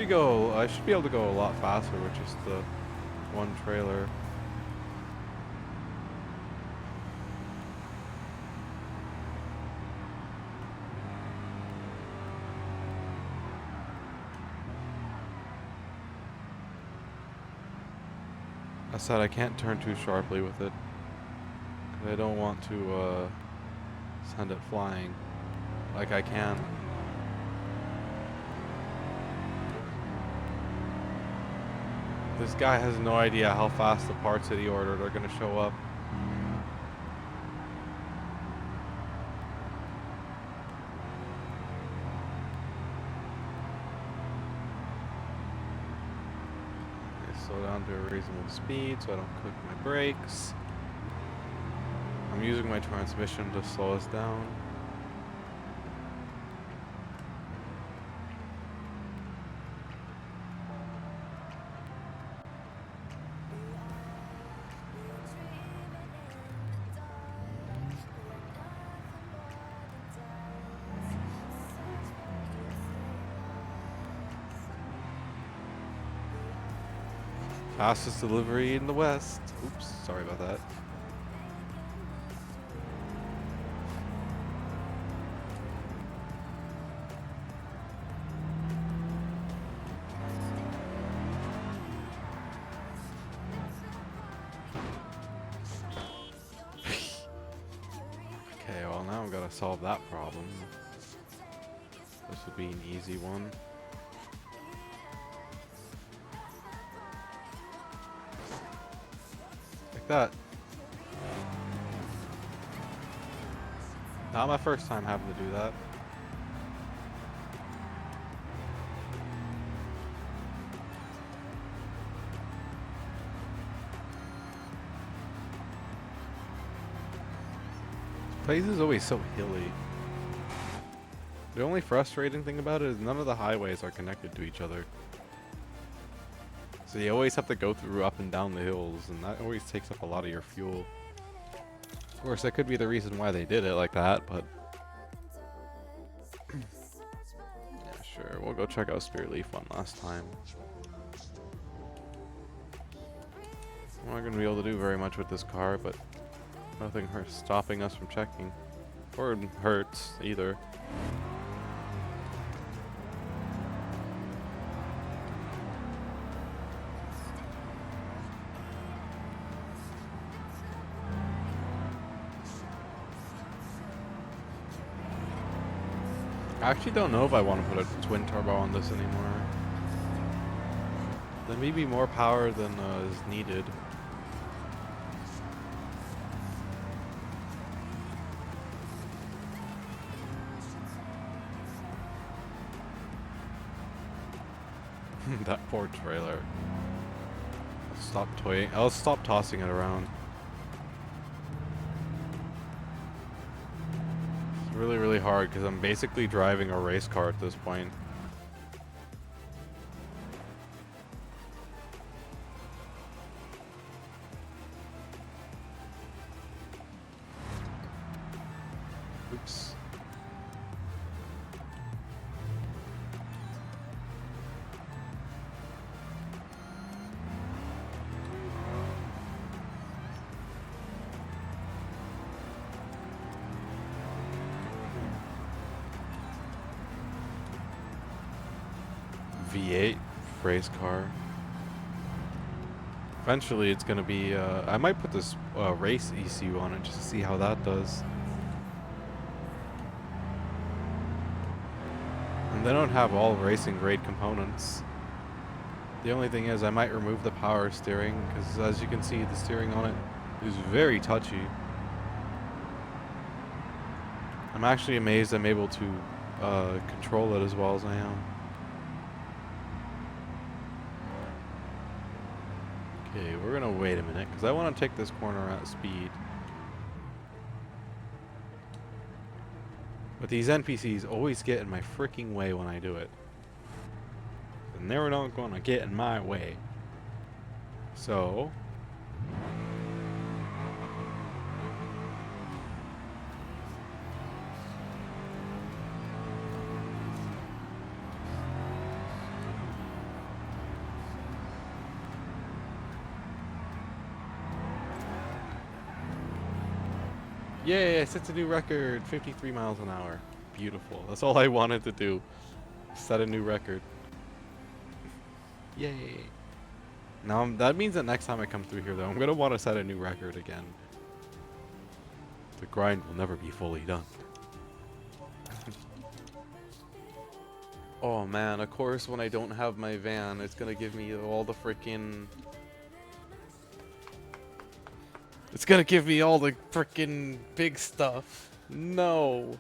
I should be able to go a lot faster with just the one trailer. I said I can't turn too sharply with it, 'cause I don't want to send it flying like I can. This guy has no idea how fast the parts that he ordered are going to show up. Okay, slow down to a reasonable speed so I don't click my brakes. I'm using my transmission to slow us down. Fastest delivery in the West. Oops, sorry about that. Okay, well now I've got to solve that problem. This will be an easy one. Like that. Not my first time having to do that. This place is always so hilly. The only frustrating thing about it is none of the highways are connected to each other. So you always have to go through up and down the hills, and that always takes up a lot of your fuel. Of course, that could be the reason why they did it like that, but... yeah, sure, we'll go check out Spirit Leaf one last time. We're not going to be able to do very much with this car, but nothing hurts stopping us from checking. Or hurts, either. I actually don't know if I want to put a twin turbo on this anymore. There may be more power than is needed. That poor trailer. I'll stop tossing it around. It's really, really hard because I'm basically driving a race car at this point. Oops. V8 race car. Eventually it's gonna be, I might put this race ECU on it just to see how that does. And they don't have all racing grade components. The only thing is I might remove the power steering because as you can see the steering on it is very touchy. I'm actually amazed I'm able to control it as well as I am. Okay, we're gonna wait a minute because I want to take this corner at speed. But these NPCs always get in my freaking way when I do it. And they're not gonna get in my way. So... Yay, I set a new record, 53 miles an hour. Beautiful. That's all I wanted to do. Set a new record. Yay. Now, that means that next time I come through here, though, I'm going to want to set a new record again. The grind will never be fully done. Oh, man. Of course, when I don't have my van, it's going to give me all the freaking... It's gonna give me all the frickin' big stuff. No.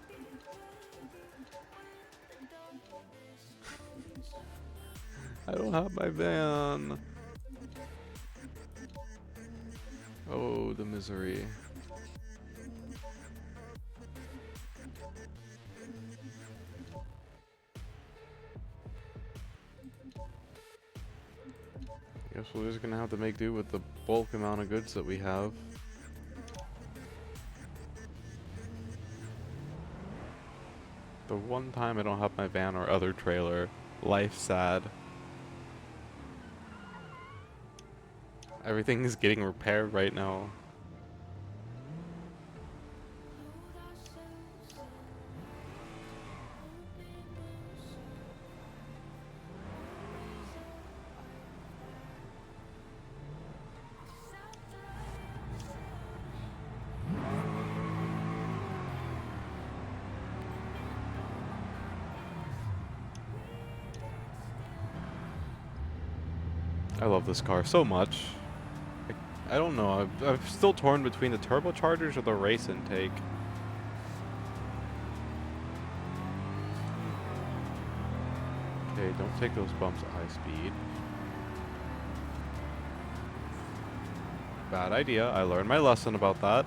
I don't have my van. Oh, the misery. Guess we're just gonna have to make do with the bulk amount of goods that we have. The one time I don't have my van or other trailer, life's sad. Everything is getting repaired right now. I love this car so much. I don't know. I'm still torn between the turbochargers or the race intake. Okay, don't take those bumps at high speed. Bad idea. I learned my lesson about that.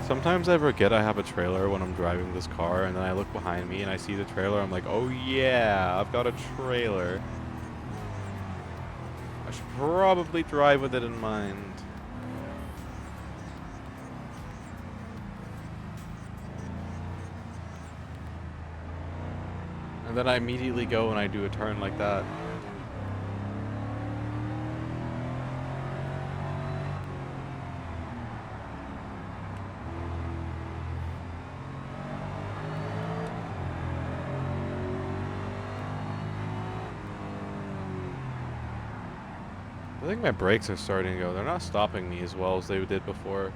Sometimes I forget I have a trailer when I'm driving this car, and then I look behind me and I see the trailer. I'm like, oh yeah, I've got a trailer. I should probably drive with it in mind. And then I immediately go and I do a turn like that. I think my brakes are starting to go. They're not stopping me as well as they did before,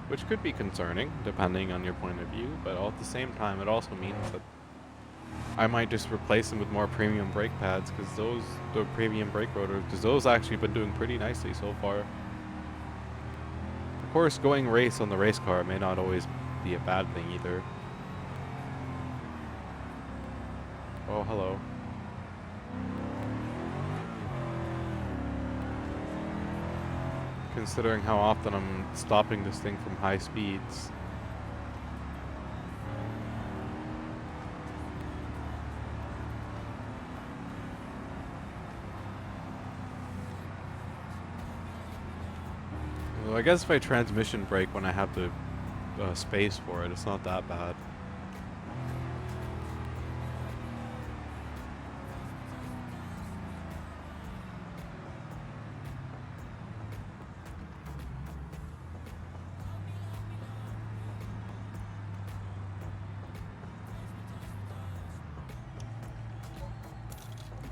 which could be concerning depending on your point of view, but all at the same time it also means that I might just replace them with more premium brake pads, because the premium brake rotors, because those actually been doing pretty nicely so far. Of course, going race on the race car may not always be a bad thing either. Oh, hello. Considering how often I'm stopping this thing from high speeds. Well, I guess if I transmission brake when I have the space for it, it's not that bad.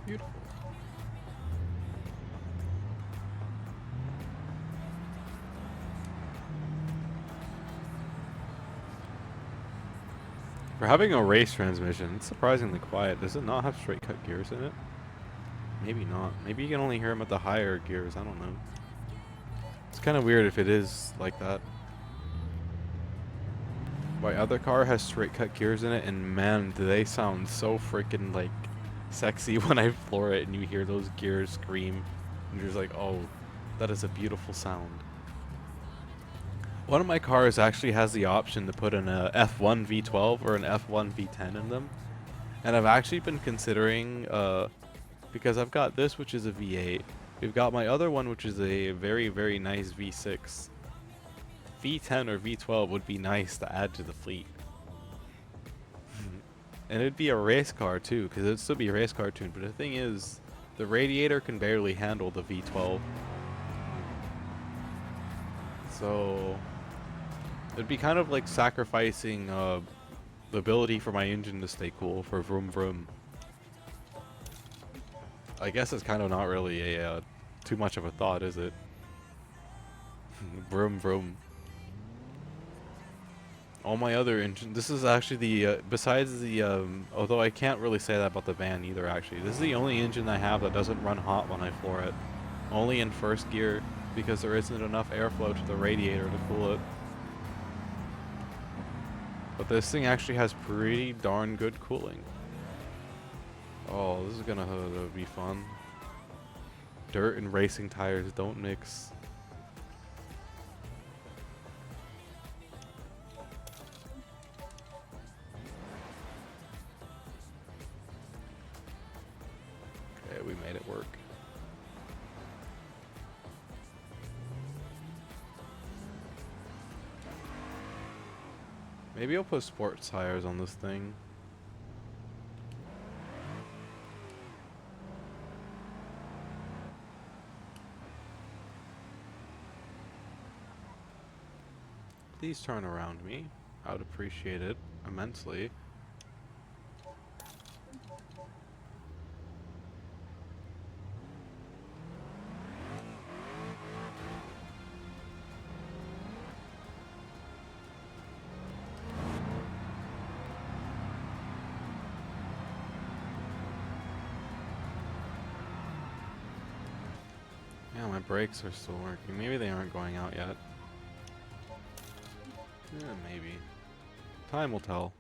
Beautiful. For having a race transmission, it's surprisingly quiet. Does it not have straight cut gears in it? Maybe not. Maybe you can only hear them at the higher gears. I don't know. It's kind of weird if it is like that. My other car has straight cut gears in it, and man, do they sound so freaking like sexy when I floor it and you hear those gears scream. And you're just like, oh, that is a beautiful sound. One of my cars actually has the option to put in a F1 V12 or an F1 V10 in them. And I've actually been considering, because I've got this, which is a V8. We've got my other one, which is a very, very nice V6. V10 or V12 would be nice to add to the fleet. And it'd be a race car too, because it'd still be a race car tuned. But the thing is, the radiator can barely handle the V12. So it'd be kind of like sacrificing the ability for my engine to stay cool for vroom vroom. I guess it's kind of not really a too much of a thought, is it? Vroom vroom. All my other engine. This is actually the besides the although I can't really say that about the van either. Actually, this is the only engine I have that doesn't run hot when I floor it. Only in first gear, because there isn't enough airflow to the radiator to cool it. But this thing actually has pretty darn good cooling. Oh, this is gonna be fun. Dirt and racing tires don't mix. Okay, we made it work. Maybe I'll put sports tires on this thing. Please turn around me. I would appreciate it immensely. Yeah, my brakes are still working. Maybe they aren't going out yet. Yeah, maybe. Time will tell.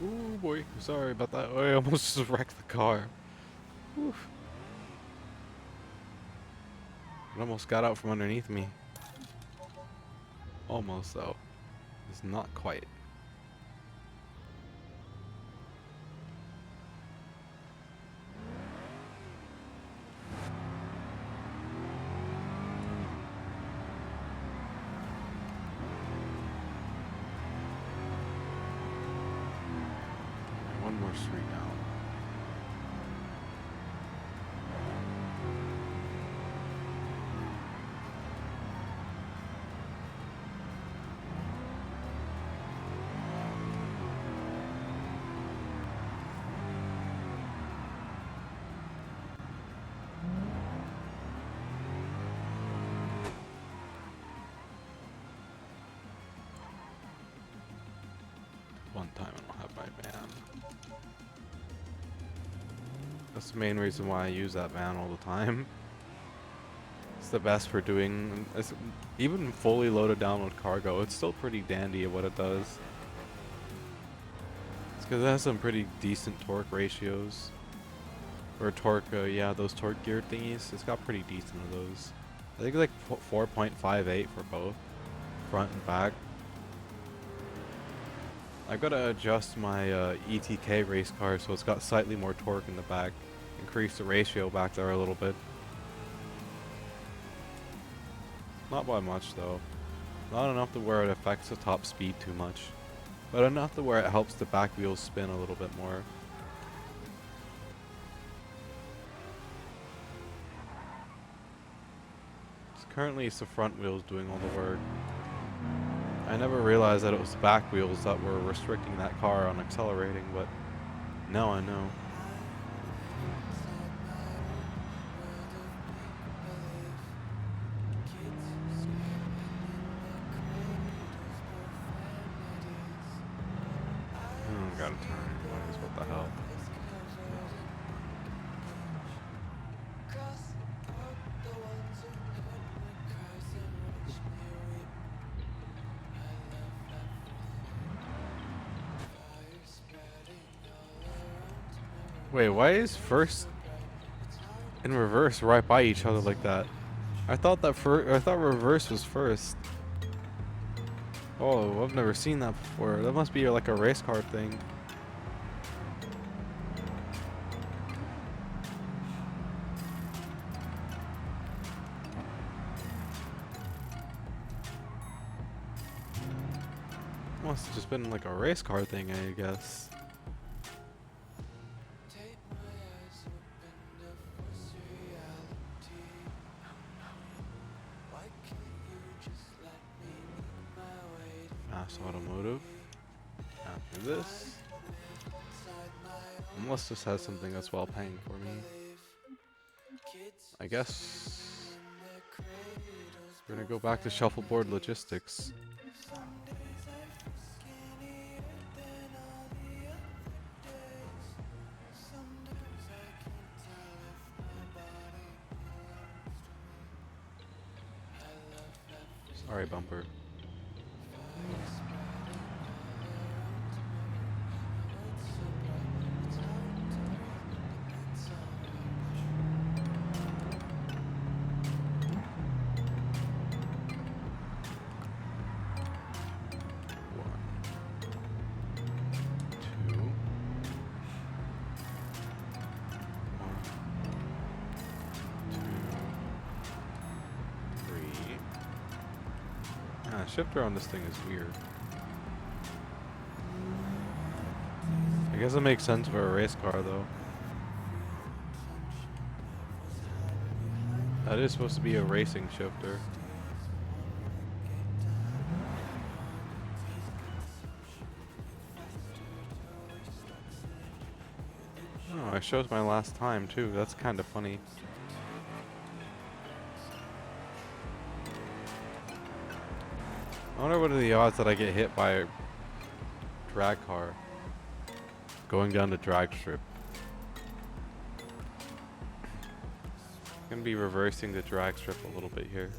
Ooh boy, sorry about that. I almost just wrecked the car. Oof. It almost got out from underneath me. Almost though. It's not quite. One more street down. One time I don't have my van. That's the main reason why I use that van all the time. It's the best for doing, even fully loaded down with cargo, it's still pretty dandy at what it does. It's because it has some pretty decent torque ratios. Or torque, yeah, those torque gear thingies, it's got pretty decent of those. I think like 4.58 for both, front and back. I've got to adjust my ETK race car so it's got slightly more torque in the back. Increase the ratio back there a little bit. Not by much though. Not enough to where it affects the top speed too much. But enough to where it helps the back wheels spin a little bit more. Currently it's the front wheels doing all the work. I never realized that it was the back wheels that were restricting that car on accelerating, but now I know. Oh, gotta turn anyways, what the hell. Wait, why is first and reverse right by each other like that? I thought reverse was first. Oh, I've never seen that before. That must be like a race car thing. Must have just been like a race car thing, I guess. Mass Automotive. After this. Unless this has something that's well paying for me. I guess we're gonna go back to shuffleboard logistics. Sorry, bumper. Shifter on this thing is weird. I guess it makes sense for a race car though. That is supposed to be a racing shifter. Oh, it shows my last time too. That's kind of funny. I wonder what are the odds that I get hit by a drag car going down the drag strip. I'm gonna be reversing the drag strip a little bit here.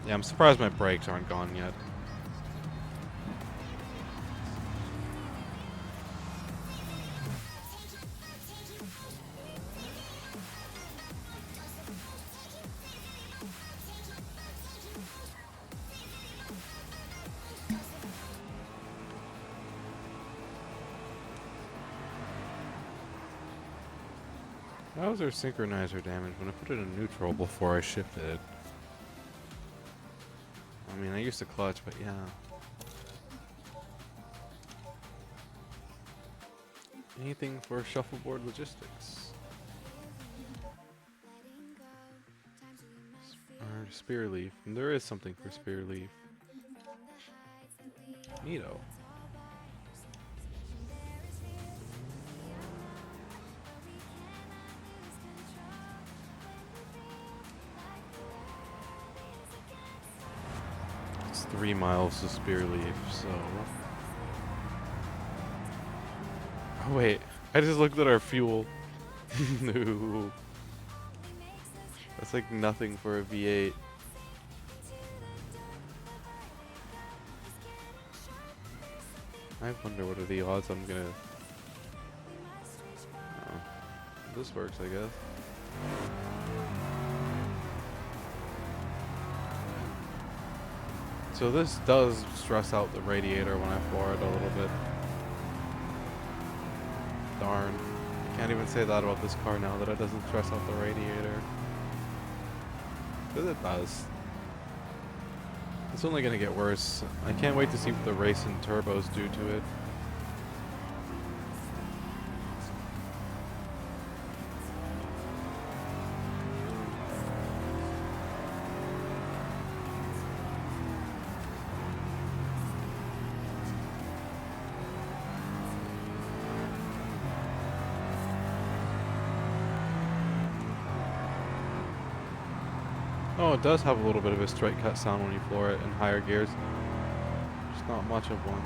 Yeah, I'm surprised my brakes aren't gone yet. How was our synchronizer damage when I put it in neutral before I shifted? I mean, I used to clutch, but yeah. Anything for shuffleboard logistics? Or spear leaf. And there is something for spear leaf. Neato. It's 3 miles to spear leaf, so. Oh wait, I just looked at our fuel. No. That's like nothing for a V8. I wonder what are the odds I'm gonna... Oh, this works, I guess. So this does stress out the radiator when I floor it a little bit. Darn. Can't even say that about this car now that it doesn't stress out the radiator. Because it does. It's only gonna get worse. I can't wait to see what the race and turbos do to it. Oh, it does have a little bit of a straight cut sound when you floor it in higher gears. Just not much of one.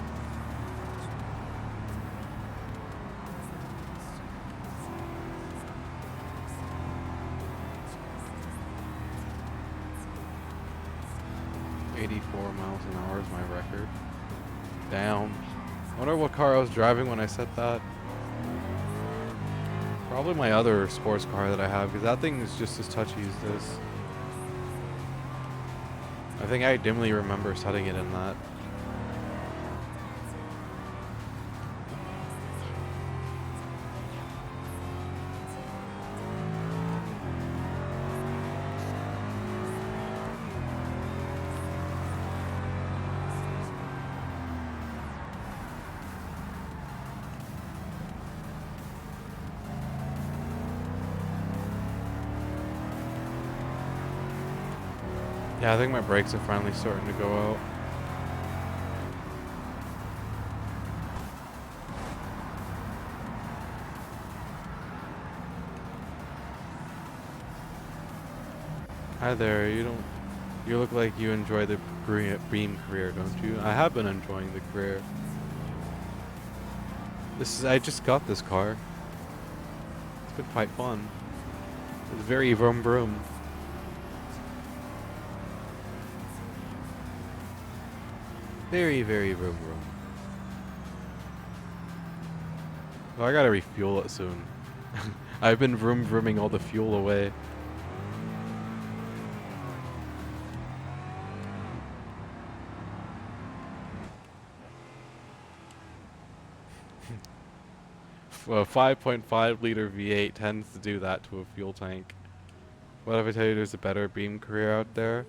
.84 miles an hour is my record. Damn. I wonder what car I was driving when I set that. Probably my other sports car that I have, because that thing is just as touchy as this. I think I dimly remember setting it in that. Yeah, I think my brakes are finally starting to go out. Hi there, you look like you enjoy the Beam career, don't you? I have been enjoying the career. I just got this car. It's been quite fun. It's very vroom vroom. Very, very vroom vroom. Well, I gotta refuel it soon. I've been vroom vrooming all the fuel away. A 5.5 liter V8 tends to do that to a fuel tank. What if I tell you there's a better Beam career out there?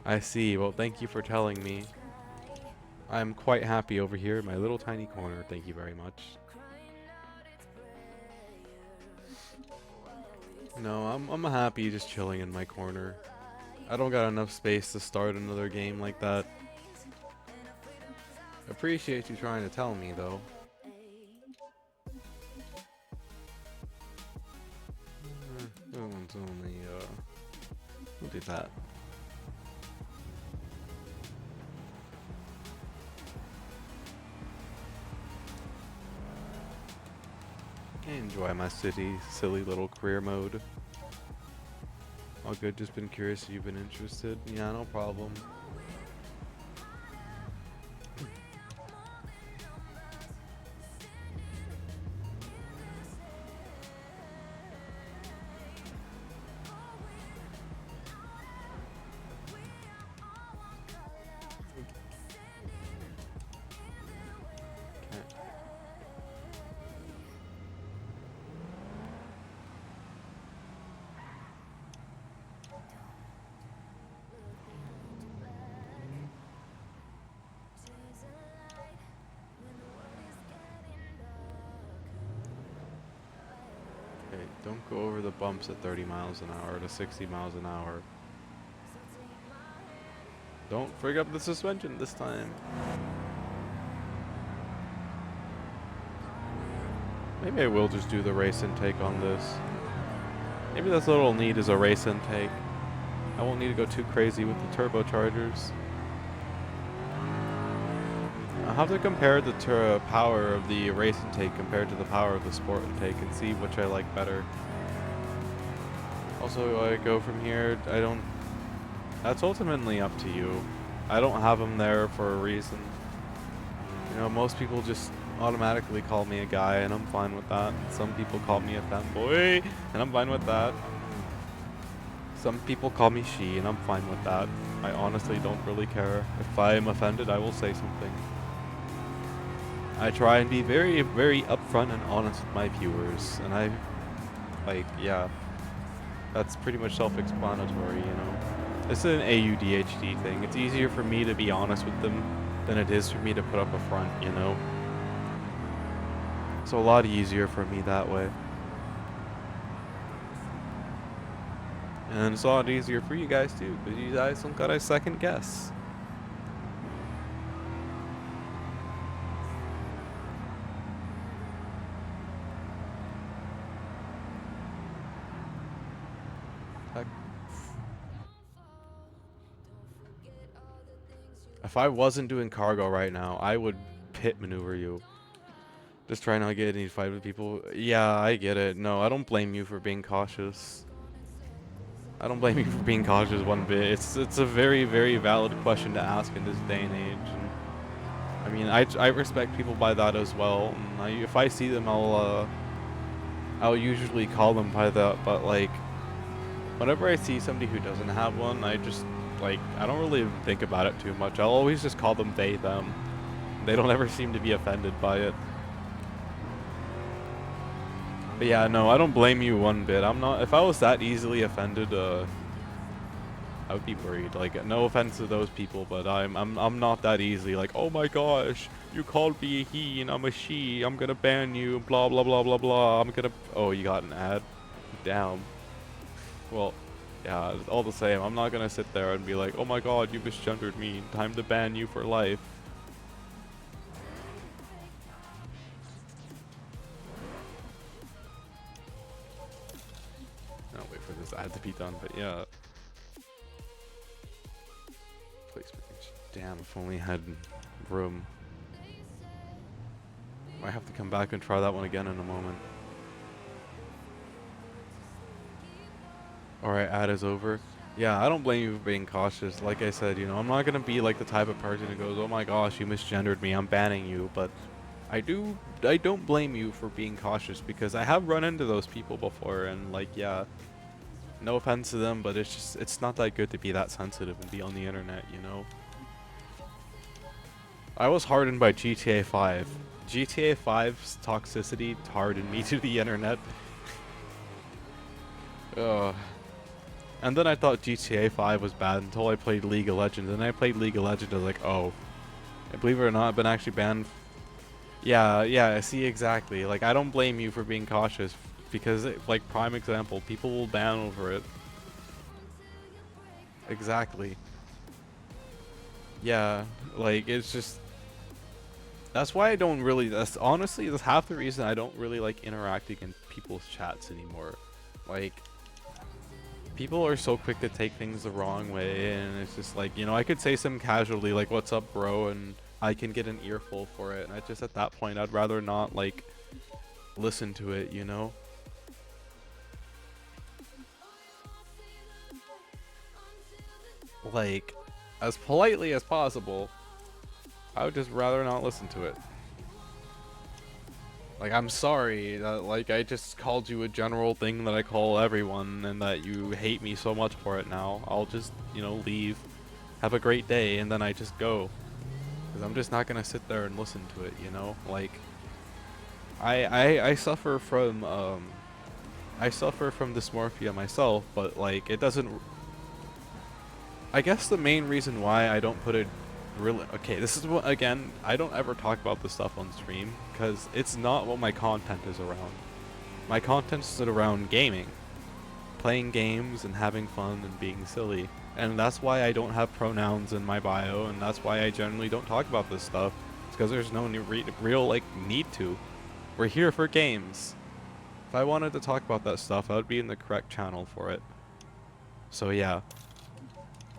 I see. Well, thank you for telling me. I'm quite happy over here in my little tiny corner. Thank you very much. No, I'm happy just chilling in my corner. I don't got enough space to start another game like that. Appreciate you trying to tell me, though. That one's only, we'll do that. I enjoy my silly little career mode. All good, just been curious if you've been interested. Yeah, no problem. Okay, don't go over the bumps at 30 miles an hour to 60 miles an hour. Don't frig up the suspension this time. Maybe I will just do the race intake on this. Maybe that's what I'll need is a race intake. I won't need to go too crazy with the turbochargers. I'll have to compare the power of the race intake compared to the power of the sport intake and see which I like better. Also, I go from here, that's ultimately up to you. I don't have them there for a reason. You know, most people just automatically call me a guy and I'm fine with that. Some people call me a fanboy and I'm fine with that. Some people call me she and I'm fine with that. I honestly don't really care. If I am offended, I will say something. I try and be very, very upfront and honest with my viewers, and yeah, that's pretty much self-explanatory, you know. It's an AUDHD thing. It's easier for me to be honest with them than it is for me to put up a front, you know. So a lot easier for me that way. And it's a lot easier for you guys too, because you guys don't gotta second guess. If I wasn't doing cargo right now, I would pit maneuver you. Just try not to get any fight with people. Yeah, I get it. No, I don't blame you for being cautious. I don't blame you for being cautious one bit. It's a very, very valid question to ask in this day and age. And, I mean, I respect people by that as well. And if I see them, I'll usually call them by that. But like, whenever I see somebody who doesn't have one, I just like I don't really think about it too much. I'll always just call them they, them. They don't ever seem to be offended by it. But yeah, no, I don't blame you one bit. I'm not. If I was that easily offended, I would be worried. Like, no offense to those people, but I'm not that easily. Like, oh my gosh, you called me a he and I'm a she. I'm gonna ban you. Blah blah blah blah blah. I'm gonna. Oh, you got an ad. Damn. Well, yeah. All the same, I'm not gonna sit there and be like, oh my god, you misgendered me. Time to ban you for life. I'll wait for this ad to be done, but yeah. Placement. Damn, if only I had room. Might have to come back and try that one again in a moment. Alright, ad is over. Yeah, I don't blame you for being cautious. Like I said, you know, I'm not gonna be like the type of person who goes, oh my gosh, you misgendered me, I'm banning you, but I don't blame you for being cautious because I have run into those people before and like, yeah, no offense to them, but it's not that good to be that sensitive and be on the internet, you know. I was hardened by GTA 5. GTA 5's toxicity hardened me to the internet. And then I thought GTA 5 was bad until I played League of Legends. And I played League of Legends, I was like, oh. And believe it or not, I've been actually banned. Yeah, see, exactly. Like, I don't blame you for being cautious. Because, like, prime example, people will ban over it. Exactly. Yeah, like, it's just... That's why I don't really... That's half the reason I don't really like interacting in people's chats anymore. Like... People are so quick to take things the wrong way, and it's just like, you know, I could say some casually, like, what's up, bro, and I can get an earful for it, and I just, at that point, I'd rather not, like, listen to it, you know? like, as politely as possible, I would just rather not listen to it. Like, I'm sorry that, like, I just called you a general thing that I call everyone and that you hate me so much for it now. I'll just, you know, leave, have a great day, and then I just go. Because I'm just not going to sit there and listen to it, you know? Like, I suffer from, dysmorphia myself, but, like, it doesn't... I guess the main reason why I don't put it really... Okay, this is what, again, I don't ever talk about this stuff on stream, because it's not what my content is around. My content is around gaming. Playing games and having fun and being silly. And that's why I don't have pronouns in my bio, and that's why I generally don't talk about this stuff. It's because there's no real, like, need to. We're here for games. If I wanted to talk about that stuff, I would be in the correct channel for it. So yeah.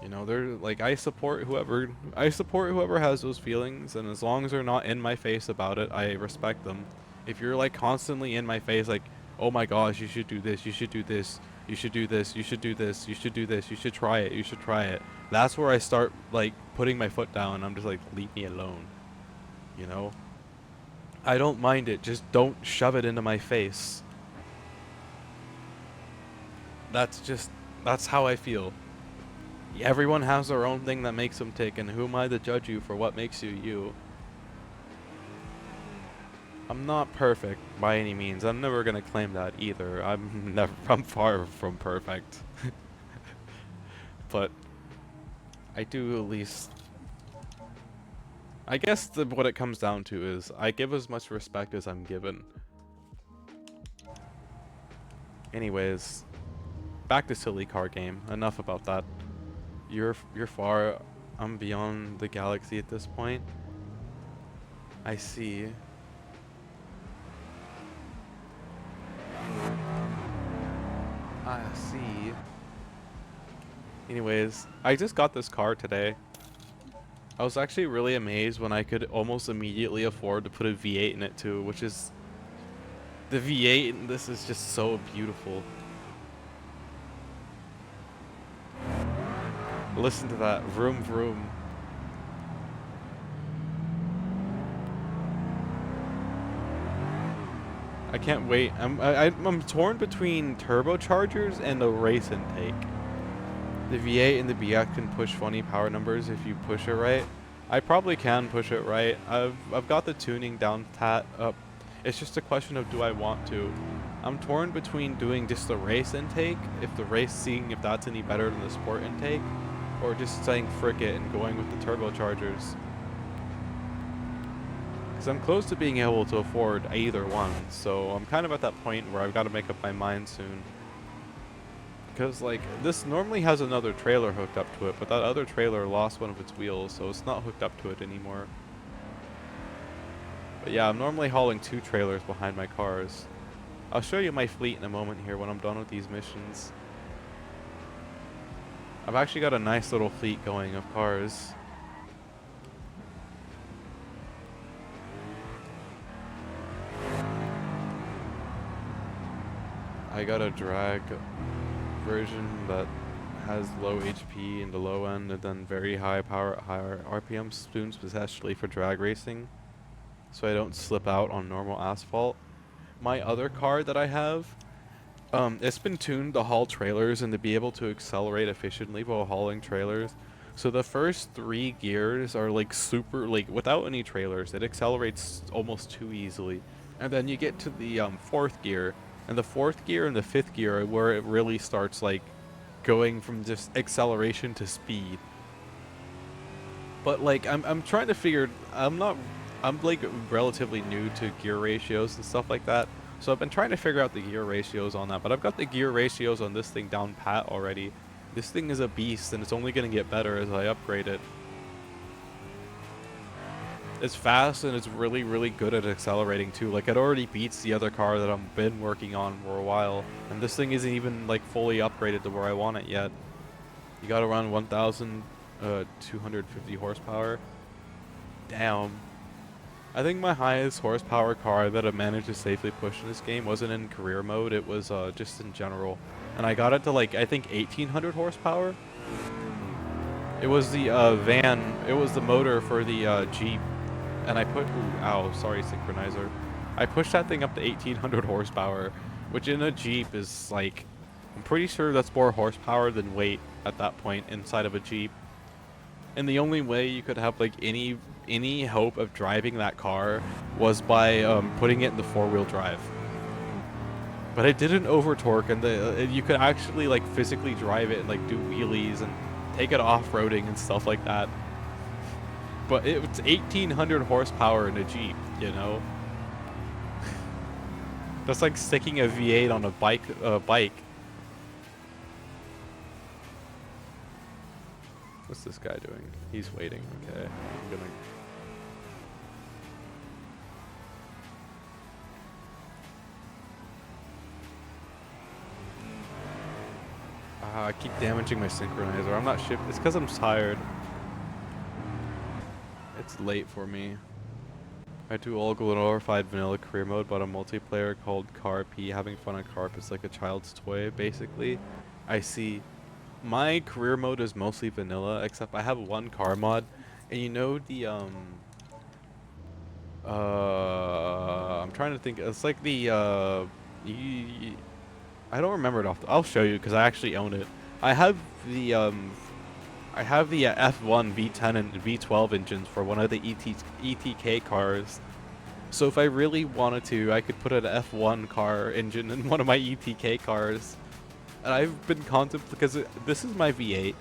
You know, they're like, I support whoever has those feelings, and as long as they're not in my face about it, I respect them. If you're like constantly in my face, like, oh my gosh, you should do this, you should do this, you should do this, you should do this, you should do this, you should try it, you should try it. That's where I start like putting my foot down, and I'm just like, leave me alone. You know? I don't mind it, just don't shove it into my face. That's how I feel. Everyone has their own thing that makes them tick, and who am I to judge you for what makes you you? I'm not perfect by any means. I'm never gonna claim that either. I'm far from perfect. But I do at least... I guess what it comes down to is I give as much respect as I'm given. Anyways, back to silly car game. Enough about that. You're far. I'm beyond the galaxy at this point. I see. I see. Anyways, I just got this car today. I was actually really amazed when I could almost immediately afford to put a V8 in it too, which is... The V8 in this is just so beautiful. Listen to that. Vroom vroom. I can't wait. I'm torn between turbochargers and a race intake. The V8 and the BX can push funny power numbers if you push it right. I probably can push it right. I've got the tuning down pat up. It's just a question of do I want to. I'm torn between doing just the race intake, seeing if that's any better than the sport intake, or just saying frick it and going with the turbochargers. Because I'm close to being able to afford either one, so I'm kind of at that point where I've got to make up my mind soon. Because, like, this normally has another trailer hooked up to it, but that other trailer lost one of its wheels, so it's not hooked up to it anymore. But yeah, I'm normally hauling 2 trailers behind my cars. I'll show you my fleet in a moment here when I'm done with these missions. I've actually got a nice little fleet going of cars. I got a drag version that has low HP in the low end and then very high power, higher RPM spoons, especially for drag racing, so I don't slip out on normal asphalt. My other car that I have, it's been tuned to haul trailers and to be able to accelerate efficiently while hauling trailers. So the first 3 gears are like super, like without any trailers, it accelerates almost too easily. And then you get to the 4th gear, and the 4th gear and the 5th gear are where it really starts like going from just acceleration to speed. But like I'm trying to figure, I'm like relatively new to gear ratios and stuff like that. So I've been trying to figure out the gear ratios on that, but I've got the gear ratios on this thing down pat already. This thing is a beast, and it's only going to get better as I upgrade it. It's fast, and it's really, really good at accelerating too. Like, it already beats the other car that I've been working on for a while. And this thing isn't even, like, fully upgraded to where I want it yet. You got around 1,250 horsepower. Damn. I think my highest horsepower car that I managed to safely push in this game wasn't in career mode, it was just in general. And I got it to like, I think 1,800 horsepower. It was the van. It was the motor for the Jeep, and I put. Ooh, ow! Sorry, synchronizer. I pushed that thing up to 1800 horsepower, which in a Jeep is like, I'm pretty sure that's more horsepower than weight at that point inside of a Jeep. And the only way you could have like any hope of driving that car was by putting it in the four-wheel drive. But it didn't over torque, and you could actually like physically drive it and like do wheelies and take it off-roading and stuff like that. But it's 1800 horsepower in a Jeep, you know. That's like sticking a V8 on a bike. What's this guy doing? He's waiting. Okay, I'm gonna. I keep damaging my synchronizer. I'm not shipped. It's because I'm tired. It's late for me. I do all glorified vanilla career mode, but a multiplayer called Carp. Having fun on Carp is like a child's toy, basically. I see. My career mode is mostly vanilla, except I have one car mod, and you know the I'm trying to think. It's like the I don't remember it off. I'll show you because I actually own it. I have the F1 V10 and V12 engines for one of the ETK cars. So if I really wanted to, I could put an F1 car engine in one of my ETK cars. And I've been contemplating, because this is my V8.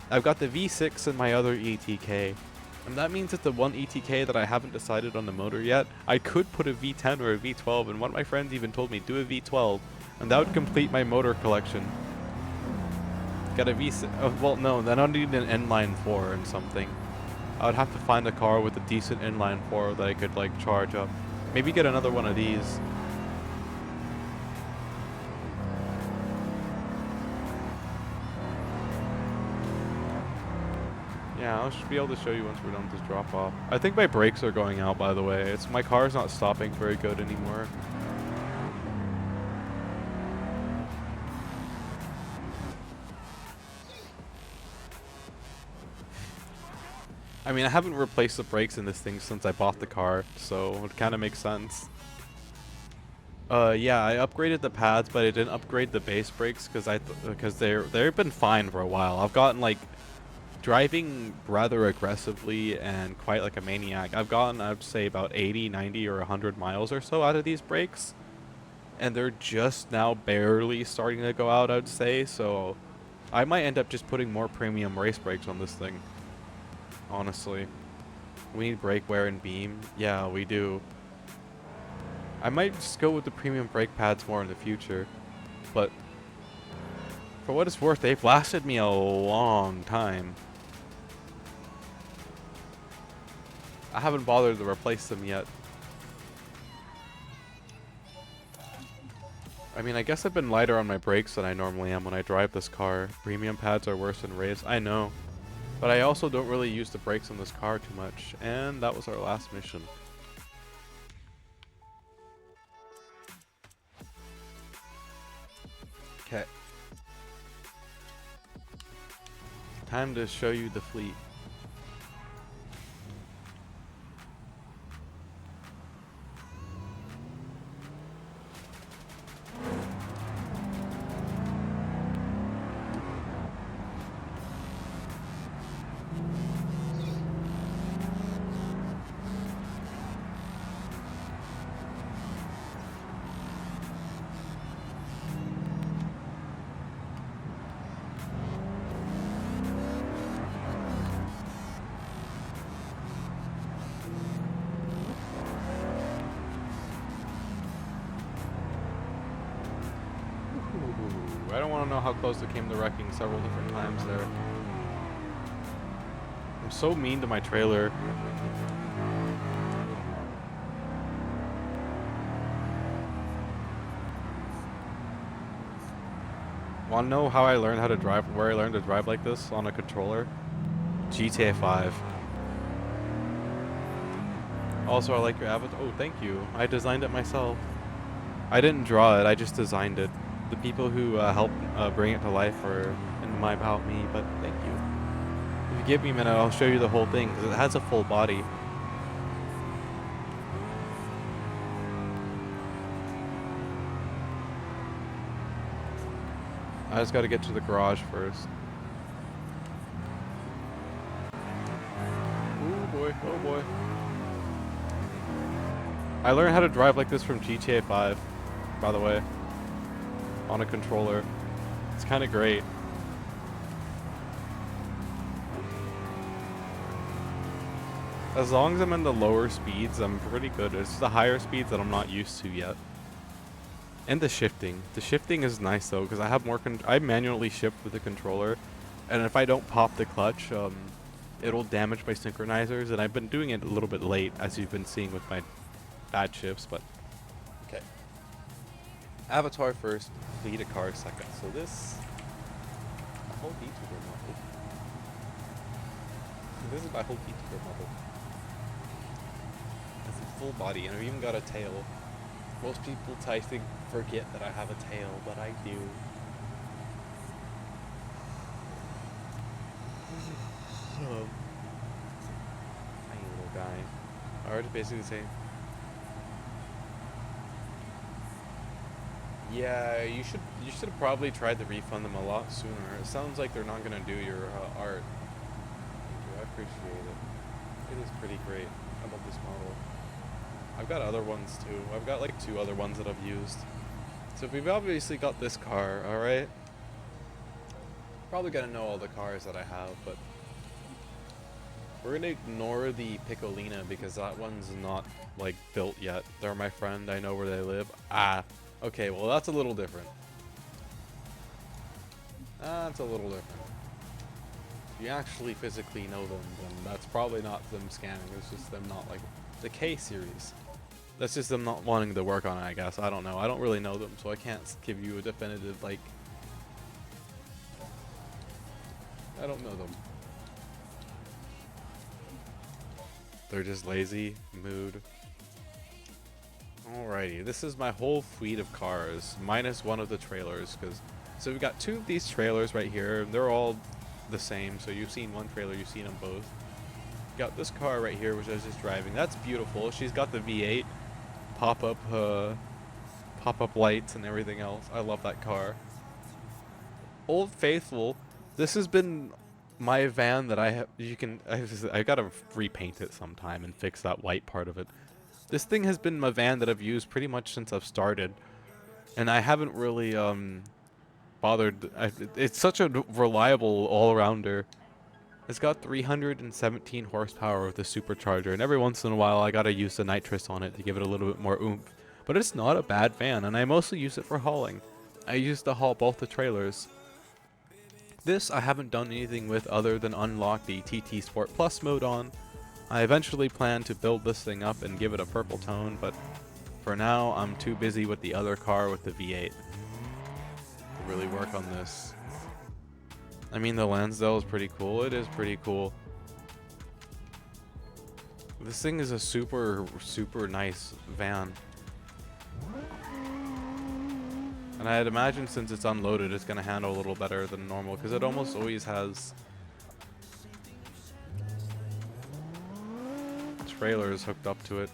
I've got the V6 in my other ETK. And that means that the one ETK that I haven't decided on the motor yet, I could put a V10 or a V12, and one of my friends even told me, do a V12, and that would complete my motor collection. Got a V6, oh, well no, then I'll need an inline 4 and something. I would have to find a car with a decent inline 4 that I could like charge up. Maybe get another one of these. Yeah, I should be able to show you once we're done with this drop off. I think my brakes are going out, by the way. My car's not stopping very good anymore. I mean, I haven't replaced the brakes in this thing since I bought the car, so it kind of makes sense. Yeah, I upgraded the pads, but I didn't upgrade the base brakes because they've been fine for a while. I've gotten like driving rather aggressively and quite like a maniac. I've gotten, I'd say, about 80, 90, or 100 miles or so out of these brakes, and they're just now barely starting to go out, I'd say. So I might end up just putting more premium race brakes on this thing. Honestly, we need brake wear and beam. Yeah, we do. I might just go with the premium brake pads more in the future, but for what it's worth, they've lasted me a long time. I haven't bothered to replace them yet. I mean, I guess I've been lighter on my brakes than I normally am when I drive this car. Premium pads are worse than race, I know. But I also don't really use the brakes on this car too much. And that was our last mission. Okay. Time to show you the fleet. I don't want to know how close it came to wrecking several different times there. I'm so mean to my trailer. Want to know how I learned how to drive, where I learned to drive like this on a controller? GTA 5. Also, I like your avatar. Oh, thank you. I designed it myself. I didn't draw it, I just designed it. The people who helped bring it to life are about me, but thank you. If you give me a minute, I'll show you the whole thing, because it has a full body. I just gotta get to the garage first. Oh boy, oh boy. I learned how to drive like this from GTA 5, by the way. On a controller. It's kind of great. As long as I'm in the lower speeds, I'm pretty good. It's the higher speeds that I'm not used to yet. And the shifting. The shifting is nice though, because I have more I manually shift with the controller. And if I don't pop the clutch, it'll damage my synchronizers. And I've been doing it a little bit late, as you've been seeing with my bad shifts, but... Okay. Avatar first, fleet a car second. So this... A whole VTuber model. This is my whole VTuber model. It's a full body, and I've even got a tail. Most people, I think, forget that I have a tail, but I do. Tiny little guy. I would basically say, yeah, you should have probably tried to refund them a lot sooner. It sounds like they're not gonna do your art. Thank you, I appreciate it. It is pretty great. I love this model. I've got other ones too. I've got like 2 other ones that I've used. So we've obviously got this car, alright? Probably gonna know all the cars that I have, but we're gonna ignore the Piccolina because that one's not like built yet. They're my friend, I know where they live. Ah, okay, well that's a little different. That's a little different. If you actually physically know them, then that's probably not them scanning, it's just them not like the K series. That's just them not wanting to work on it, I guess. I don't know. I don't really know them, so I can't give you a definitive, like... I don't know them. They're just lazy, mood. Alrighty, this is my whole fleet of cars, minus one of the trailers, because... So we've got 2 of these trailers right here, and they're all the same, so you've seen one trailer, you've seen them both. Got this car right here, which I was just driving. That's beautiful. She's got the V8 pop-up lights and everything else. I love that car. Old Faithful. This has been my van that I have. I gotta repaint it sometime and fix that white part of it. This thing has been my van that I've used pretty much since I've started, and I haven't really bothered. It's such a reliable all-rounder. It's got 317 horsepower with the supercharger, and every once in a while I gotta use the nitrous on it to give it a little bit more oomph. But it's not a bad van, and I mostly use it for hauling. I used to haul both the trailers. This I haven't done anything with other than unlock the TT Sport Plus mode on. I eventually plan to build this thing up and give it a purple tone, but for now I'm too busy with the other car with the V8 to really work on this. I mean, the Lansdale is pretty cool. It is pretty cool. This thing is a super, super nice van. And I'd imagine since it's unloaded, it's going to handle a little better than normal, because it almost always has trailers hooked up to it.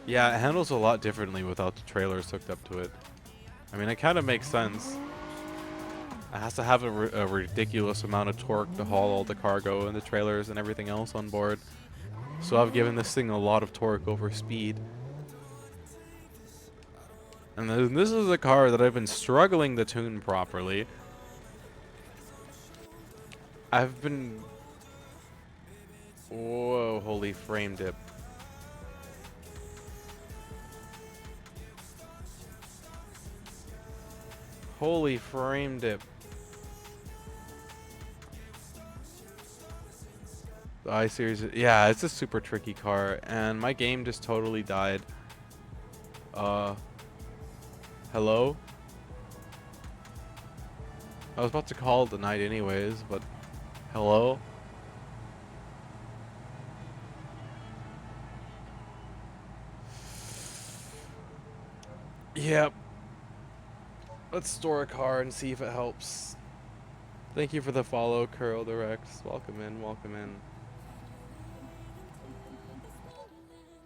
Yeah, it handles a lot differently without the trailers hooked up to it. I mean, it kind of makes sense. It has to have a ridiculous amount of torque to haul all the cargo and the trailers and everything else on board. So I've given this thing a lot of torque over speed. And then this is a car that I've been struggling to tune properly. I've been... Whoa, holy frame dip. Holy frame dip. The I-Series, yeah, it's a super tricky car, and my game just totally died. Hello? I was about to call it the night anyways, but hello? Yep. Let's store a car and see if it helps. Thank you for the follow, Curl Directs. Welcome in, welcome in.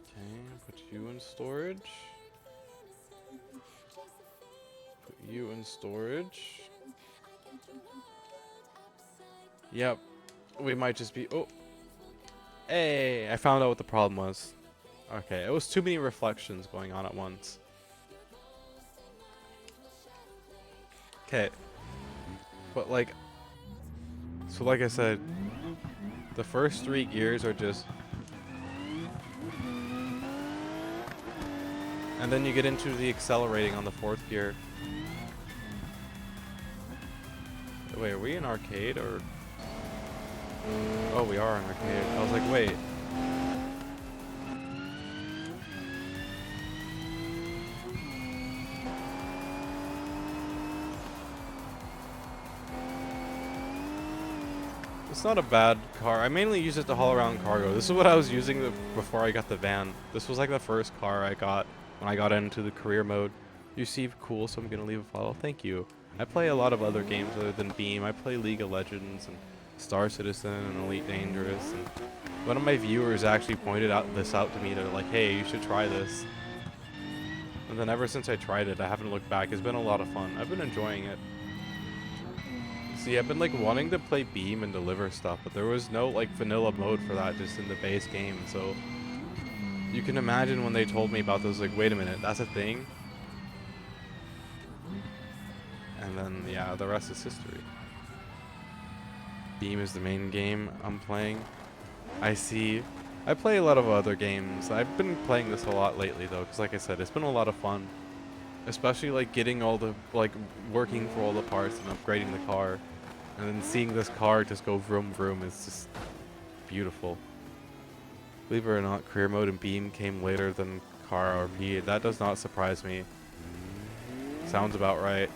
Okay, put you in storage. Put you in storage. Yep. We might just be... Oh! Hey! I found out what the problem was. Okay, it was too many reflections going on at once. Okay. But like... So like I said, the first 3 gears are just... And then you get into the accelerating on the 4th gear. Wait, are we in arcade or... Oh, we are in arcade. I was like, wait. It's not a bad car. I mainly use it to haul around cargo. This is what I was using before I got the van. This was like the first car I got when I got into the career mode. You seem cool, so I'm gonna leave a follow. Thank you. I play a lot of other games other than Beam. I play League of Legends and Star Citizen and Elite Dangerous. And one of my viewers actually pointed this out to me. They're like, hey, you should try this. And then ever since I tried it, I haven't looked back. It's been a lot of fun. I've been enjoying it. See, I've been like wanting to play Beam and deliver stuff, but there was no like vanilla mode for that just in the base game. So you can imagine when they told me about this, like, wait a minute, that's a thing? And then, yeah, the rest is history. Beam is the main game I'm playing. I see. I play a lot of other games. I've been playing this a lot lately, though, because like I said, it's been a lot of fun. Especially, like, getting all the, like, working for all the parts and upgrading the car. And then seeing this car just go vroom vroom is just beautiful. Believe it or not, career mode and Beam came later than car RP. That does not surprise me. Sounds about right.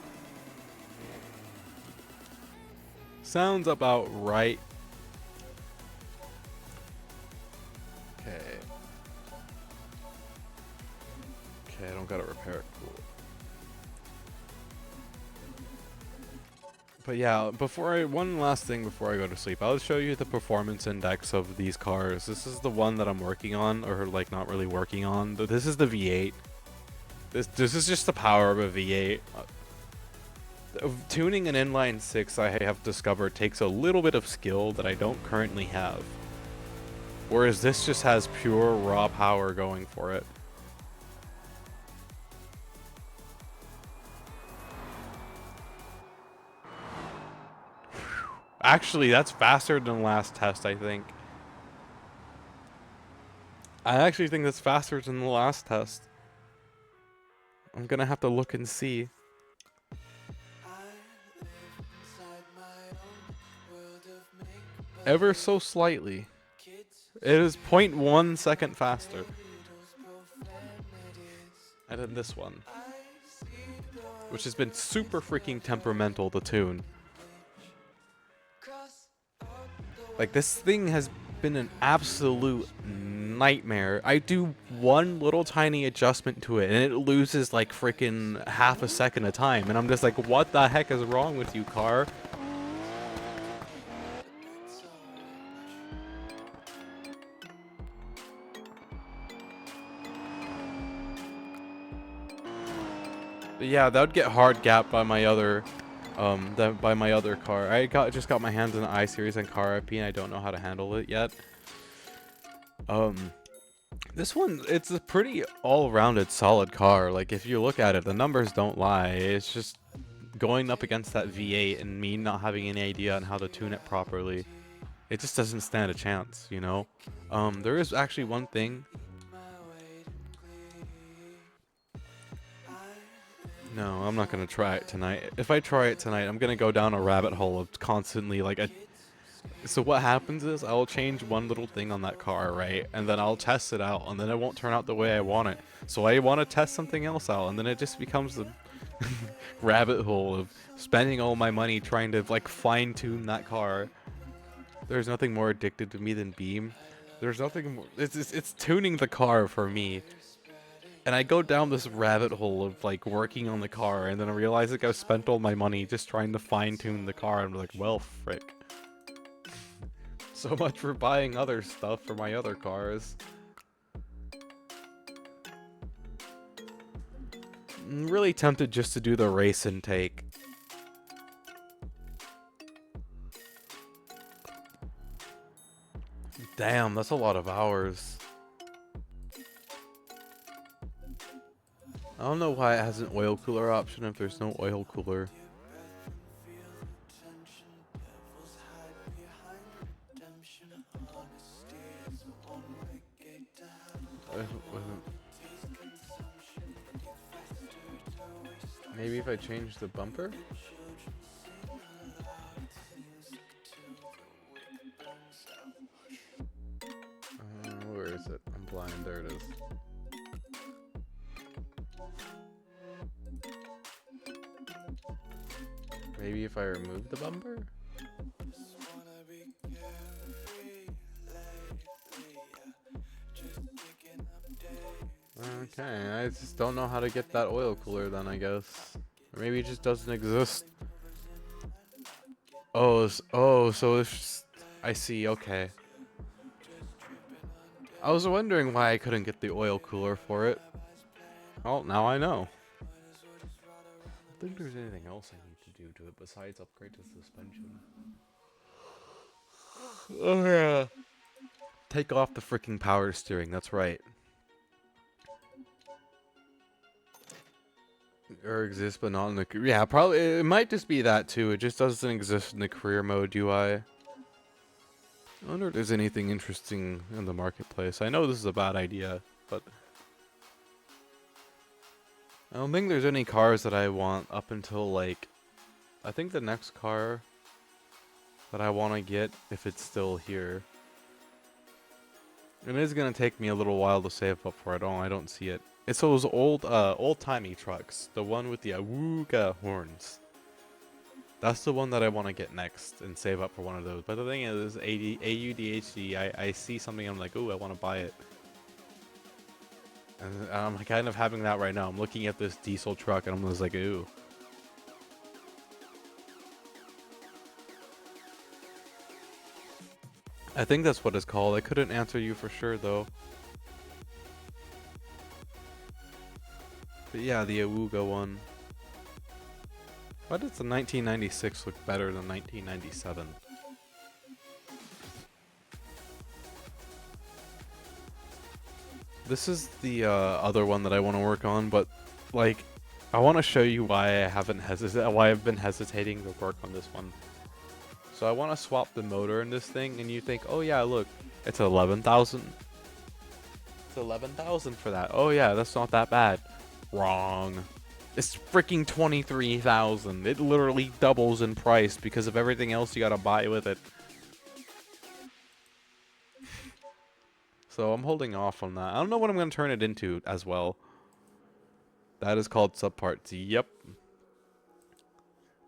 Sounds about right. Okay. Okay, I don't gotta repair it. Cool. But yeah, one last thing before I go to sleep, I'll show you the performance index of these cars. This is the one that I'm working on, or like not really working on. This is the V8. This is just the power of a V8. Tuning an inline 6, I have discovered, takes a little bit of skill that I don't currently have. Whereas this just has pure raw power going for it. Actually, that's faster than the last test, I think. I actually think that's faster than the last test. I'm gonna have to look and see. Ever so slightly. It is 0.1 second faster. And then this one. Which has been super freaking temperamental to tune. Like, this thing has been an absolute nightmare. I do one little tiny adjustment to it and it loses like freaking half a second a time. And I'm just like, what the heck is wrong with you, car? But yeah, that would get hard gapped by my other car. I just got my hands on the I-Series and car IP, and I don't know how to handle it yet. This one, it's a pretty all-rounded solid car. Like, if you look at it, the numbers don't lie. It's just going up against that V8 and me not having any idea on how to tune it properly. It just doesn't stand a chance, you know? There is actually one thing. No, I'm not gonna try it tonight. If I try it tonight, I'm gonna go down a rabbit hole of constantly like So what happens is I'll change one little thing on that car, right? And then I'll test it out, and then it won't turn out the way I want it. So I want to test something else out, and then it just becomes a rabbit hole of spending all my money trying to like fine tune that car. There's nothing more addicted to me than Beam. There's nothing more. It's tuning the car for me. And I go down this rabbit hole of like working on the car, and then I realize like I've spent all my money just trying to fine tune the car. I'm like, well, frick. So much for buying other stuff for my other cars. I'm really tempted just to do the race intake. Damn, that's a lot of hours. I don't know why it has an oil cooler option if there's no oil cooler. Maybe if I change the bumper? Where is it? I'm blind. There it is. Maybe if I remove the bumper? Okay, I just don't know how to get that oil cooler then, I guess. Or maybe it just doesn't exist. Oh, so it's... I see, okay. I was wondering why I couldn't get the oil cooler for it. Well, now I know. I don't think there's anything else I need to do to it besides upgrade the suspension. Oh yeah. Take off the freaking power steering, that's right. Or exists but not in the... Yeah, probably, it might just be that too. It just doesn't exist in the career mode UI. I wonder if there's anything interesting in the marketplace. I know this is a bad idea, but... I don't think there's any cars that I want up until, like... I think the next car that I want to get, if it's still here... It is going to take me a little while to save up for it. Oh, I don't see it. It's those old-timey trucks. The one with the awooga horns. That's the one that I want to get next and save up for one of those. But the thing is, AUDHD, I see something, I'm like, ooh, I want to buy it. And I'm kind of having that right now. I'm looking at this diesel truck and I'm just like, ooh. I think that's what it's called. I couldn't answer you for sure, though. But yeah, the Awooga one. Why does the 1996 look better than 1997? This is the other one that I want to work on, but like, I want to show you why I've been hesitating to work on this one. So I want to swap the motor in this thing, and you think, oh yeah, look, it's 11,000. It's 11,000 for that. Oh yeah, that's not that bad. Wrong. It's freaking 23,000. It literally doubles in price because of everything else you gotta buy with it. So I'm holding off on that. I don't know what I'm gonna turn it into as well. That is called subparts. Yep.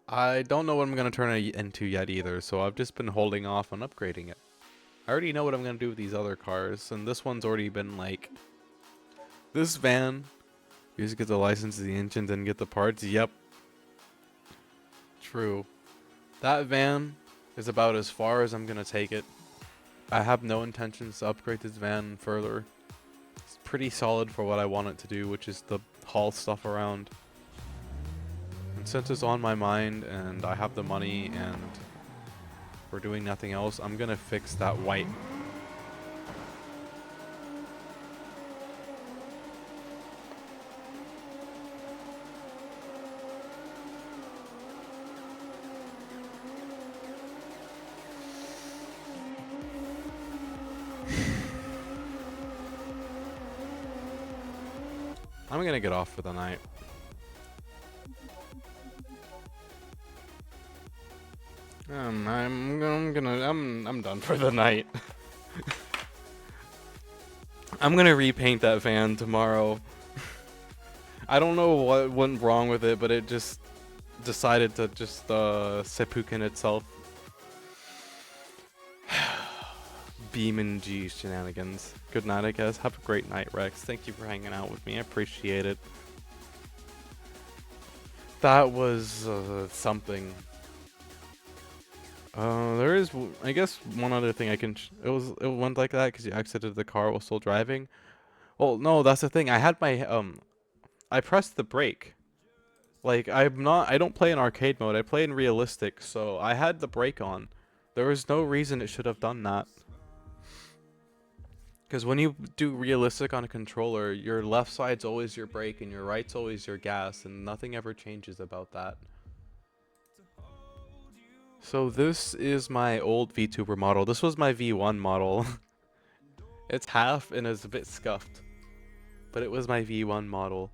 I don't know what I'm gonna turn it into yet either, so I've just been holding off on upgrading it. I already know what I'm gonna do with these other cars, and this one's already been like... This van... You just get the license of the engine, then get the parts. Yep. True. That van is about as far as I'm gonna take it. I have no intentions to upgrade this van further. It's pretty solid for what I want it to do, which is to haul stuff around. And since it's on my mind and I have the money and we're doing nothing else, I'm gonna fix that white. I'm gonna get off for the night. I'm done for the night. I'm gonna repaint that van tomorrow. I don't know what went wrong with it, but it just decided to just seppuku itself. Demon G shenanigans. Good night, I guess. Have a great night, Rex. Thank you for hanging out with me. I appreciate it. That was something. There is, I guess, one other thing I can. It went like that because you exited the car while still driving. Well, no, that's the thing. I had my I pressed the brake. Like I don't play in arcade mode. I play in realistic, so I had the brake on. There was no reason it should have done that. Because when you do realistic on a controller, your left side's always your brake and your right's always your gas, and nothing ever changes about that. So this is my old VTuber model. This was my V1 model. It's half and it's a bit scuffed. But it was my V1 model.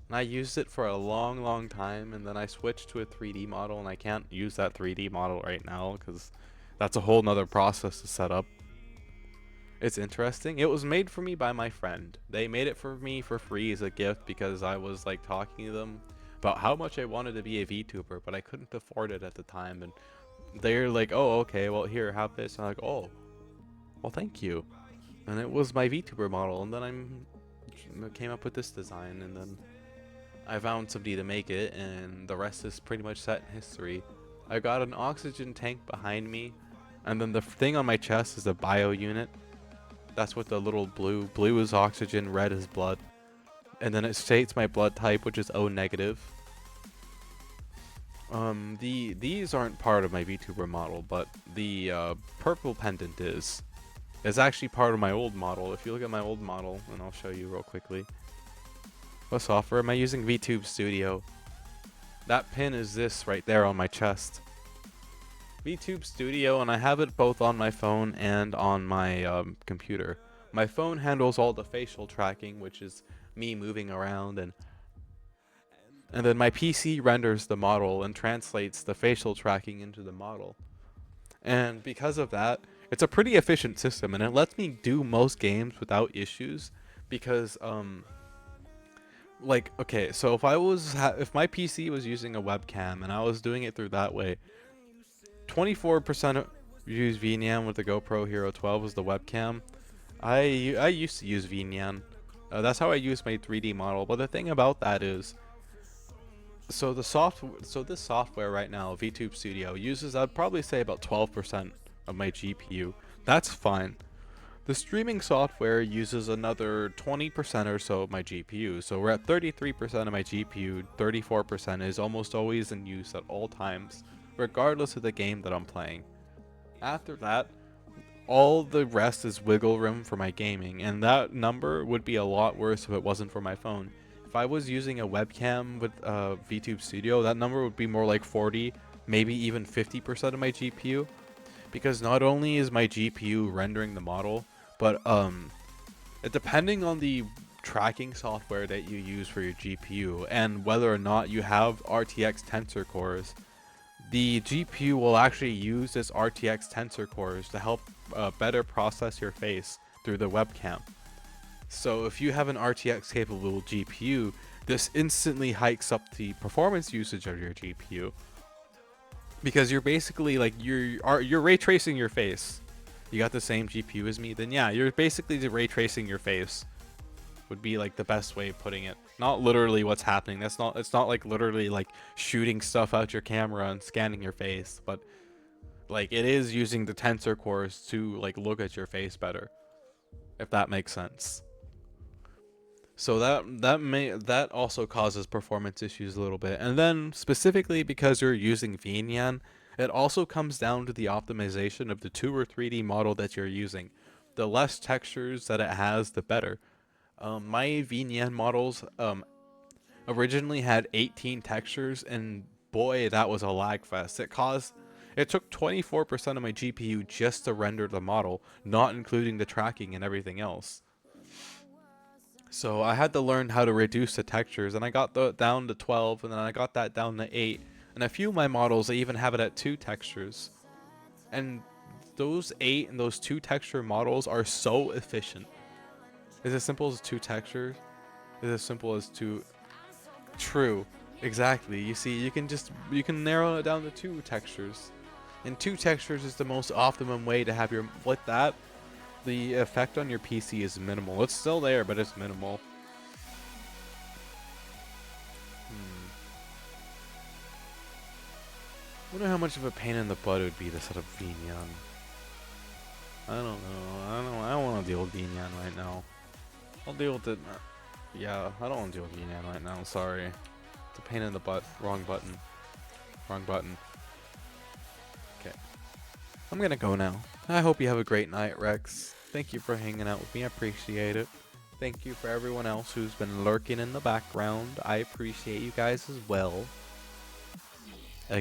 And I used it for a long time, and then I switched to a 3D model, and I can't use that 3D model right now because that's a whole nother process to set up. It's interesting. It was made for me by my friend. They made it for me for free as a gift because I was like talking to them about how much I wanted to be a VTuber, but I couldn't afford it at the time. And they're like, oh, okay, well, here, have this. And I'm like, oh, well, thank you. And it was my VTuber model. And then I came up with this design, and then I found somebody to make it, and the rest is pretty much set in history. I got an oxygen tank behind me, and then the thing on my chest is a bio unit. That's what the little blue is oxygen, red is blood. And then it states my blood type, which is O negative. These aren't part of my VTuber model, but the purple pendant is. It's actually part of my old model. If you look at my old model, and I'll show you real quickly. What software am I using? VTube Studio. That pin is this right there on my chest. VTube Studio, and I have it both on my phone and on my computer. My phone handles all the facial tracking, which is me moving around, and then my PC renders the model and translates the facial tracking into the model. And because of that, it's a pretty efficient system, and it lets me do most games without issues because like, okay, so if if my PC was using a webcam and I was doing it through that way, 24% use VNyan with the GoPro Hero 12 was the webcam. I used to use VNyan. That's how I use my 3D model. But the thing about that is, so this software right now, VTube Studio, uses, I'd probably say, about 12% of my GPU. That's fine. The streaming software uses another 20% or so of my GPU. So we're at 33% of my GPU. 34% is almost always in use at all times, regardless of the game that I'm playing. After that, all the rest is wiggle room for my gaming, and that number would be a lot worse if it wasn't for my phone. If I was using a webcam with VTube Studio, that number would be more like 40, maybe even 50% of my GPU, because not only is my GPU rendering the model, but depending on the tracking software that you use for your GPU and whether or not you have RTX tensor cores, the GPU will actually use this RTX tensor cores to help better process your face through the webcam. So if you have an RTX capable GPU, this instantly hikes up the performance usage of your GPU, because you're basically like you're ray tracing your face. You got the same GPU as me, then yeah, you're basically ray tracing your face. Would be like the best way of putting it. Not literally what's happening. It's not like literally like shooting stuff out your camera and scanning your face, but like it is using the tensor cores to like look at your face better, if that makes sense. So that also causes performance issues a little bit. And then specifically because you're using VNyan, it also comes down to the optimization of the 2 or 3D model that you're using. The less textures that it has, the better. My VNyan models originally had 18 textures, and boy, that was a lag fest. It took 24% of my GPU just to render the model, not including the tracking and everything else. So I had to learn how to reduce the textures, and I got down to 12, and then I got that down to 8. And a few of my models, I even have it at 2 textures. And those 8 and those 2 texture models are so efficient. It's as simple as 2 textures. It's as simple as 2. True. Exactly. You see, you can narrow it down to 2 textures. And 2 textures is the most optimum way to have your, with that, the effect on your PC is minimal. It's still there, but it's minimal. Wonder how much of a pain in the butt it would be to set up Vinyan. I don't know. I don't want to deal with Vinyan right now. I'll deal with it. Yeah, I don't want to deal with Vinyan right now. Sorry. It's a pain in the butt. Wrong button. Wrong button. Okay. I'm gonna go now. I hope you have a great night, Rex. Thank you for hanging out with me. I appreciate it. Thank you for everyone else who's been lurking in the background. I appreciate you guys as well.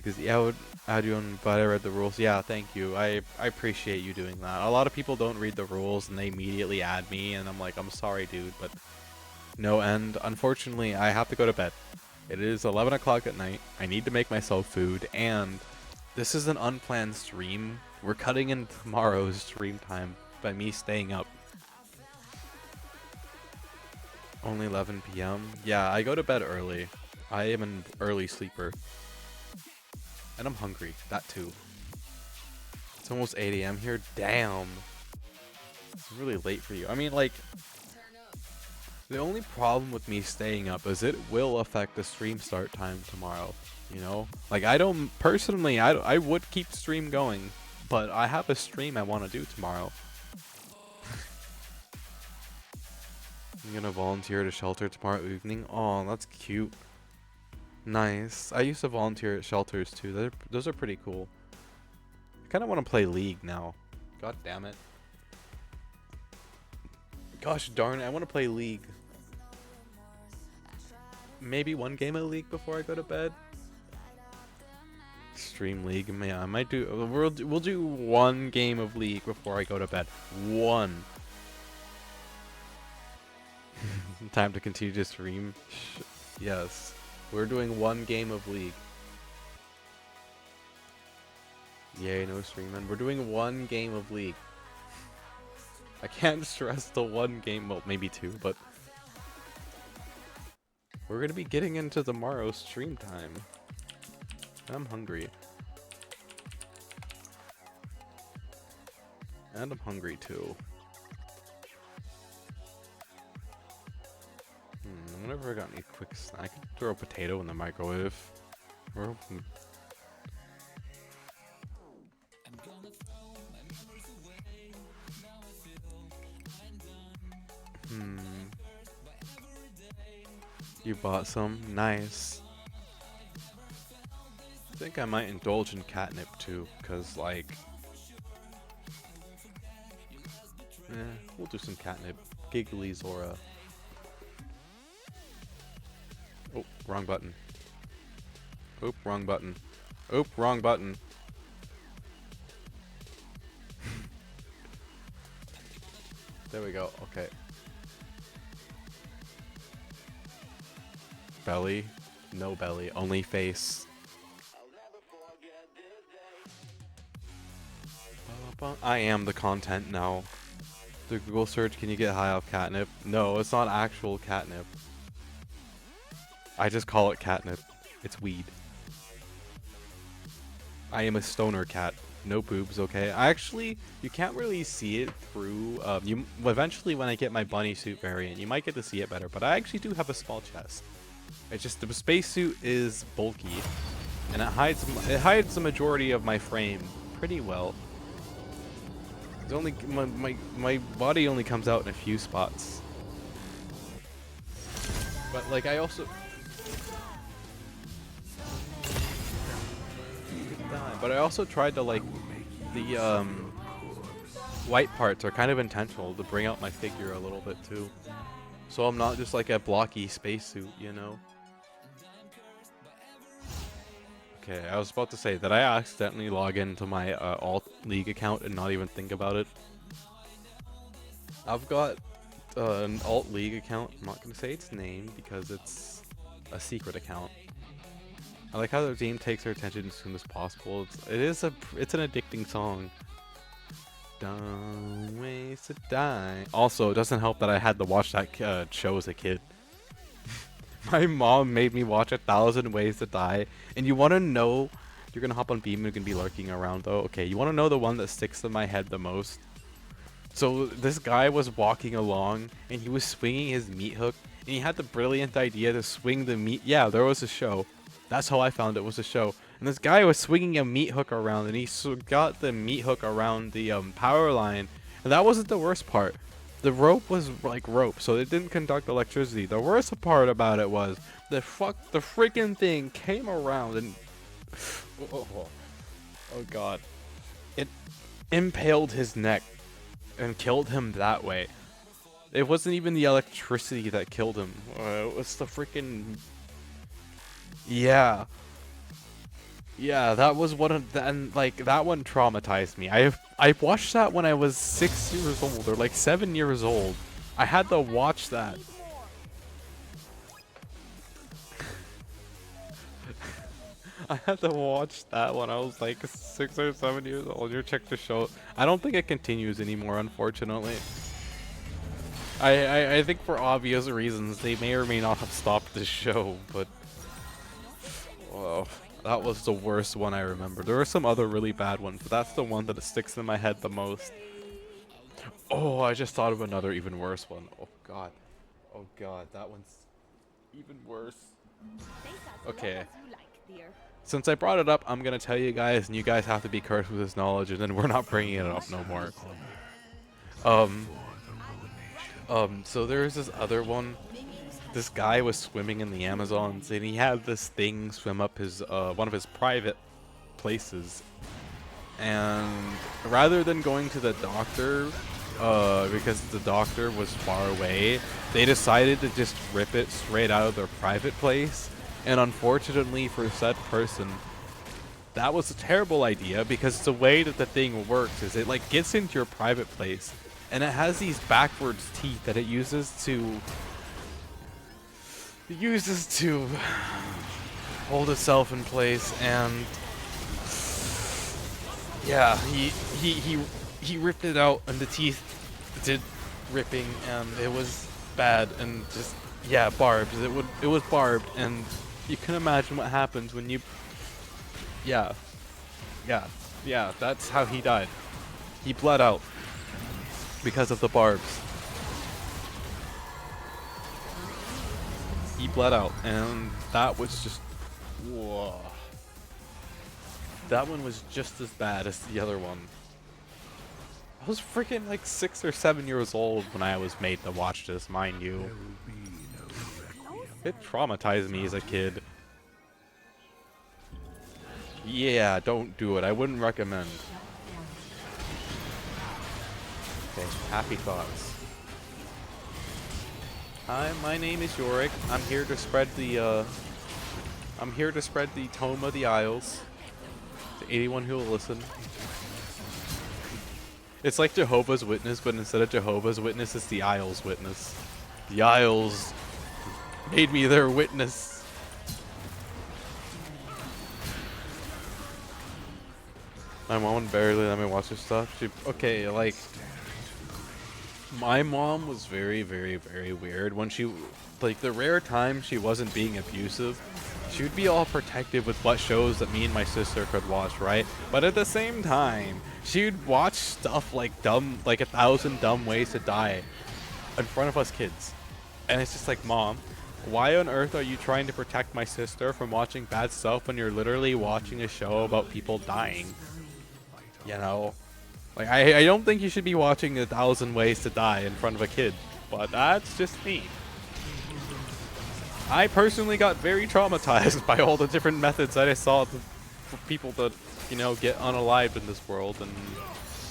Cause yeah, how'd you but I read the rules. Yeah, thank you. I appreciate you doing that. A lot of people don't read the rules and they immediately add me, and I'm like, I'm sorry, dude, but no. And unfortunately, I have to go to bed. It is 11 o'clock at night. I need to make myself food, and this is an unplanned stream. We're cutting in tomorrow's stream time by me staying up. Only 11 p.m. Yeah, I go to bed early. I am an early sleeper. And I'm hungry. That too. It's almost 8 a.m. here. Damn. It's really late for you. I mean, like, the only problem with me staying up is it will affect the stream start time tomorrow. You know? Like, I don't, personally, I would keep stream going, but I have a stream I want to do tomorrow. I'm gonna volunteer at a shelter tomorrow evening. Oh, that's cute. Nice. I used to volunteer at shelters too. Those are pretty cool. I kind of want to play League now. God damn it. Gosh darn it, I want to play League. Maybe one game of League before I go to bed. Stream League. Yeah, I might do. We'll do one game of League before I go to bed. One. Time to continue to stream. Yes. We're doing one game of League. Yay, no streaming. We're doing one game of League. I can't stress the one game, well, maybe two, but we're gonna be getting into tomorrow's stream time. I'm hungry. And I'm hungry too. I wonder if I got any quick snack. I could throw a potato in the microwave. Or, You bought some? Nice. I think I might indulge in catnip too, because like, we'll do some catnip. Giggly Zora. Oh, wrong button. Oop, wrong button. Oop, wrong button. There we go. Okay. Belly? No belly. Only face. I am the content now. The Google search, can you get high off catnip? No, it's not actual catnip. I just call it catnip. It's weed. I am a stoner cat. No boobs, okay? You can't really see it through, eventually when I get my bunny suit variant, you might get to see it better, but I actually do have a small chest. It's just, the spacesuit is bulky, and it hides the majority of my frame pretty well. It's only, my body only comes out in a few spots. But, like, I also... But I also tried to, like, the white parts are kind of intentional to bring out my figure a little bit too. So I'm not just like a blocky spacesuit, you know? Okay, I was about to say that I accidentally log into my alt league account and not even think about it. I've got an alt league account. I'm not going to say its name because it's a secret account. I like how the team takes their attention as soon as possible. It's an addicting song. Don't waste a dime. Also, it doesn't help that I had to watch that show as a kid. My mom made me watch 1,000 Ways to Die. And you want to know... You're going to hop on Beam and you're going to be lurking around though. Okay, you want to know the one that sticks to my head the most? So this guy was walking along and he was swinging his meat hook, and he had the brilliant idea to swing the meat. Yeah, there was a show. That's how I found it was a show. And this guy was swinging a meat hook around, and he got the meat hook around the power line. And that wasn't the worst part. The rope was like rope, so it didn't conduct electricity. The worst part about it was the freaking thing came around and oh god, it impaled his neck and killed him that way. It wasn't even the electricity that killed him. It was the freaking yeah. Yeah, that was one of the, and like that one traumatized me. I watched that when I was 6 years old or like 7 years old. I had to watch that. I had to watch that when I was like 6 or 7 years old. You check the show. I don't think it continues anymore, unfortunately. I think for obvious reasons they may or may not have stopped the show, but oh. That was the worst one I remember. There were some other really bad ones, but that's the one that sticks in my head the most. Oh, I just thought of another even worse one. Oh god. Oh god, that one's even worse. Okay. Since I brought it up, I'm gonna tell you guys, and you guys have to be cursed with this knowledge, and then we're not bringing it up no more. So there's this other one. This guy was swimming in the Amazons, and he had this thing swim up his one of his private places. And rather than going to the doctor, because the doctor was far away, they decided to just rip it straight out of their private place. And unfortunately for said person, that was a terrible idea, because the way that the thing works is it like gets into your private place, and it has these backwards teeth that it uses to hold itself in place. And yeah, he ripped it out, and the teeth did ripping, and it was bad, and just yeah, barbed. It was barbed, and you can imagine what happens when you yeah, that's how he died. He bled out because of the barbs. He bled out, and that was just whoa. That one was just as bad as the other one. I was freaking like 6 or 7 years old when I was made to watch this, mind you. It traumatized me as a kid. Yeah, don't do it. I wouldn't recommend. Okay, happy thoughts. Hi, my name is Yorick. I'm here to spread the tome of the Isles to anyone who will listen. It's like Jehovah's Witness, but instead of Jehovah's Witness, it's the Isles Witness. The Isles made me their witness. My mom would barely let me watch this stuff. Okay, like, my mom was very, very, very weird. When she, like, the rare time she wasn't being abusive, she would be all protective with what shows that me and my sister could watch, right? But at the same time, she would watch stuff like like 1,000 Dumb Ways to Die in front of us kids. And it's just like, Mom, why on earth are you trying to protect my sister from watching bad stuff when you're literally watching a show about people dying? You know? Like, I don't think you should be watching 1,000 Ways to Die in front of a kid, but that's just me. I personally got very traumatized by all the different methods that I saw for people to, you know, get unalived in this world, and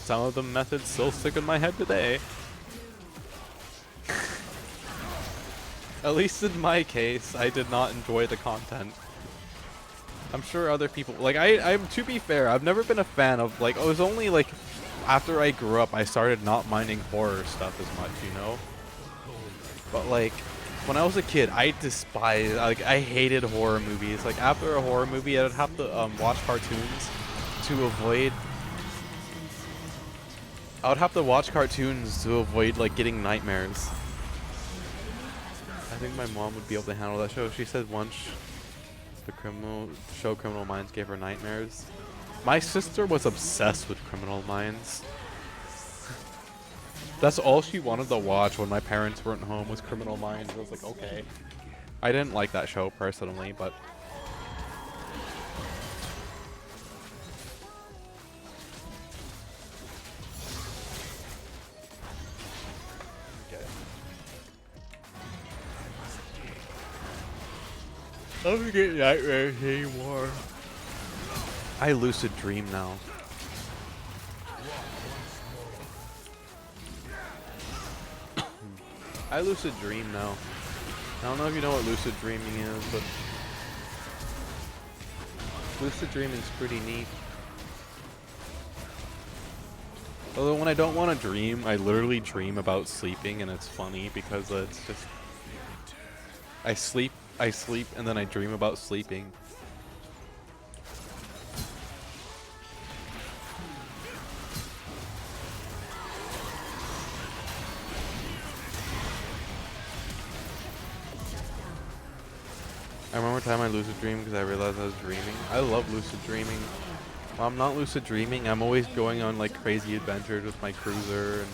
some of the methods still stick in my head today. At least in my case, I did not enjoy the content. I'm sure other people, like, I'm to be fair, I've never been a fan of, like, it was only like after I grew up I started not minding horror stuff as much, you know? But like, when I was a kid, I despised, like, I hated horror movies. Like, after a horror movie, I'd have to watch cartoons to avoid, I would have to watch cartoons to avoid, like, getting nightmares. I think my mom would be able to handle that show. She said once the show Criminal Minds gave her nightmares. My sister was obsessed with Criminal Minds. That's all she wanted to watch when my parents weren't home was Criminal Minds. I was like, okay. I didn't like that show personally, but okay. I don't get nightmares anymore. I lucid dream now. I lucid dream now. I don't know if you know what lucid dreaming is, but lucid dreaming's pretty neat. Although when I don't want to dream, I literally dream about sleeping, and it's funny because it's just I sleep, and then I dream about sleeping. I remember a time I lucid dreamed because I realized I was dreaming. I love lucid dreaming. When I'm not lucid dreaming, I'm always going on like crazy adventures with my cruiser and,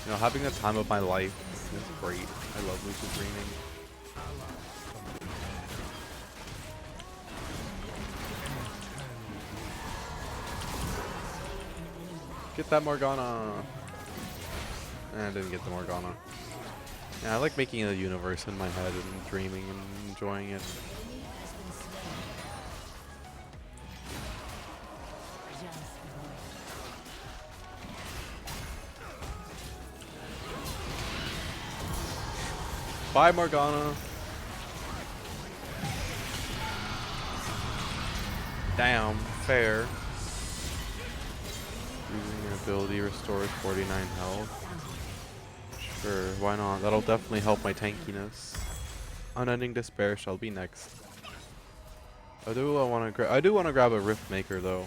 you know, having the time of my life. It's great. I love lucid dreaming. Get that Morgana. I didn't get the Morgana. Yeah, I like making a universe in my head and dreaming and enjoying it. Bye, Morgana. Damn, fair. Using your ability restores 49 health. Sure, why not? That'll definitely help my tankiness. Unending Despair shall be next. I do want to grab a Rift Maker though.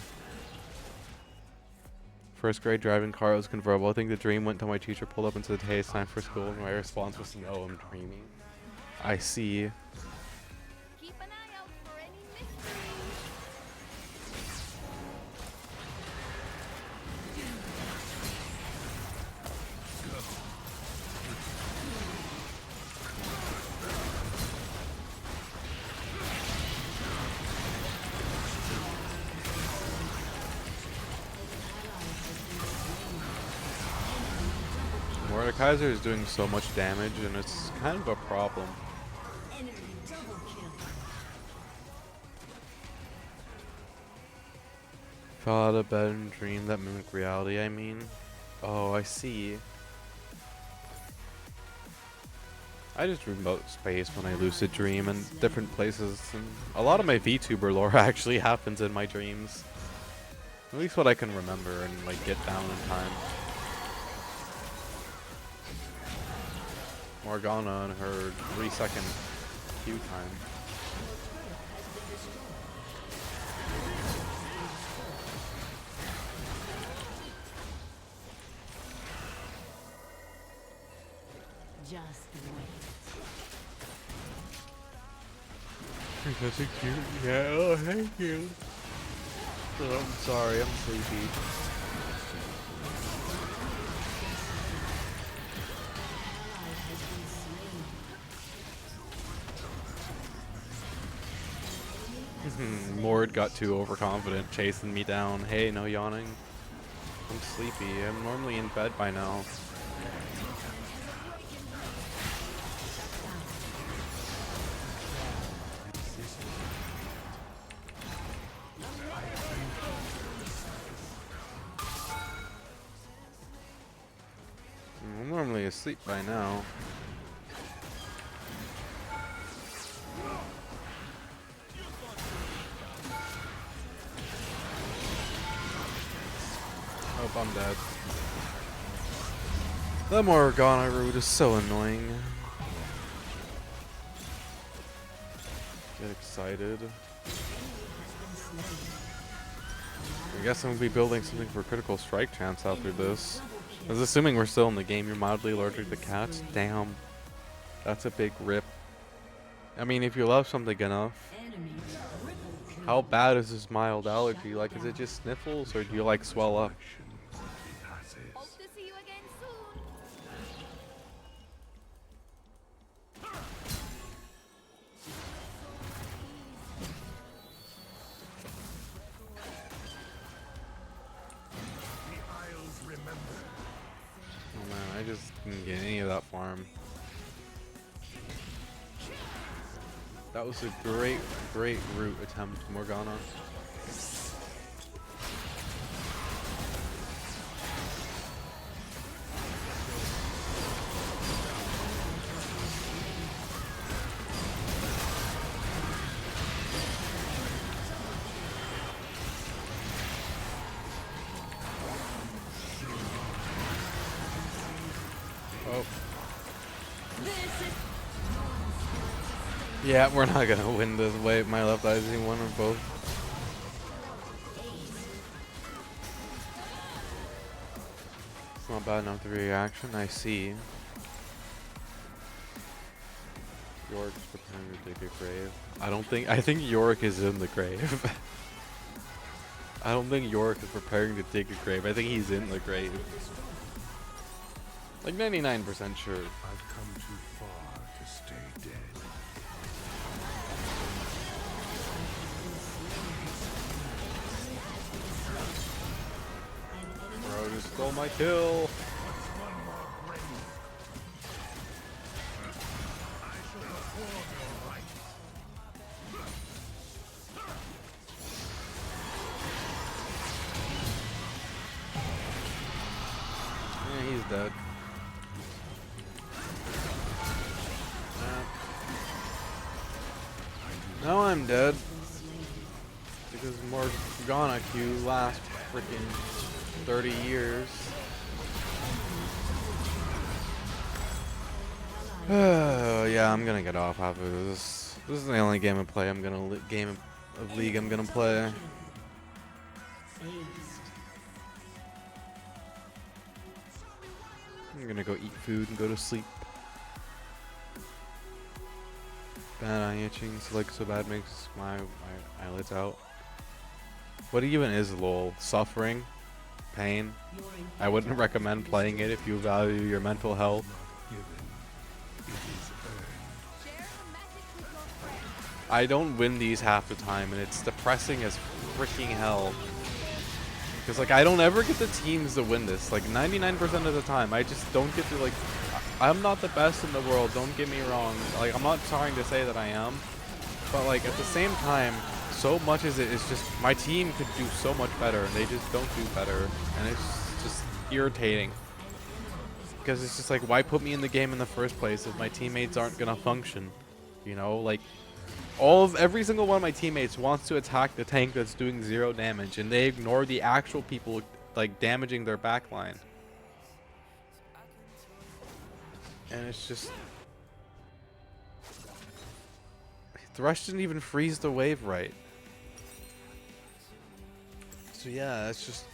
First grade driving car was convertible. I think the dream went till my teacher pulled up and said, "Hey, it's time for school." And my response was, "No, I'm dreaming." I see. Keep an eye out for any mysteries. Mordekaiser is doing so much damage, and it's kind of a problem. Fell out of bed and dreamed that mimic reality, I mean. Oh, I see. I just dream about space when I lucid dream and different places, and a lot of my VTuber lore actually happens in my dreams. At least what I can remember and like get down in time. Morgana and her 3-second Q time. Just wait. That's a cute. Yeah, oh, thank you. Oh, I'm sorry, I'm sleepy. Mord got too overconfident, chasing me down. Hey, no yawning. I'm sleepy. I'm normally in bed by now. I'm normally asleep by now. Hope I'm dead. The Morgana route is so annoying. Get excited. I guess I'm gonna be building something for critical strike chance after this. I was assuming we're still in the game. You're mildly allergic to cats? Damn. That's a big rip. I mean, if you love something enough. How bad is this mild allergy? Like, is it just sniffles or do you like swell up? Hope to see you again soon. I just didn't get any of that farm. That was a great root attempt, Morgana. Oh. Yeah, we're not gonna win this way. My left eye's in one or both. It's not bad enough to reaction, I see. York's preparing to dig a grave. I think York is in the grave. I don't think York is preparing to dig a grave. I think he's in the grave. Like 99% sure. I've come too far to stay dead. Bro just stole my kill. Yeah, he's dead. Now I'm dead. Because Morgana Q last freaking 30 years. Yeah, I'm gonna get off after this. This is the only game of play I'm gonna game of League I'm gonna play. I'm gonna go eat food and go to sleep. Bad eye itching, so bad makes my eyelids out. What even is LOL? Suffering? Pain? I wouldn't recommend playing it if you value your mental health. I don't win these half the time, and it's depressing as freaking hell. Because, like, I don't ever get the teams to win this. Like, 99% of the time, I just don't get to, like... I'm not the best in the world, don't get me wrong. Like, I'm not trying to say that I am. But, like, at the same time, so much as it is just... My team could do so much better, and they just don't do better. And it's just irritating. Because it's just like, why put me in the game in the first place if my teammates aren't gonna function? You know, like... Every single one of my teammates wants to attack the tank that's doing 0 damage, and they ignore the actual people like damaging their backline. And it's just Thresh didn't even freeze the wave right. So yeah, it's just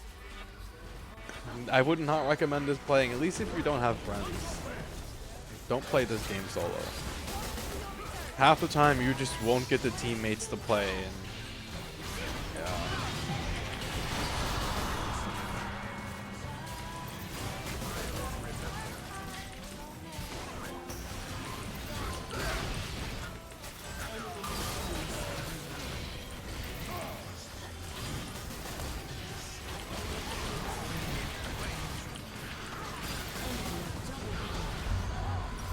I would not recommend this playing, at least if you don't have friends. Don't play this game solo. Half the time you just won't get the teammates to play, and yeah.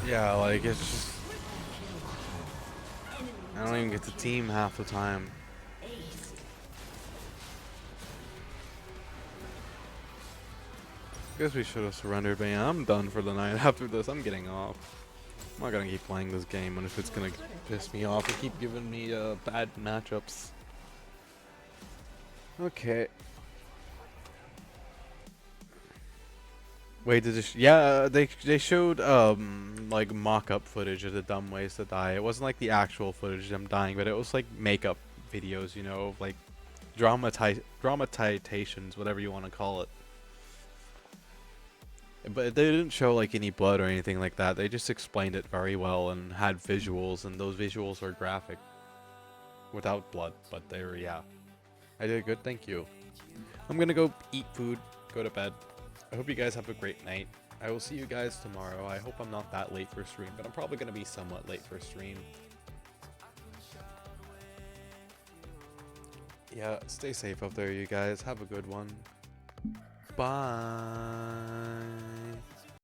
Yeah, like it's just I don't even get the team half the time. Guess we should have surrendered, but yeah, I'm done for the night. After this, I'm getting off. I'm not gonna keep playing this game, and if it's gonna piss me off and keep giving me bad matchups. Okay. Wait, did yeah, they showed like mock-up footage of the dumb ways to die. It wasn't like the actual footage of them dying, but it was like makeup videos, you know, like dramatizations, whatever you want to call it. But they didn't show like any blood or anything like that. They just explained it very well and had visuals, and those visuals were graphic without blood, but they were, yeah. I did good, thank you. I'm gonna go eat food, go to bed. I hope you guys have a great night. I will see you guys tomorrow. I hope I'm not that late for stream, but I'm probably going to be somewhat late for stream. Yeah, stay safe out there, you guys. Have a good one. Bye.